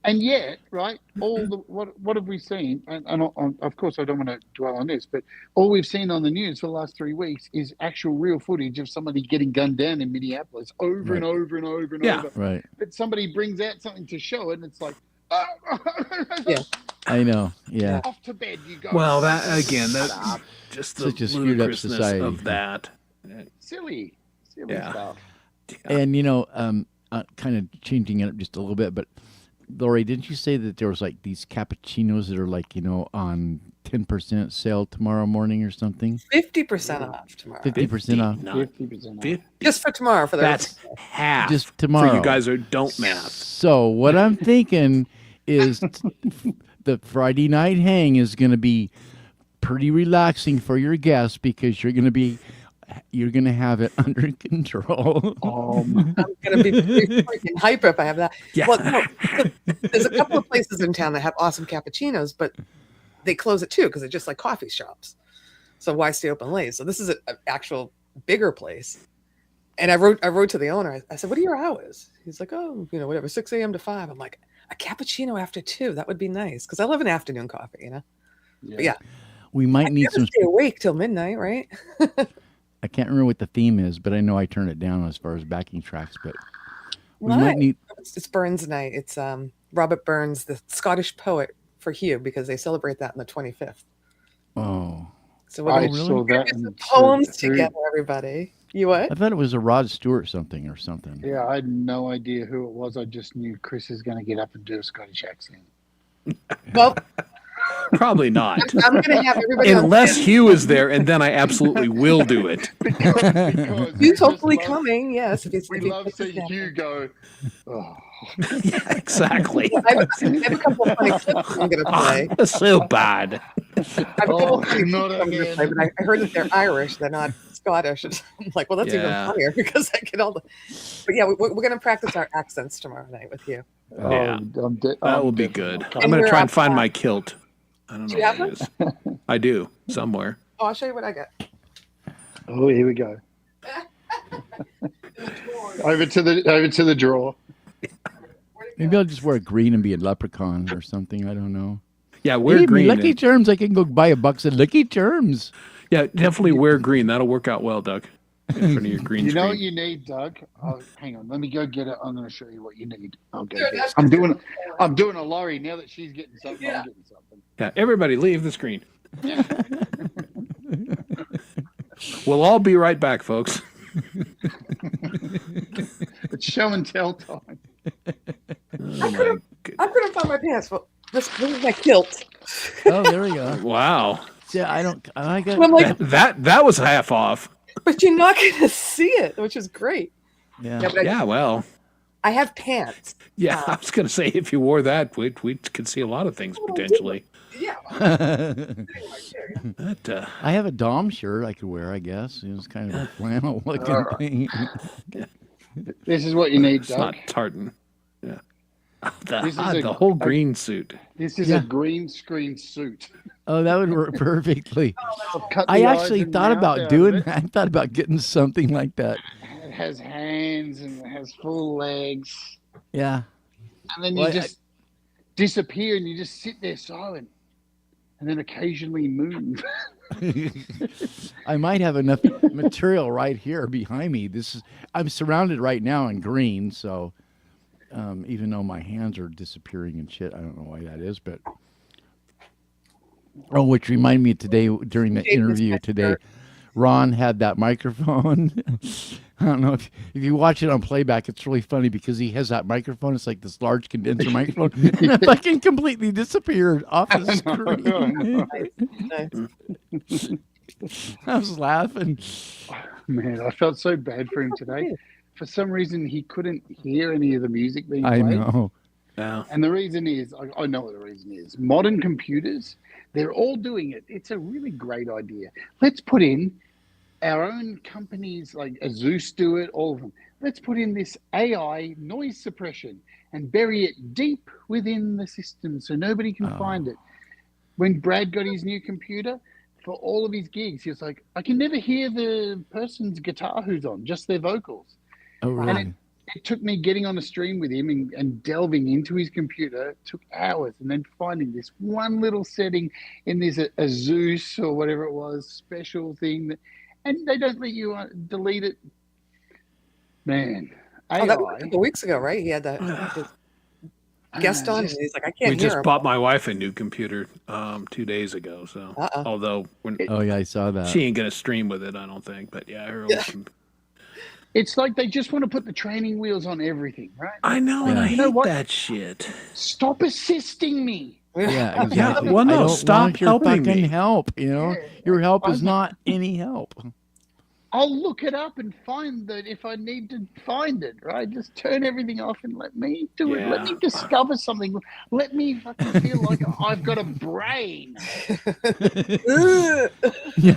And yet, right, what have we seen? And of course, I don't want to dwell on this, but all we've seen on the news for the last 3 weeks is actual real footage of somebody getting gunned down in Minneapolis over and over and over and Yeah. over. Right. But somebody brings out something to show it, and it's like, Yeah. I know. Yeah. off to bed you go. Well, that again, Shut that up. just the Such a screwed up ludicrousness society. of that. Silly Yeah. stuff. And kind of changing it up just a little bit, but Lori, didn't you say that there was like these cappuccinos that are like on 10% sale tomorrow morning or something? 50% off tomorrow. 50% off. 50% off. 50. Just for tomorrow. For the That's half. Just tomorrow. For you guys who don't math. So what I'm thinking is the Friday night hang is going to be pretty relaxing for your guests because you're going to have it under control. I'm going to be pretty freaking hyper if I have that. Yeah. Well, no, there's a couple of places in town that have awesome cappuccinos, but they close at 2 because they're just like coffee shops. So why stay open late? So this is an actual bigger place. And I wrote to the owner. I said, "What are your hours?" He's like, "Oh, whatever, 6 a.m. to 5." I'm like, a cappuccino after 2. That would be nice because I love an afternoon coffee, But yeah, We might I need never some. stay awake till midnight, right? I can't remember what the theme is, but I know I turn it down as far as backing tracks. But we Why? might need. It's Burns Night. It's Robert Burns, the Scottish poet, for Hugh, because they celebrate that on the 25th. Oh, So we're I gonna saw that. get some and poems said, together, everybody. You what? I thought it was a Rod Stewart something or something. Yeah, I had no idea who it was. I just knew Chris is going to get up and do a Scottish accent. Well, Probably not. I'm going to have everybody on Unless stand. Hugh is there, and then I absolutely will do it. Because we He's just hopefully love- coming. Yes, if We if he love puts his seeing hand Hugh up. go, oh. Yeah, exactly. I have a couple of funny clips I'm going to play. So bad. I have a couple Oh, of funny not clips I'm going to again. play, but I heard that they're Irish. They're not Scottish. I'm like, well, that's even Yeah. funnier because I get all the. But yeah, we're going to practice our accents tomorrow night with you. Yeah. That will be good. I'm And going to we're try on and find track. my kilt. I don't know Do you what have it is. I do, somewhere. Oh, I'll show you what I got. Oh, here we go. Over to the drawer. Maybe I'll just wear green and be a leprechaun or something. I don't know. Yeah, wear Hey, green. Lucky and- Charms. I can go buy a box of Lucky Charms. yeah, definitely wear green. That'll work out well, Doug. In front of your green You know screen. what you need, Doug? Oh, hang on, let me go get it. I'm going to show you what you need. I'll go Sure, get it. that's- I'm doing a lorry now that she's getting something. Yeah. I'm getting something. Yeah, everybody leave the screen. We'll all be right back, folks. It's show and tell time. Oh, I couldn't find my pants. Well, this is my kilt. Oh, there we go. wow. Yeah, I got. I'm like, That was half off. but you're not going to see it, which is great. Yeah. but Yeah, well. I have pants. Yeah, I was going to say, if you wore that, we could see a lot of things potentially. Yeah. That, I have a Dom shirt I could wear, I guess. It was kind of a flannel looking thing. This is what you need, it's Doug. not tartan. Yeah. This is The whole green suit. This is a green screen suit. Oh, that would work perfectly. I've cut the I eyes actually and thought mouth about out doing of it. that. I thought about getting something like that. It has hands and it has full legs. Yeah. And then Well, you just disappear and you just sit there silent. And then occasionally move. I might have enough material right here behind me. I'm surrounded right now in green, so even though my hands are disappearing and shit, I don't know why that is, but which reminded me today during the interview today, Ron had that microphone. I don't know if you watch it on playback, it's really funny because he has that microphone. It's like this large condenser microphone, and it fucking completely disappeared off the screen. I was laughing. Man, I felt so bad for him today. For some reason, he couldn't hear any of the music being played. I know. Yeah. And the reason is, I know what the reason is. Modern computers, they're all doing it. It's a really great idea. Let's put in our own companies like Azus do it, all of them. Let's put in this AI noise suppression and bury it deep within the system so nobody can find it. When Brad got his new computer, for all of his gigs, he was like, I can never hear the person's guitar who's on, just their vocals. Oh, really? And it took me getting on a stream with him and delving into his computer. It took hours, and then finding this one little setting in this Azus or whatever it was, special thing, and they don't let you delete it. Man, AI. That was a couple weeks ago, right? He had the guest on, and he's like, I can't We hear just him. bought my wife a new computer 2 days ago. So, although Oh, yeah, I saw that. she ain't gonna stream with it, I don't think. But yeah, her old It's like they just want to put the training wheels on everything, right? I know, and Yeah. I You know hate what? that shit. Stop assisting me. Yeah, exactly. well, no, I don't stop want your helping fucking me. help. You know, Yeah. your help is I'm- not any help. I'll look it up and find that if I need to find it, right? Just turn everything off and let me do it. Let me discover something. Let me fucking feel like I've got a brain. Yeah,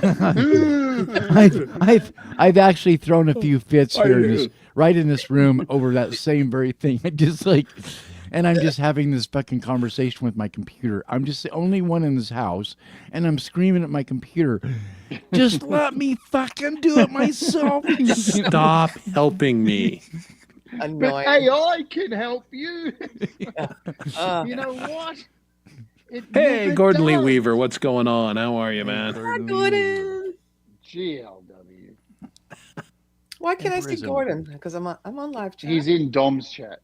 I've actually thrown a few fits here, right in this room over that same very thing. I just like, and I'm just having this fucking conversation with my computer. I'm just the only one in this house, and I'm screaming at my computer, just let me fucking do it myself. Stop helping me. But Annoying. AI can help you. Uh, You know what? It Hey, never Gordon Lee does. Weaver, what's going on? How are you, man? Gordon. GLW. Why can't I Where see is it? Gordon? Because I'm on live chat. He's in Dom's chat.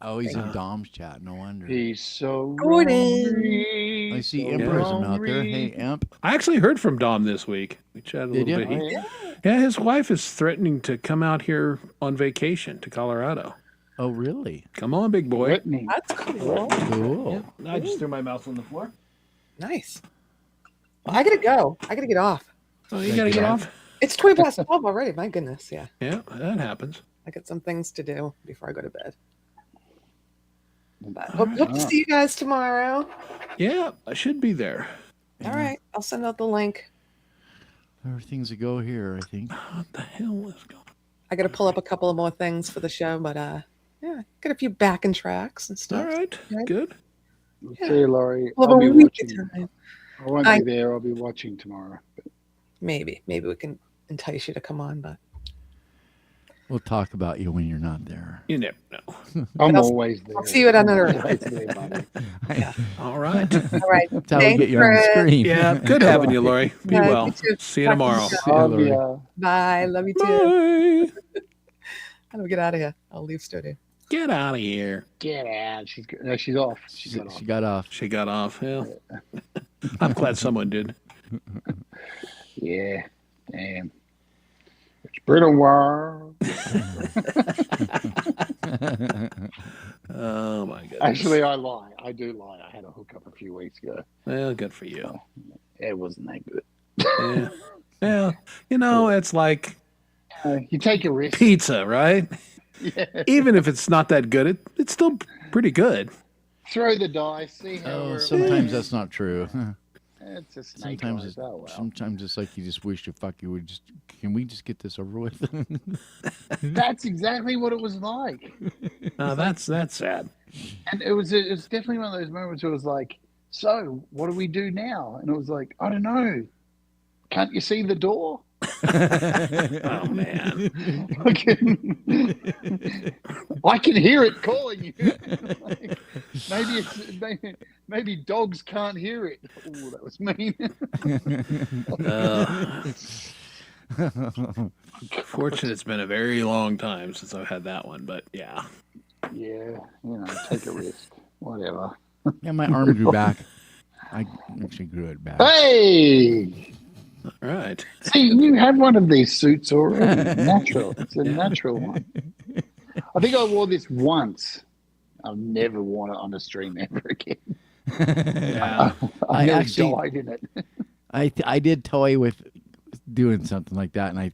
Oh, he's in Dom's chat. No wonder. He's so Gordon. hungry, I see so Emperism out there. hungry. Hey, Imp. I actually heard from Dom this week. We chatted a Did little you? bit. Oh, yeah. Yeah, his wife is threatening to come out here on vacation to Colorado. Oh, really? Come on, big boy. Brittany. That's cool. Cool. I just threw my mouth on the floor. Nice. Well, I gotta go. I gotta get off. Oh, you gotta get off? It's 20 past 12 already. My goodness. Yeah. Yeah, that happens. I got some things to do before I go to bed. But hope to see you guys tomorrow. Yeah, I should be there. All right. I'll send out the link. There are things to go here, I think. What the hell is going on? I got to pull up a couple of more things for the show, but yeah, got a few backing tracks and stuff. All right, Right. good. See you, Laurie. We'll I'll have be a week watching. of time. I won't I- be there. I'll be watching tomorrow. Maybe we can entice you to come on, but We'll talk about you when you're not there. You never know. I'm I'll- always there. I'll see you at another. Always there, buddy. All right. All right. That's how we Thanks, get you on the Fred. screen. Yeah, good having you, Lori. Be Yeah, well. you too. See you Talk to tomorrow. you See you, Love Lori. ya. Bye. Love you too. Bye. How do we get out of here? I'll leave studio. Get out of here. Get out. She's off. She got off. She got off. She got off. Yeah. I'm glad someone did. Yeah. Damn. Which Brittle War. Oh my goodness. Actually, I lie. I do lie. I had a hookup a few weeks ago. Well, good for you. It wasn't that good. Yeah. Yeah. You know, it's like You take a risk. pizza, right? Yeah. Even if it's not that good, it's still pretty good. Throw the dice. See how. Oh, we're sometimes that's not true. It's a snake Sometimes eyes. it's, Oh, well. sometimes it's like you just wish to fuck you would just. Can we just get this over with? That's exactly what it was like. That's sad. And it was definitely one of those moments where it was like, so what do we do now? And it was like, I don't know. Can't you see the door? Oh man. I can hear it calling you. Maybe dogs can't hear it. Oh, that was mean. Fortunately, it's been a very long time since I've had that one, but yeah. Yeah, take a risk. Whatever. Yeah, my arm grew back. I actually grew it back. Hey! All right. See, you have one of these suits already. Natural. It's a natural one. I think I wore this once. I've never worn it on a stream ever again. Yeah. I I nearly actually- died in it. I did toy with doing something like that, and I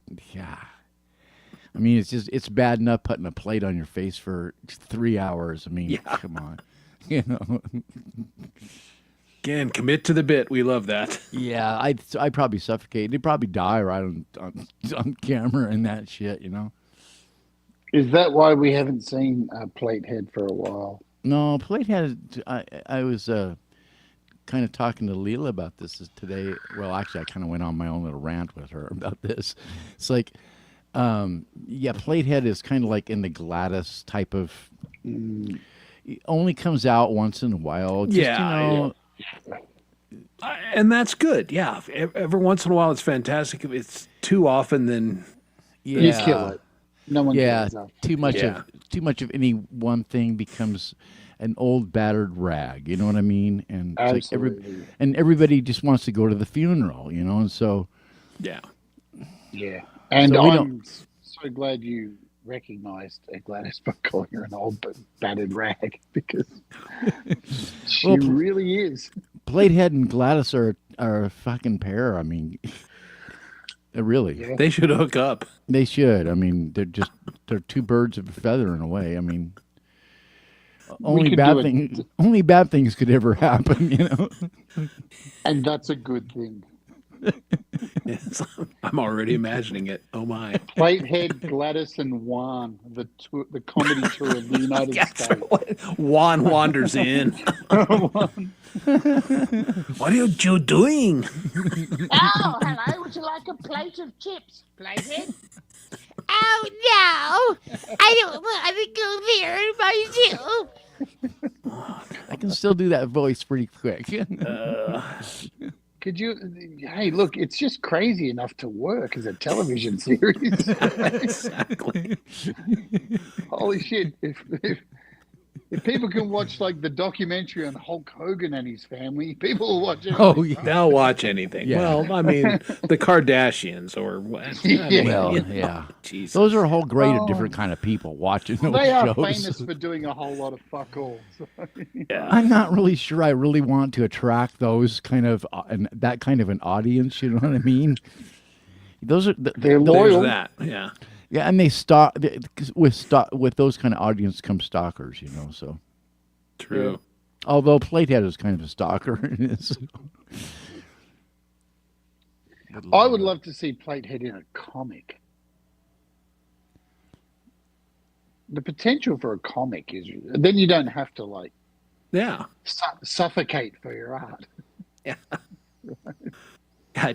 mean, it's bad enough putting a plate on your face for 3 hours. I mean, Yeah. come on, you know. Again, commit to the bit. We love that. Yeah, I'd probably suffocate. They'd probably die right on camera and that shit, you know. Is that why we haven't seen Platehead for a while? No, Platehead. I was kind of talking to Leela about this today. Well, actually, I kind of went on my own little rant with her about this. It's like, yeah, Platehead is kind of like in the Gladys type of. It only comes out once in a while. Just, Yeah, you know, And that's good. Yeah. Every once in a while, it's fantastic. If it's too often, then yeah, You kill it. No one Yeah, cares after. too much of any one thing becomes an old battered rag. You know what I mean? And it's like Absolutely. everybody just wants to go to the funeral. You know, and so yeah. Yeah. And So we I'm so glad you recognized Gladys by calling her an old battered rag because she Well, really is. Platehead and Gladys are a fucking pair. I mean, really, Yeah. They should hook up. they should. I mean, they're two birds of a feather in a way. I mean, only could bad do it. things only bad things could ever happen. You know. And that's a good thing. Yes. I'm already imagining it. Oh my. Platehead, Gladys, and Juan, the comedy tour of the United States. Juan wanders in. What are you doing? Oh, hello. Would you like a plate of chips, Platehead? Oh, no. I don't want to go there myself. I can still do that voice pretty quick. Could you? Hey, look, it's just crazy enough to work as a television series. Exactly. Holy shit! If people can watch like the documentary on Hulk Hogan and his family, people will watch it. Oh, yeah. They'll watch anything. Yeah. Well, I mean, the Kardashians or what? Yeah. Well, yeah. Jesus. Those are a whole grade of Oh. different kind of people watching those They are shows. famous for doing a whole lot of fuck all. Yeah. I'm not really sure I really want to attract those kind of that kind of an audience. You know what I mean? Those are They're There's loyal. that. Yeah. yeah, and with those kind of audience come stalkers. You know, so True. although Platehead is kind of a stalker, I would love to see Platehead in a comic. The potential for a comic is then you don't have to like Yeah. suffocate for your art. Yeah.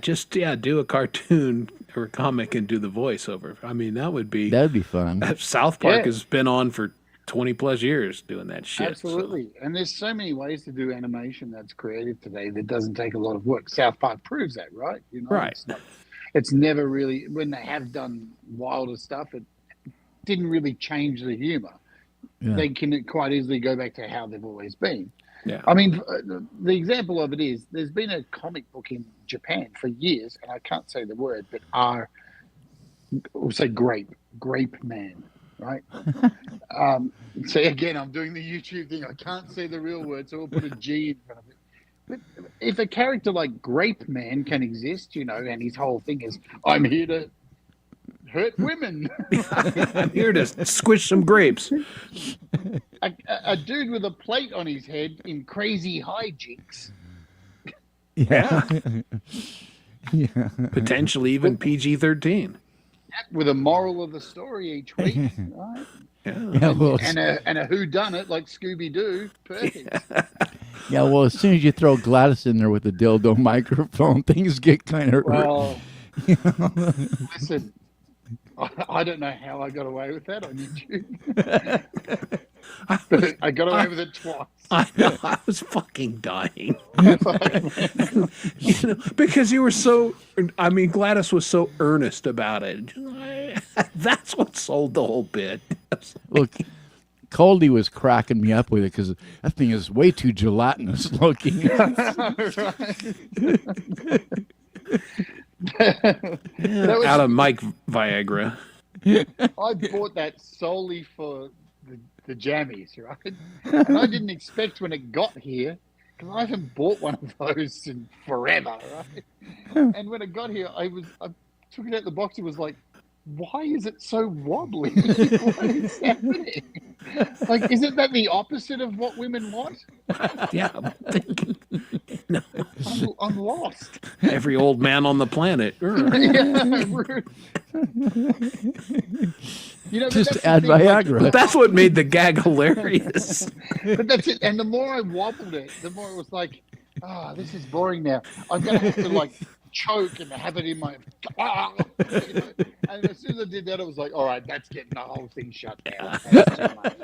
Just do a cartoon or a comic and do the voiceover. I mean, that would be. that'd be fun. South Park Yeah. has been on for 20 plus years doing that shit. so- Absolutely. And there's so many ways to do animation that's creative today that doesn't take a lot of work. South Park proves that, right? You know, Right. It's never really, when they have done wilder stuff, it didn't really change the humor. Yeah. They can quite easily go back to how they've always been. Yeah. I mean, the example of it is there's been a comic book in Japan for years, and I can't say the word, but we'll say grape man, right? So again, I'm doing the YouTube thing. I can't say the real word, so we'll put a G in front of it. But if a character like Grape Man can exist, and his whole thing is, I'm here to hurt women. I'm here to squish some grapes. A dude with a plate on his head in crazy hijinks. Yeah. Yeah. Potentially even PG-13. With a moral of the story each week, right? Yeah, well, And a whodunit like Scooby Doo, perfect. yeah, well, as soon as you throw Gladys in there with the dildo microphone, things get kind of Well, listen, I don't know how I got away with that on YouTube. But I got away with it twice. I know, I was fucking dying. Because you were so, Gladys was so earnest about it. That's what sold the whole bit. Look, Coldy was cracking me up with it because that thing is way too gelatinous looking. Out of Mike Viagra. I bought that solely for the jammies, right? And I didn't expect when it got here, because I haven't bought one of those in forever, right? And when it got here, I took it out the box. It was like, why is it so wobbly? What is happening? Like, isn't that the opposite of what women want? Yeah, I'm thinking. No. I'm lost. Every old man on the planet. Just add Viagra. But that's what made the gag hilarious. But that's it. And the more I wobbled it, the more it was like, this is boring now. I'm going to have to choke and have it in my... And as soon as I did that, I was like, all right, that's getting the whole thing shut down. That's too much.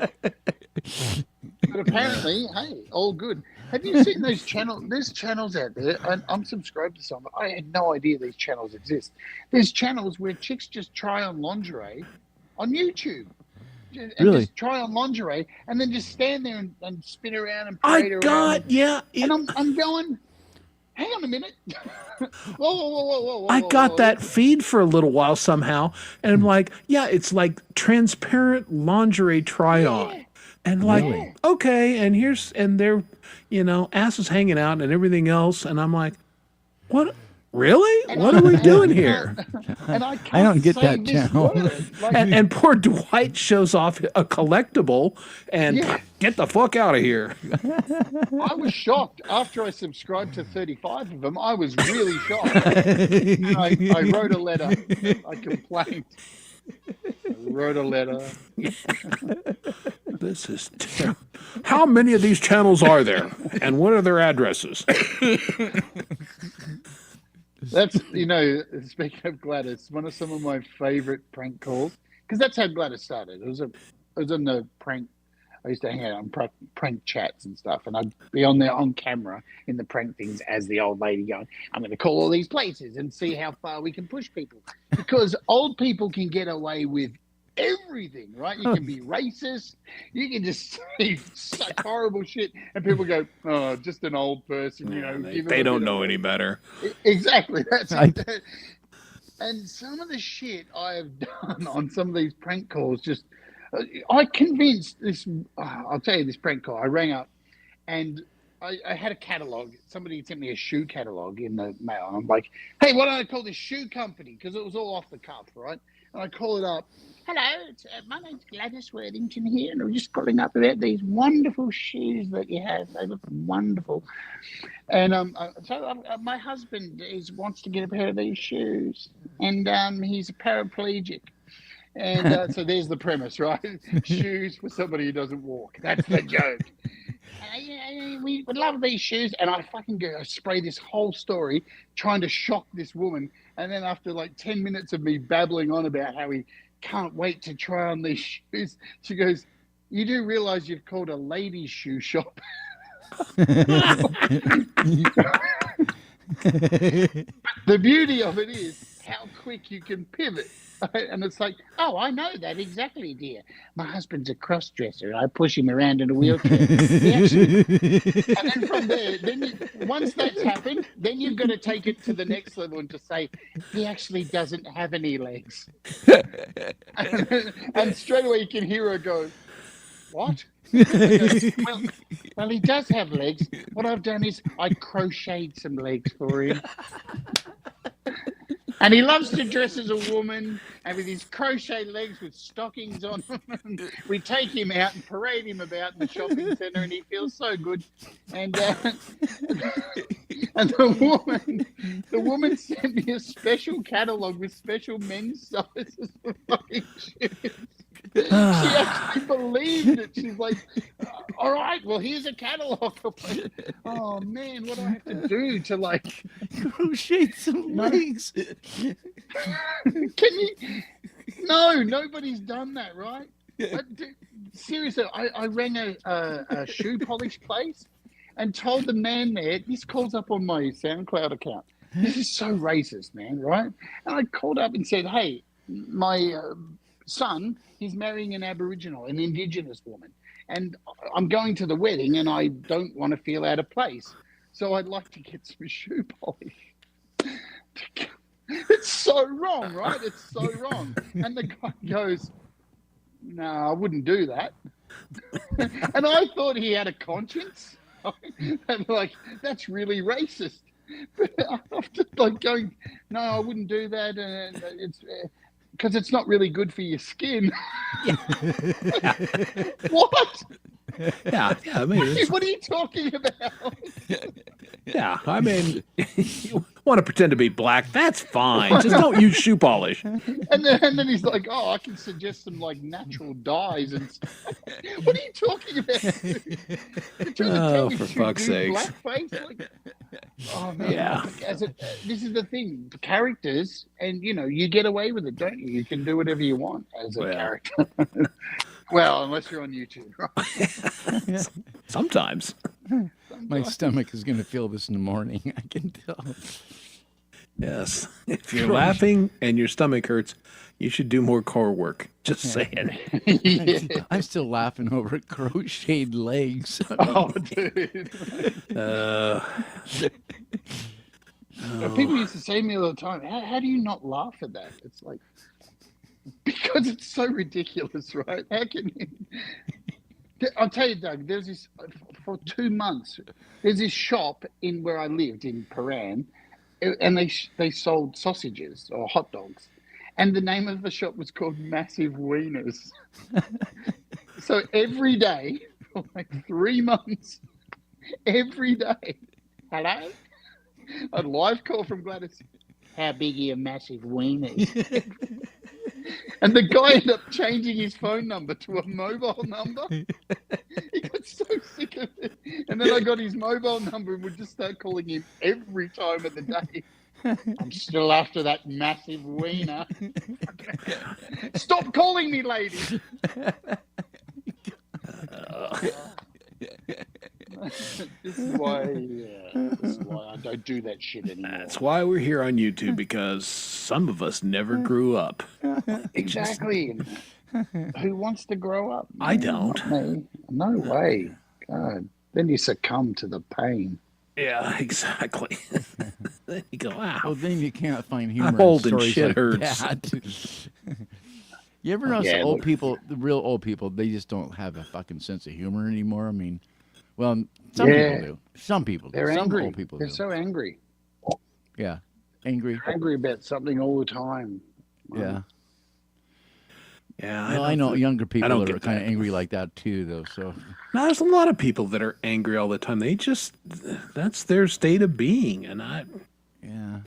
But apparently, hey, all good. Have you seen those channels? There's channels out there, and I'm subscribed to some. I had no idea these channels exist. There's channels where chicks just try on lingerie on YouTube. And Really? just try on lingerie and then just stand there and spin around and parade around. And I'm going, hang on a minute. Whoa. I got that feed for a little while somehow, and I'm like, it's like transparent lingerie try-on. Yeah. And okay, and they're, asses hanging out and everything else, and I'm like, what? Really? What are we doing here? And I don't get that channel. And poor Dwight shows off a collectible and get the fuck out of here. I was shocked. After I subscribed to 35 of them, I was really shocked. I wrote a letter. I complained. I wrote a letter. This is terrible. How many of these channels are there? And what are their addresses? That's, speaking of Gladys, one of some of my favorite prank calls, because that's how Gladys started. It was on the prank. I used to hang out on prank chats and stuff, and I'd be on there on camera in the prank things as the old lady going, I'm going to call all these places and see how far we can push people. Because old people can get away with everything, right? You can be racist. You can just say such horrible shit, and people go, "Oh, just an old person," They don't know any better. Exactly. That's it. And some of the shit I have done on some of these prank calls, I convinced this. I'll tell you this prank call. I rang up, and I had a catalog. Somebody sent me a shoe catalog in the mail, and I'm like, "Hey, why don't I call this shoe company?" Because it was all off the cuff, right? And I call it up. Hello, my name's Gladys Worthington here, and I'm just calling up about these wonderful shoes that you have. They look wonderful. And my husband wants to get a pair of these shoes, and he's a paraplegic. And so there's the premise, right? Shoes for somebody who doesn't walk. That's the joke. We would love these shoes. And I spray this whole story trying to shock this woman. And then after 10 minutes of me babbling on about how he can't wait to try on these shoes, she goes, you do realize you've called a ladies' shoe shop? The beauty of it is how quick you can pivot. And it's like, oh, I know that exactly, dear. My husband's a cross-dresser. I push him around in a wheelchair. And then from there, once that's happened, then you've got to take it to the next level and to say, he actually doesn't have any legs. And straight away you can hear her go, what? Well, he does have legs. What I've done is I crocheted some legs for him. And he loves to dress as a woman, and with his crochet legs with stockings on them, we take him out and parade him about in the shopping centre, and he feels so good. And and the woman sent me a special catalogue with special men's sizes for fucking shoes. She actually believed it. She's like, all right, well, here's a catalogue. Like, oh, man, what do I have to do to, like... Crochet some legs. Can you... No, nobody's done that, right? But, seriously, I rang a shoe polish place and told the man there, this calls up on my SoundCloud account. This is so racist, man, right? And I called up and said, hey, my... son, he's marrying an Aboriginal, an Indigenous woman. And I'm going to the wedding and I don't want to feel out of place. So I'd like to get some shoe polish. It's so wrong, right? It's so wrong. And the guy goes, no, I wouldn't do that. And I thought he had a conscience. And like, that's really racist. But after like going, no, I wouldn't do that. And it's... because it's not really good for your skin. What? Yeah. I mean, What are you talking about? yeah. I mean, you want to pretend to be black? That's fine. Just don't use shoe polish. And then he's like, oh, I can suggest some like natural dyes and stuff. What are you talking about? You're trying to tell me for to fuck's do sakes. blackface? Like, oh man, Yeah. this is the thing. The characters, and you get away with it, don't you? You can do whatever you want as a character. Well, unless you're on YouTube, right? Sometimes. My stomach is going to feel this in the morning. I can tell. Yes. If you're laughing and your stomach hurts, you should do more core work. Just saying. Yeah. I'm still laughing over crocheted legs. Oh, dude. People used to say to me all the time, how do you not laugh at that? It's like, because it's so ridiculous, right? How can you... I'll tell you, Doug, there's this, for 2 months, there's this shop in where I lived in Paran, and they sold sausages or hot dogs. And the name of the shop was called Massive Wieners. So every day, for like 3 months, every day, hello? A live call from Gladys. How big are your massive wieners? And the guy ended up changing his phone number to a mobile number. He got so sick of it. And then I got his mobile number and would just start calling him every time of the day. I'm still after that massive wiener. Stop calling me, lady. This is why I don't do that shit anymore. That's why we're here on YouTube, because some of us never grew up. Exactly. Who wants to grow up? I don't. Not me. No way. God. Then you succumb to the pain. Yeah, exactly. Then you go, wow. Well, then you can't find humor in old and stories shit like hurts. that. You ever notice Yeah, old look. people, the real old people, they just don't have a fucking sense of humor anymore? I mean, well, some Yeah. people do. Some people do. They're Some angry. old people They're do. so angry. Yeah. Angry. Angry about something all the time. Yeah. Yeah, Well, I know younger people don't that are get kind of that. angry like that too, though. So No, there's a lot of people that are angry all the time. That's their state of being, and yeah.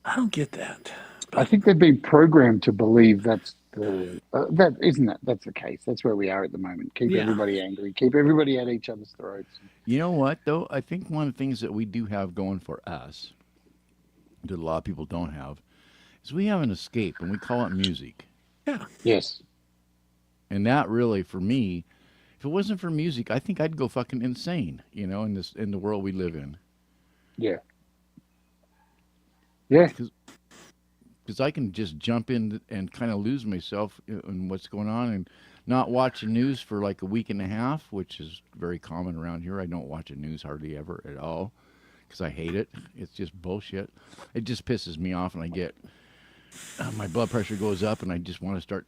I don't get that. I think they've been programmed to believe that's that's the case. That's where we are at the moment. Keep Yeah. everybody angry. Keep everybody at each other's throats. You know what, though? I think one of the things that we do have going for us, that a lot of people don't have, is we have an escape, and we call it music. Yeah. Yes. And that really, for me, if it wasn't for music, I think I'd go fucking insane, in the world we live in. Yeah. Yeah. because I can just jump in and kind of lose myself in what's going on and not watch the news for like a week and a half, which is very common around here. I don't watch the news hardly ever at all because I hate it. It's just bullshit. It just pisses me off, and I get my blood pressure goes up, and I just want to start,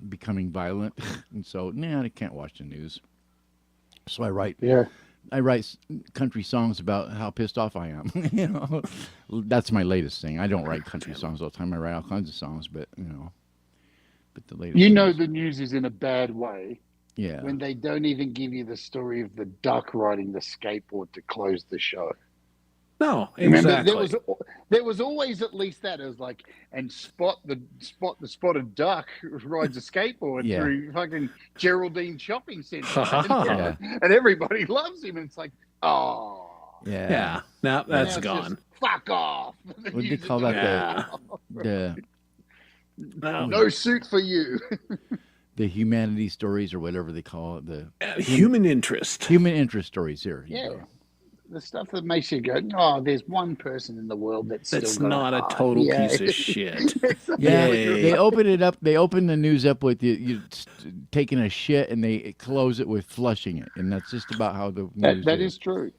becoming violent. And so, I can't watch the news. So I write country songs about how pissed off I am. That's my latest thing. I don't write country songs all the time. I write all kinds of songs, but but the latest. The news is in a bad way. Yeah. When they don't even give you the story of the duck riding the skateboard to close the show. No, exactly. Remember, there was always at least that. It was like, and the spotted duck rides a skateboard through fucking Geraldine Shopping Centre, and everybody loves him. And it's like, oh, yeah. Now that's gone. Fuck off. What do they call that? No suit for you. The humanity stories, or whatever they call it, the human interest stories. Here, the stuff that makes you go, oh, there's one person in the world that's not a total piece of shit. They open it up. They open the news up with you taking a shit, and they close it with flushing it, and that's just about how the news that is true.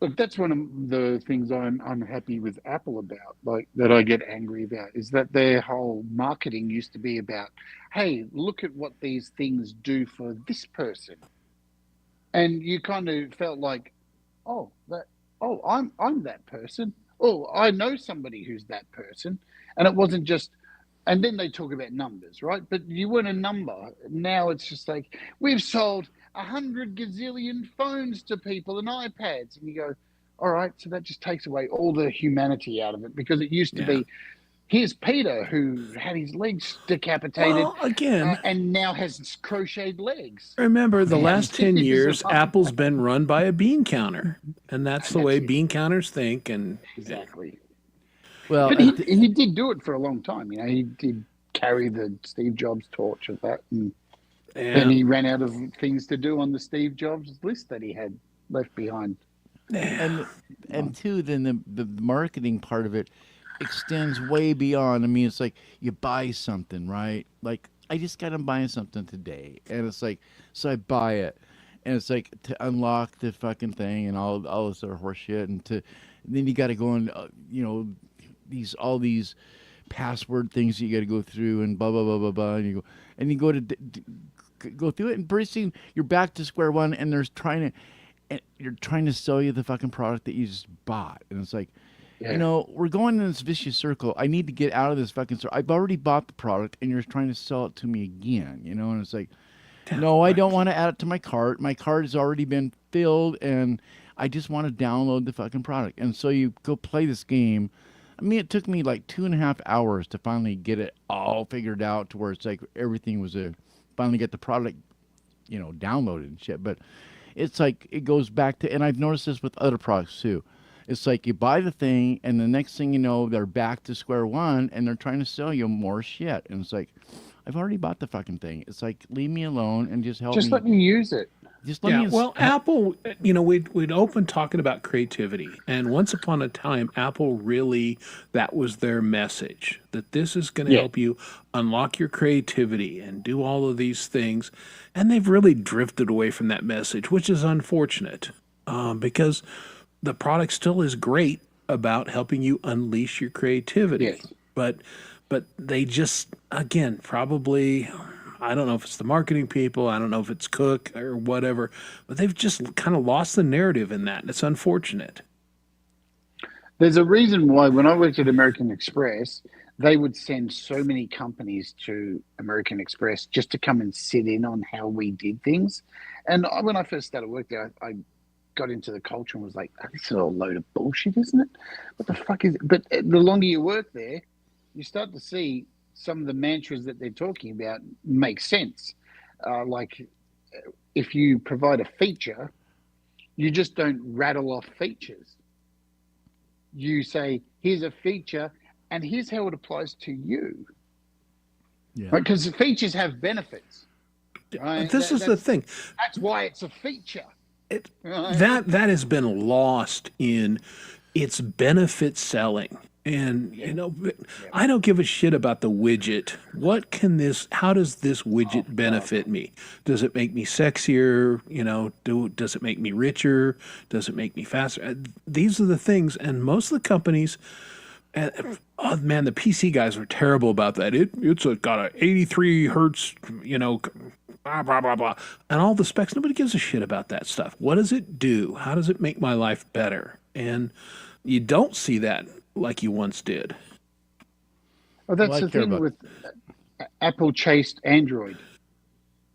Look, that's one of the things I'm unhappy with Apple about, like that I get angry about, is that their whole marketing used to be about, hey, look at what these things do for this person, and you kind of felt like, I'm that person. Oh, I know somebody who's that person, and it wasn't just. And then they talk about numbers, right? But you weren't a number. Now it's just like, we've sold 100 gazillion phones to people and iPads. And you go, all right, so that just takes away all the humanity out of it, because it used to be, here's Peter who had his legs decapitated again, and now has crocheted legs. Remember, the last 10 years, Apple's been run by a bean counter. And that's the way bean counters think. And exactly. Well, but he did do it for a long time. He did carry the Steve Jobs torch of that, and then he ran out of things to do on the Steve Jobs list that he had left behind. And two, then the marketing part of it extends way beyond. I mean, it's like you buy something, right? Like, I just got him buying something today, and it's like, so I buy it, and it's like to unlock the fucking thing and all this other horse shit, and then you got to go and all these password things you got to go through and blah blah blah blah blah, and you go to go through it, and pretty soon you're back to square one, and you're trying to sell you the fucking product that you just bought, and it's like, we're going in this vicious circle. I need to get out of this fucking circle. I've already bought the product, and you're trying to sell it to me again, and it's like, no, I don't want to add it to my cart. My cart has already been filled, and I just want to download the fucking product. And so you go play this game. I mean, it took me like 2.5 hours to finally get it all figured out to where it's like everything was finally get the product, downloaded and shit. But it's like, it goes back to, and I've noticed this with other products too. It's like you buy the thing, and the next thing you know, they're back to square one, and they're trying to sell you more shit. And it's like, I've already bought the fucking thing. It's like, leave me alone and just help me. Just let me use it. Just let me. Well, Apple, we'd open talking about creativity, and once upon a time, Apple really, that was their message, that this is going to help you unlock your creativity and do all of these things, and they've really drifted away from that message, which is unfortunate, because the product still is great about helping you unleash your creativity, but they just, again, probably, I don't know if it's the marketing people, I don't know if it's Cook or whatever, but they've just kind of lost the narrative in that, and it's unfortunate. There's a reason why when I worked at American Express, they would send so many companies to American Express just to come and sit in on how we did things. And when I first started work there, I got into the culture and was like, this is a load of bullshit, isn't it? What the fuck is it? But the longer you work there, you start to see some of the mantras that they're talking about make sense. Like, if you provide a feature, you just don't rattle off features. You say, here's a feature, and here's how it applies to you. Yeah. Right? Because features have benefits. Right? This is the thing. That's why it's a feature. That has been lost in its benefit selling. And I don't give a shit about the widget. How does this widget benefit me? Does it make me sexier? Does it make me richer? Does it make me faster? These are the things, and most of the companies, oh man, the PC guys are terrible about that. Got a 83 hertz, blah blah blah blah, and all the specs. Nobody gives a shit about that stuff. What does it do? How does it make my life better? And you don't see that like you once did. Well, that's Well, I the care thing about- with Apple chased Android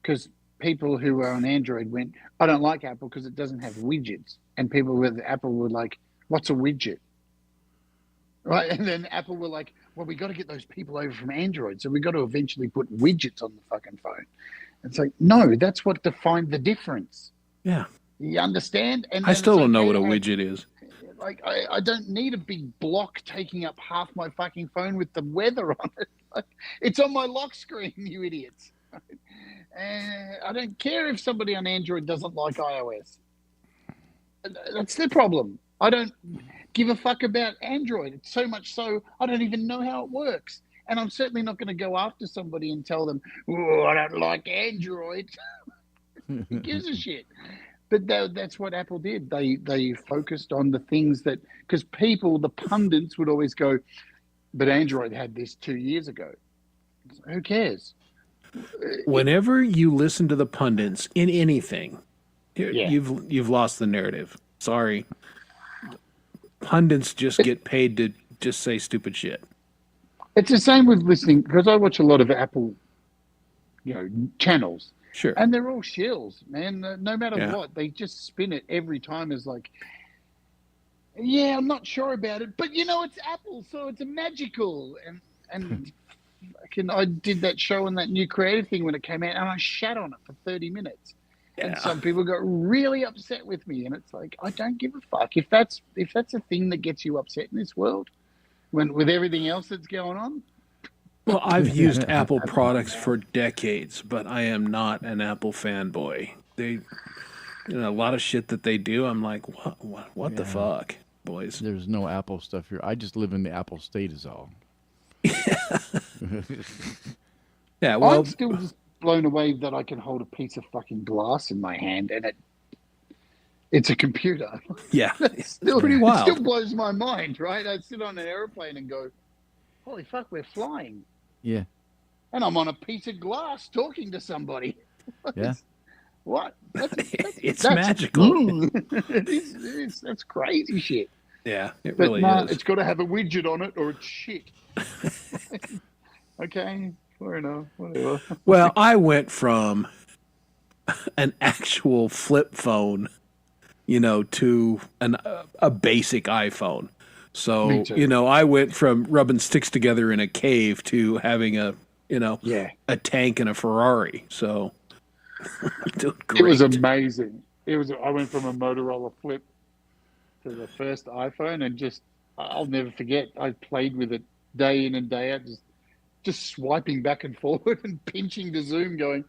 because people who were on Android went, I don't like Apple because it doesn't have widgets. And people with Apple were like, what's a widget? Right. And then Apple were like, well, we got to get those people over from Android. So we got to eventually put widgets on the fucking phone. It's like, no, that's what defined the difference. Yeah. You understand? And I still it's don't know okay what a to have- widget is. Like, I don't need a big block taking up half my fucking phone with the weather on it. Like, it's on my lock screen, you idiots. And I don't care if somebody on Android doesn't like iOS. That's their problem. I don't give a fuck about Android. It's so much so I don't even know how it works. And I'm certainly not going to go after somebody and tell them, oh, I don't like Android. Who gives a shit? But that's what Apple did. They focused on the things that, because the pundits would always go, but Android had this 2 years ago. So who cares? Whenever you listen to the pundits in anything, Yeah. you've lost the narrative. Sorry. Pundits just get paid to just say stupid shit. It's the same with listening, because I watch a lot of Apple, channels. Sure. And they're all shills, man. No matter Yeah. what, they just spin it every time as like, yeah, I'm not sure about it, but it's Apple, so it's a magical. And I did that show on that new creative thing when it came out, and I shat on it for 30 minutes. And Yeah. some people got really upset with me, and it's like, I don't give a fuck if that's a thing that gets you upset in this world, when with everything else that's going on. Well, I've used Apple products for decades, but I am not an Apple fanboy. They, a lot of shit that they do, I'm like, what the fuck, boys? There's no Apple stuff here. I just live in the Apple state is all. Yeah, well, I'm still just blown away that I can hold a piece of fucking glass in my hand and it's a computer. yeah, It's still pretty It wild. still blows my mind, right? I sit on an airplane and go, holy fuck, we're flying. Yeah. And I'm on a piece of glass talking to somebody. Yeah. What? It's That's magical. That's crazy shit. Yeah, it But really nah, is. it's got to have a widget on it or it's shit. Okay, fair enough. Whatever. Well, I went from an actual flip phone, to a basic iPhone. So, Me too. I went from rubbing sticks together in a cave to having Yeah. a tank and a Ferrari. So, I'm doing It was great. amazing. I went from a Motorola Flip to the first iPhone, and I'll never forget. I played with it day in and day out, just swiping back and forward and pinching the zoom, going,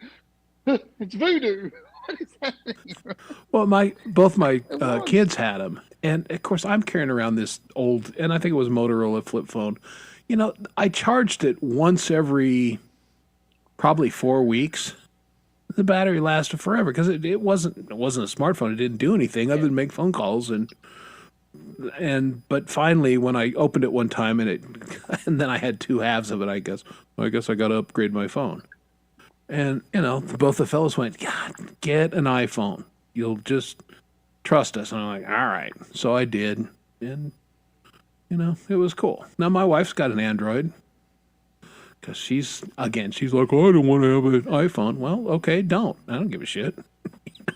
"It's voodoo." What is happening? Well, both my was. kids had them, and of course I'm carrying around this old, and I think it was Motorola flip phone. I charged it once every probably 4 weeks. The battery lasted forever because it wasn't a smartphone. It didn't do anything other than make phone calls, but finally when I opened it one time and then I had two halves of it. I guess I got to upgrade my phone. And, both the fellows went, God, get an iPhone. You'll just trust us. And I'm like, all right. So I did. And, it was cool. Now, my wife's got an Android because she's like, oh, I don't want to have an iPhone. Well, okay, don't. I don't give a shit.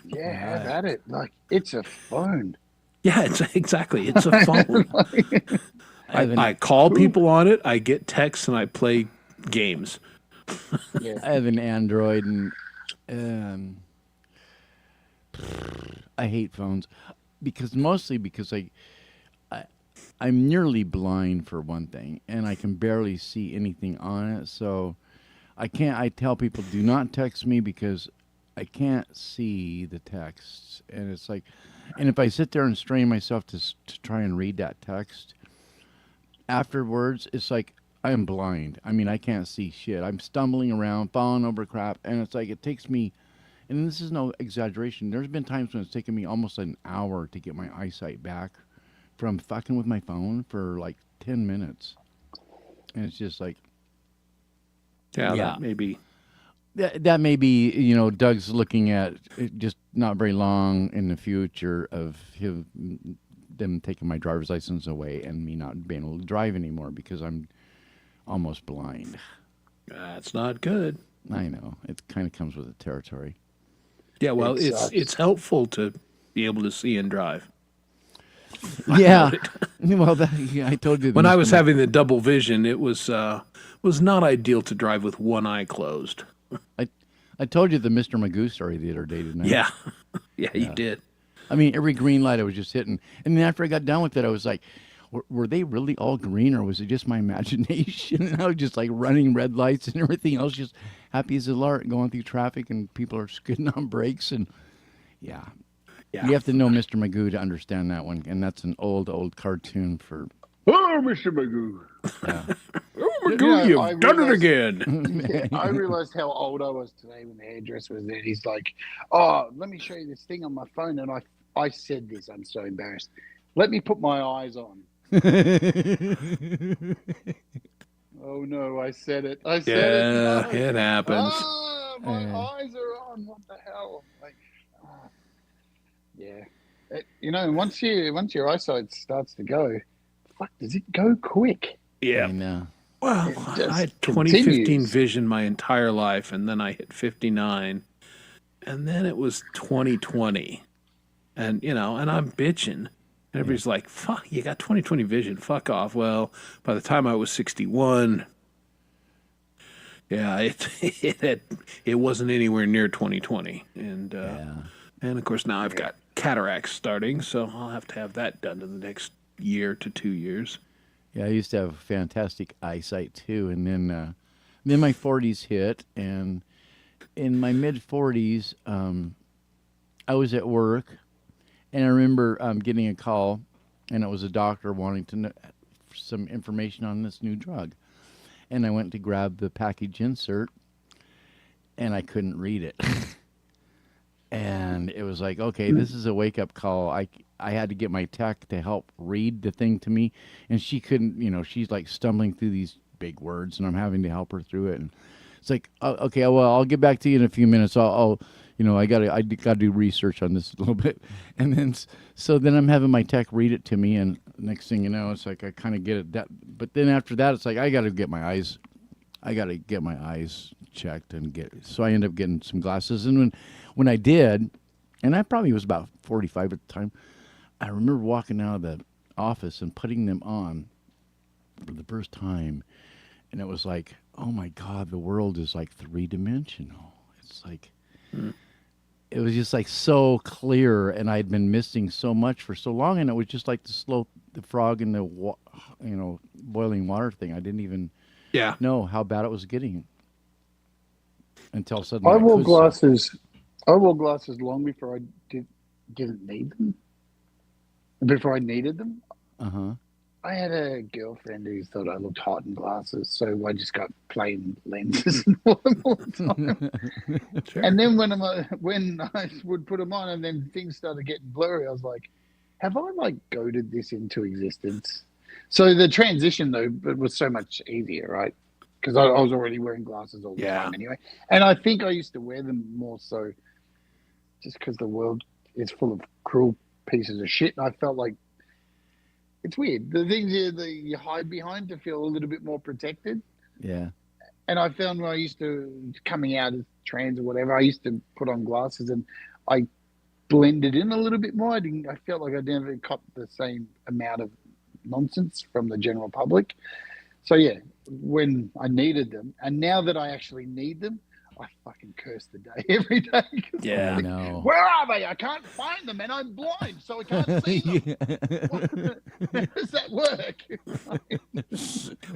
Yeah, have at it. Like, it's a phone. Yeah, it's a phone. I call people on it. I get texts and I play games. Yeah. I have an Android, and I hate phones mostly because I'm nearly blind for one thing, and I can barely see anything on it. So I tell people, do not text me because I can't see the texts, and it's like, and if I sit there and strain myself to try and read that text, afterwards, it's like I am blind. I mean, I can't see shit. I'm stumbling around, falling over crap, and it's like it takes me. And this is no exaggeration. There's been times when it's taken me almost an hour to get my eyesight back from fucking with my phone for like 10 minutes. And it's just like, Yeah, Yeah. that maybe. that may be, Doug's looking at it just not very long in the future of them taking my driver's license away and me not being able to drive anymore because I'm almost blind. That's not good. I know. It kind of comes with the territory. Yeah, well, It sucks. it's helpful to be able to see and drive. Yeah. Well, I told you. When I was having the double vision, it was not ideal to drive with one eye closed. I told you the Mr. Magoo story the other day, didn't I? Yeah, yeah, you did. I mean, every green light I was just hitting. And then after I got done with it, I was like, were they really all green or was it just my imagination? And I was just like running red lights and everything else, just happy as a lark going through traffic and people are skidding on brakes. And yeah. Yeah. You have to know Mr. Magoo to understand that one. And that's an old cartoon for. Oh, Mr. Magoo. Yeah. Oh, You Magoo, know, you've I done it realized- again. I realized how old I was today when the hairdresser was there. He's like, "Oh, let me show you this thing on my phone." And I said this. I'm so embarrassed. Let me put my eyes on. Oh no, I said it. I said Yeah, it. No. it happens. Ah, my eyes are on. What the hell? Like, yeah. Once your eyesight starts to go, fuck, does it go quick? Yeah. I know. Well, It just I had 2015 continues. vision my entire life, and then I hit 59, and then it was 2020, and and I'm bitching. And everybody's like, "Fuck, you got 2020 vision? Fuck off." Well, by the time I was 61, yeah, it wasn't anywhere near 2020, and Yeah. and of course now I've got cataracts starting, so I'll have to have that done in the next year to 2 years. Yeah, I used to have fantastic eyesight too, and then my 40s hit, and in my mid 40s, I was at work, and I remember getting a call, and it was a doctor wanting to know some information on this new drug, and I went to grab the package insert, and I couldn't read it. And it was like, okay, this is a wake up call. I had to get my tech to help read the thing to me, and she couldn't. She's like stumbling through these big words, and I'm having to help her through it. And it's like, oh, okay, well, I'll get back to you in a few minutes. I gotta do research on this a little bit, and then so then I'm having my tech read it to me, and next thing you know, it's like I kind of get it. But then after that, it's like I gotta get my eyes checked and so I ended up getting some glasses, and when I did, and I probably was about 45 at the time, I remember walking out of the office and putting them on for the first time, and it was like, oh my God, the world is like three-dimensional. It's like, it was just like so clear, and I'd been missing so much for so long, and it was just like the frog in the boiling water thing. I didn't even Yeah. know how bad it was getting until suddenly I wore could see. glasses. I wore glasses long before I didn't need them. Before I needed them, Uh-huh. I had a girlfriend who thought I looked hot in glasses, so I just got plain lenses and wore them all the time. Sure. And then when I would put them on, and then things started getting blurry, I was like, "Have I like goaded this into existence?" So the transition though, it was so much easier, right? Because I was already wearing glasses all the Yeah. time anyway, and I think I used to wear them more so just because the world is full of cruel pieces of shit, and I felt like it's weird. The things that you hide behind to feel a little bit more protected. Yeah. And I found when I used to, coming out as trans or whatever, I used to put on glasses and I blended in a little bit more. I felt like I never caught the same amount of nonsense from the general public. So yeah, when I needed them, and now that I actually need them, I fucking curse the day every day. Yeah. I know. Where are they? I can't find them, and I'm blind, so I can't see them. How does that work?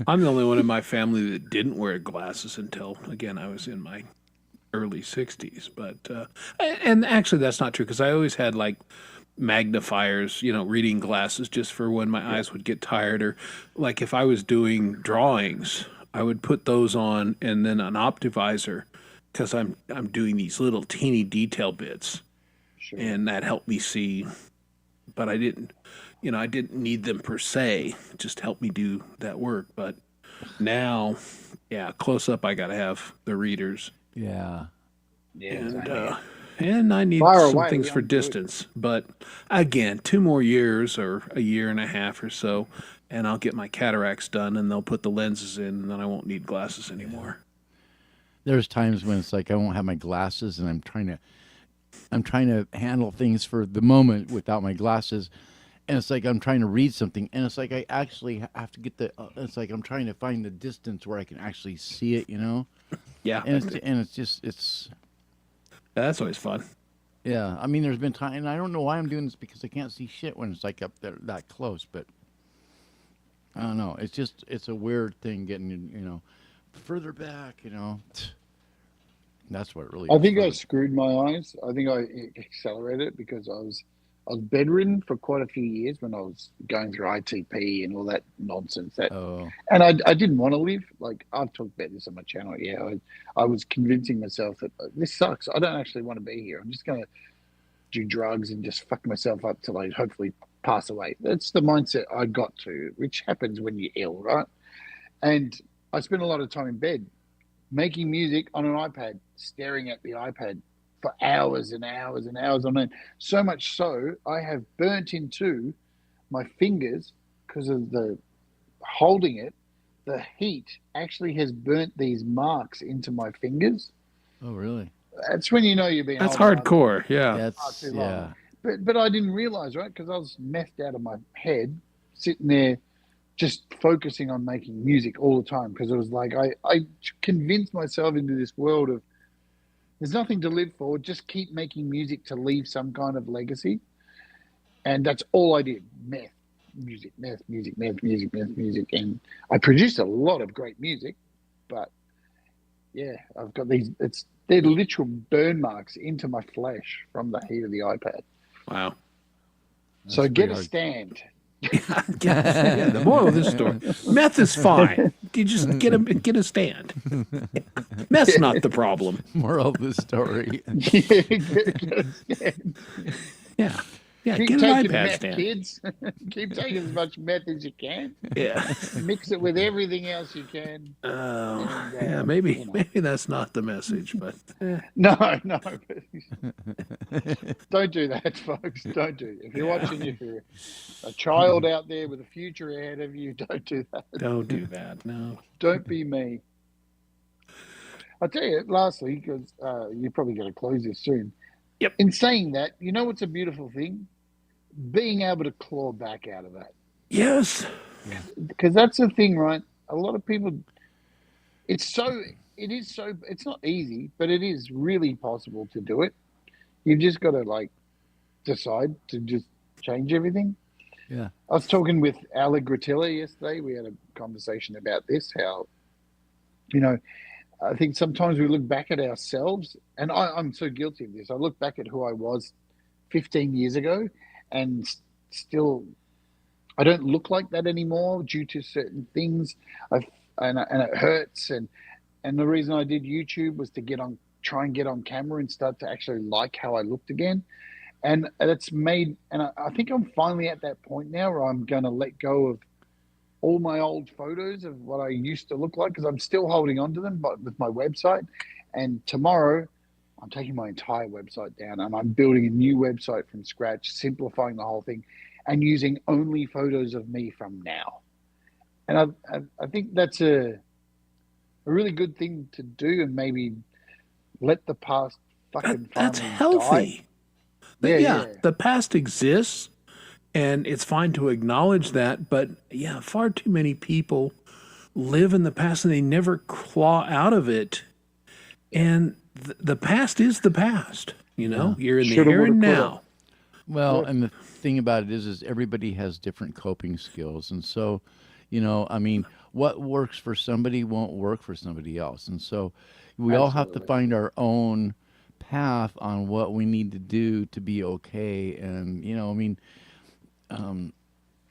I'm the only one in my family that didn't wear glasses until, again, I was in my early 60s. But and actually, that's not true because I always had like magnifiers, reading glasses just for when my eyes would get tired, or like if I was doing drawings, I would put those on and then an optivisor because I'm doing these little teeny detail bits, Sure. and that helped me see. But I didn't need them per se, it just helped me do that work. But now, yeah, close up, I got to have the readers, Yeah. Yeah. same and here. and I need Far some away, things for I'm good. distance. But again, 2 more years or a year and a half or so, and I'll get my cataracts done, and they'll put the lenses in, and then I won't need glasses anymore. There's times when it's like I won't have my glasses, and I'm trying to handle things for the moment without my glasses, and it's like I'm trying to read something, and it's like I actually have to get the. It's like I'm trying to find the distance where I can actually see it, Yeah, and it's that's always fun. yeah. I mean, there's been time, and I don't know why I'm doing this because I can't see shit when it's like up there that close, but I don't know. It's a weird thing getting further back, That's what really. I think I frustrates- screwed my eyes. I think I accelerated it because I was bedridden for quite a few years when I was going through ITP and all that nonsense. Oh, And I didn't want to live. Like, I've talked about this on my channel. Yeah, I was convincing myself that this sucks. I don't actually want to be here. I'm just going to do drugs and just fuck myself up till I hopefully pass away. That's the mindset I got to, which happens when you're ill, right? And I spent a lot of time in bed making music on an iPad, staring at the iPad for hours and hours and hours on end. So much so, I have burnt into my fingers because of the holding it. The heat actually has burnt these marks into my fingers. oh, really? That's when you know you've been. That's holding up hardcore. Yeah. That's too long. yeah. But I didn't realize, right? Because I was messed out of my head, sitting there, just focusing on making music all the time. Because it was like I convinced myself into this world of there's nothing to live for. Just keep making music to leave some kind of legacy, and that's all I did. Meth music, and I produced a lot of great music. But yeah, I've got these. They're literal burn marks into my flesh from the heat of the iPad. Wow. So That's get pretty a hard. stand. Yeah, the moral of this story: meth is fine. You just get a stand. Meth's not the problem. Moral of the story. Get a stand. Yeah, yeah. Keep Get an taking iPad meth, stand. kids. Keep taking as much meth as you can. Yeah. Mix it with everything else you can. Oh, And, yeah. Maybe that's not the message, but No. Don't do that, folks. Don't do it. If you're watching, if you're a child out there with a future ahead of you, don't do that. don't do that. No. Don't be me. I'll tell you, lastly, because you're probably going to close this soon. Yep. In saying that, you know what's a beautiful thing? Being able to claw back out of that. Yes. Because that's the thing, right? A lot of people, it's not easy, but it is really possible to do it. You've just got to decide to just change everything. Yeah. I was talking with Alec Gratilla yesterday. We had a conversation about this, how, I think sometimes we look back at ourselves, and I'm so guilty of this. I look back at who I was 15 years ago, and still, I don't look like that anymore due to certain things. And it hurts. And the reason I did YouTube was to try and get on camera and start to actually like how I looked again. And it's made, and I think I'm finally at that point now where I'm going to let go of all my old photos of what I used to look like, because I'm still holding on to them, but with my website. And tomorrow, I'm taking my entire website down and I'm building a new website from scratch, simplifying the whole thing, and using only photos of me from now. And I think that's a really good thing to do, and maybe let the past fucking That's finally healthy. die. Yeah. The past exists, and it's fine to acknowledge that. But yeah, far too many people live in the past and they never claw out of it. And the past is the past. You're in the Shoulda, here woulda, and coulda. now. Well, and the thing about it is everybody has different coping skills, and so, I mean, what works for somebody won't work for somebody else, and so we all have to Absolutely. find our own path on what we need to do to be okay. And, I mean,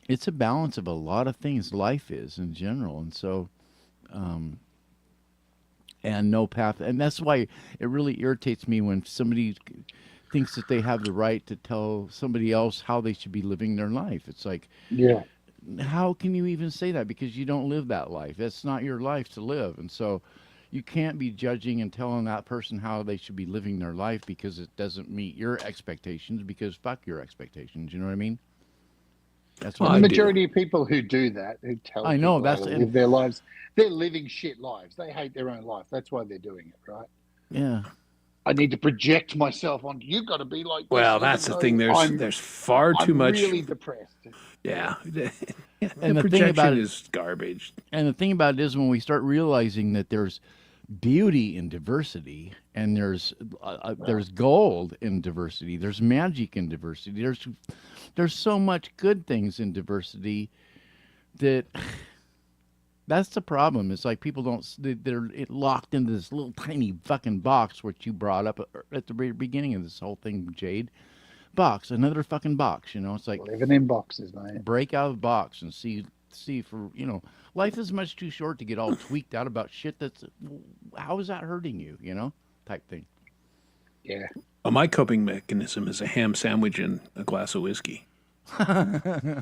it's a balance of a lot of things life is in general. And so, and no path. And that's why it really irritates me when somebody thinks that they have the right to tell somebody else how they should be living their life. It's like, Yeah. how can you even say that? Because you don't live that life. That's not your life to live. And so you can't be judging and telling that person how they should be living their life because it doesn't meet your expectations, because fuck your expectations. You know what I mean? That's what The I do. majority of people who do that, who tell I know, people how that's- to live their lives, they're living shit lives. They hate their own life. That's why they're doing it, right? Yeah. I need to project myself on. You've got to be like this. Well, even that's the though thing. There's far too I'm much. really depressed. Yeah. And the the thing about projection it- is garbage. And the thing about it is, when we start realizing that there's beauty in diversity, and there's gold in diversity, there's magic in diversity, there's so much good things in diversity that that's the problem. It's like people they're locked into this little tiny fucking box, which you brought up at the very beginning of this whole thing, Jade. Box, another fucking box. It's like, Living in boxes, mate. break out of the box and see for life is much too short to get all tweaked out about shit that's, how is that hurting you, type thing. Yeah. Well, my coping mechanism is a ham sandwich and a glass of whiskey.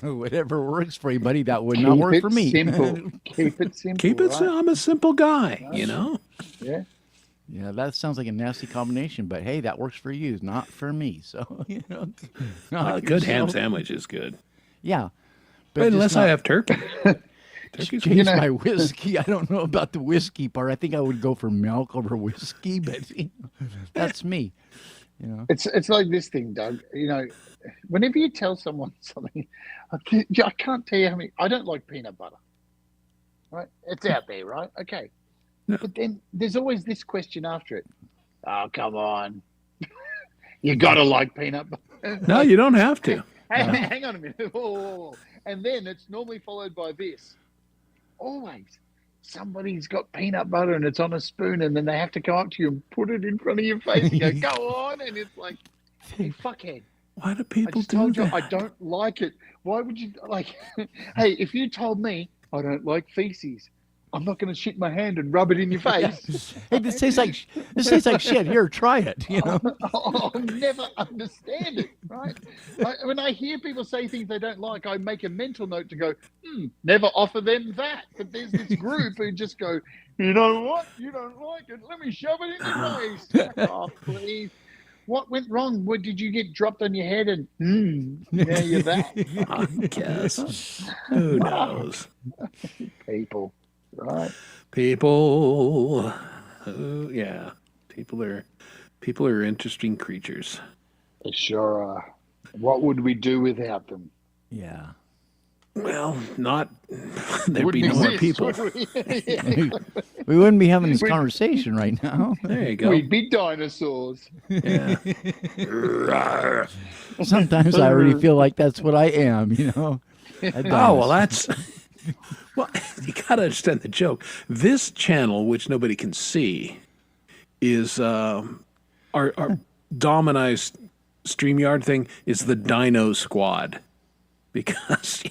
Whatever works for you, buddy. That would not work for me. Simple. Keep it simple. Keep it. right? I'm a simple guy, Yeah. Yeah, that sounds like a nasty combination, but hey, that works for you, not for me. So knock A good ham yourself- sandwich is good, Yeah, but just unless I not- have turkey. Turkey's change know- my whiskey. I don't know about the whiskey part. I think I would go for milk over whiskey, but that's me. It's like this thing, Doug. Whenever you tell someone something, I can't tell you how many. I don't like peanut butter. Right? It's out there, right? Okay. No. But then there's always this question after it. Oh, come on. You got to like peanut butter. No, you don't have to. Hang on a minute. Whoa, whoa, whoa. And then it's normally followed by this. Always. Somebody's got peanut butter and it's on a spoon, and then they have to come up to you and put it in front of your face and go, go on. And it's like, hey, fuckhead. Why do I people just do told you that? I don't like it. Why would you like? Hey, if you told me I don't like feces, I'm not going to shit my hand and rub it in your face. Hey, this tastes like shit. Here, try it. I'll never understand it, right? When I hear people say things they don't like, I make a mental note to go, never offer them that. But there's this group who just go, you know what? You don't like it. Let me shove it in your face. Oh, please. What went wrong? What did you get dropped on your head and now you're that? I guess. Who knows? People, right? People. Yeah. People are interesting creatures. They sure are. What would we do without them? Yeah. Well, not. There'd be no Wouldn't more exist, people. would we? We wouldn't be having this conversation right now. There you go. We'd be dinosaurs. Yeah. Sometimes I already feel like that's what I am, Oh, well, that's. Well, you got to understand the joke. This channel, which nobody can see, is our Domini's StreamYard thing is the Dino Squad. Because,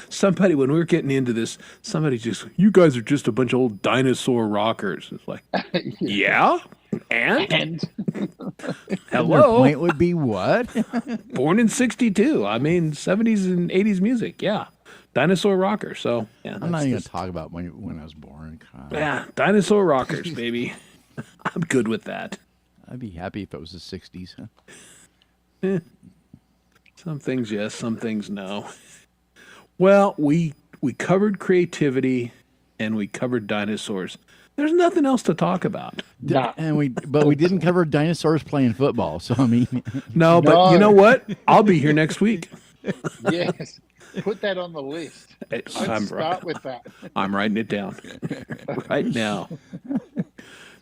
somebody, when we were getting into this, somebody just, you guys are just a bunch of old dinosaur rockers. It's like, yeah? And? Their Hello? point would be what? Born in 62. I mean, 70s and 80s music. Yeah. Dinosaur rocker. So, yeah. I'm not that's even going just- to talk about when I was born. God. Yeah, dinosaur rockers, baby. I'm good with that. I'd be happy if it was the 60s. Huh? Some things yes, some things no. Well, we covered creativity and we covered dinosaurs. There's nothing else to talk about. Nah. But we didn't cover dinosaurs playing football. So I mean, No, but you know what? I'll be here next week. Yes. Put that on the list. Let's start with that. I'm writing it down right now.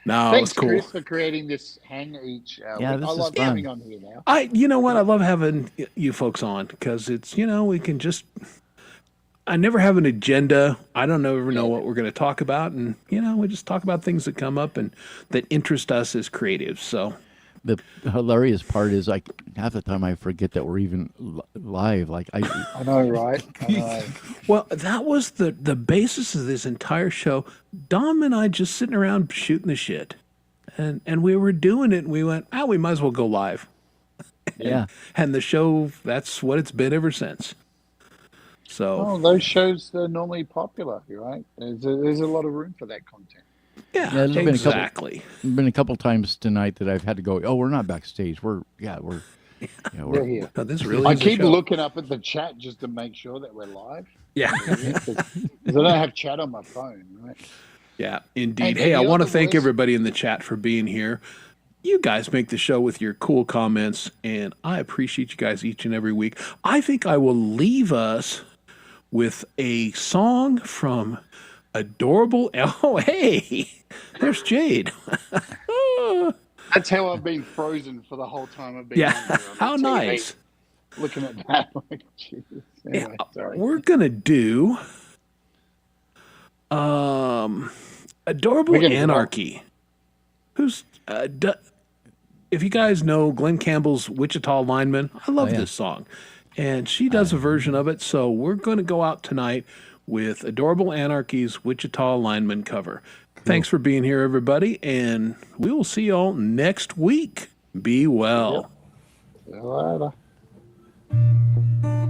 No, Thanks, it's cool. Chris, for creating this hang each. Yeah, I this is love fun. coming on here now. You know what? I love having you folks on because it's, we can just, I never have an agenda. I don't ever know what we're going to talk about. And, we just talk about things that come up and that interest us as creatives. So The hilarious part is, like, half the time I forget that we're even live. Like, I know, right? I know. Well, that was the basis of this entire show. Dom and I just sitting around shooting the shit. And we were doing it, and we went, we might as well go live. yeah. And the show, that's what it's been ever since. So, Oh, those shows are normally popular, right? There's a lot of room for that content. yeah, there's been exactly. Been a couple times tonight that I've had to go. Oh, we're not backstage. We're They're here. No, this really I is a keep show. looking up at the chat just to make sure that we're live. Yeah. Because I don't have chat on my phone, right? Yeah, indeed. And Hey, I you know want to the thank worst- everybody in the chat for being here. You guys make the show with your cool comments, and I appreciate you guys each and every week. I think I will leave us with a song from Adorable. Oh, hey, there's Jade. That's how I've been frozen for the whole time I've been Yeah, on here on how the TV, nice. looking at that. Like, Jesus. Anyway, Yeah, sorry. we're gonna do Adorable We're gonna do Anarchy. Who's if you guys know Glenn Campbell's Wichita Lineman, I love yeah. this song. And she does a version of it, so we're going to go out tonight with Adorable Anarchy's Wichita Lineman cover. Thanks for being here, everybody, and we will see you all next week. Be well. See you later.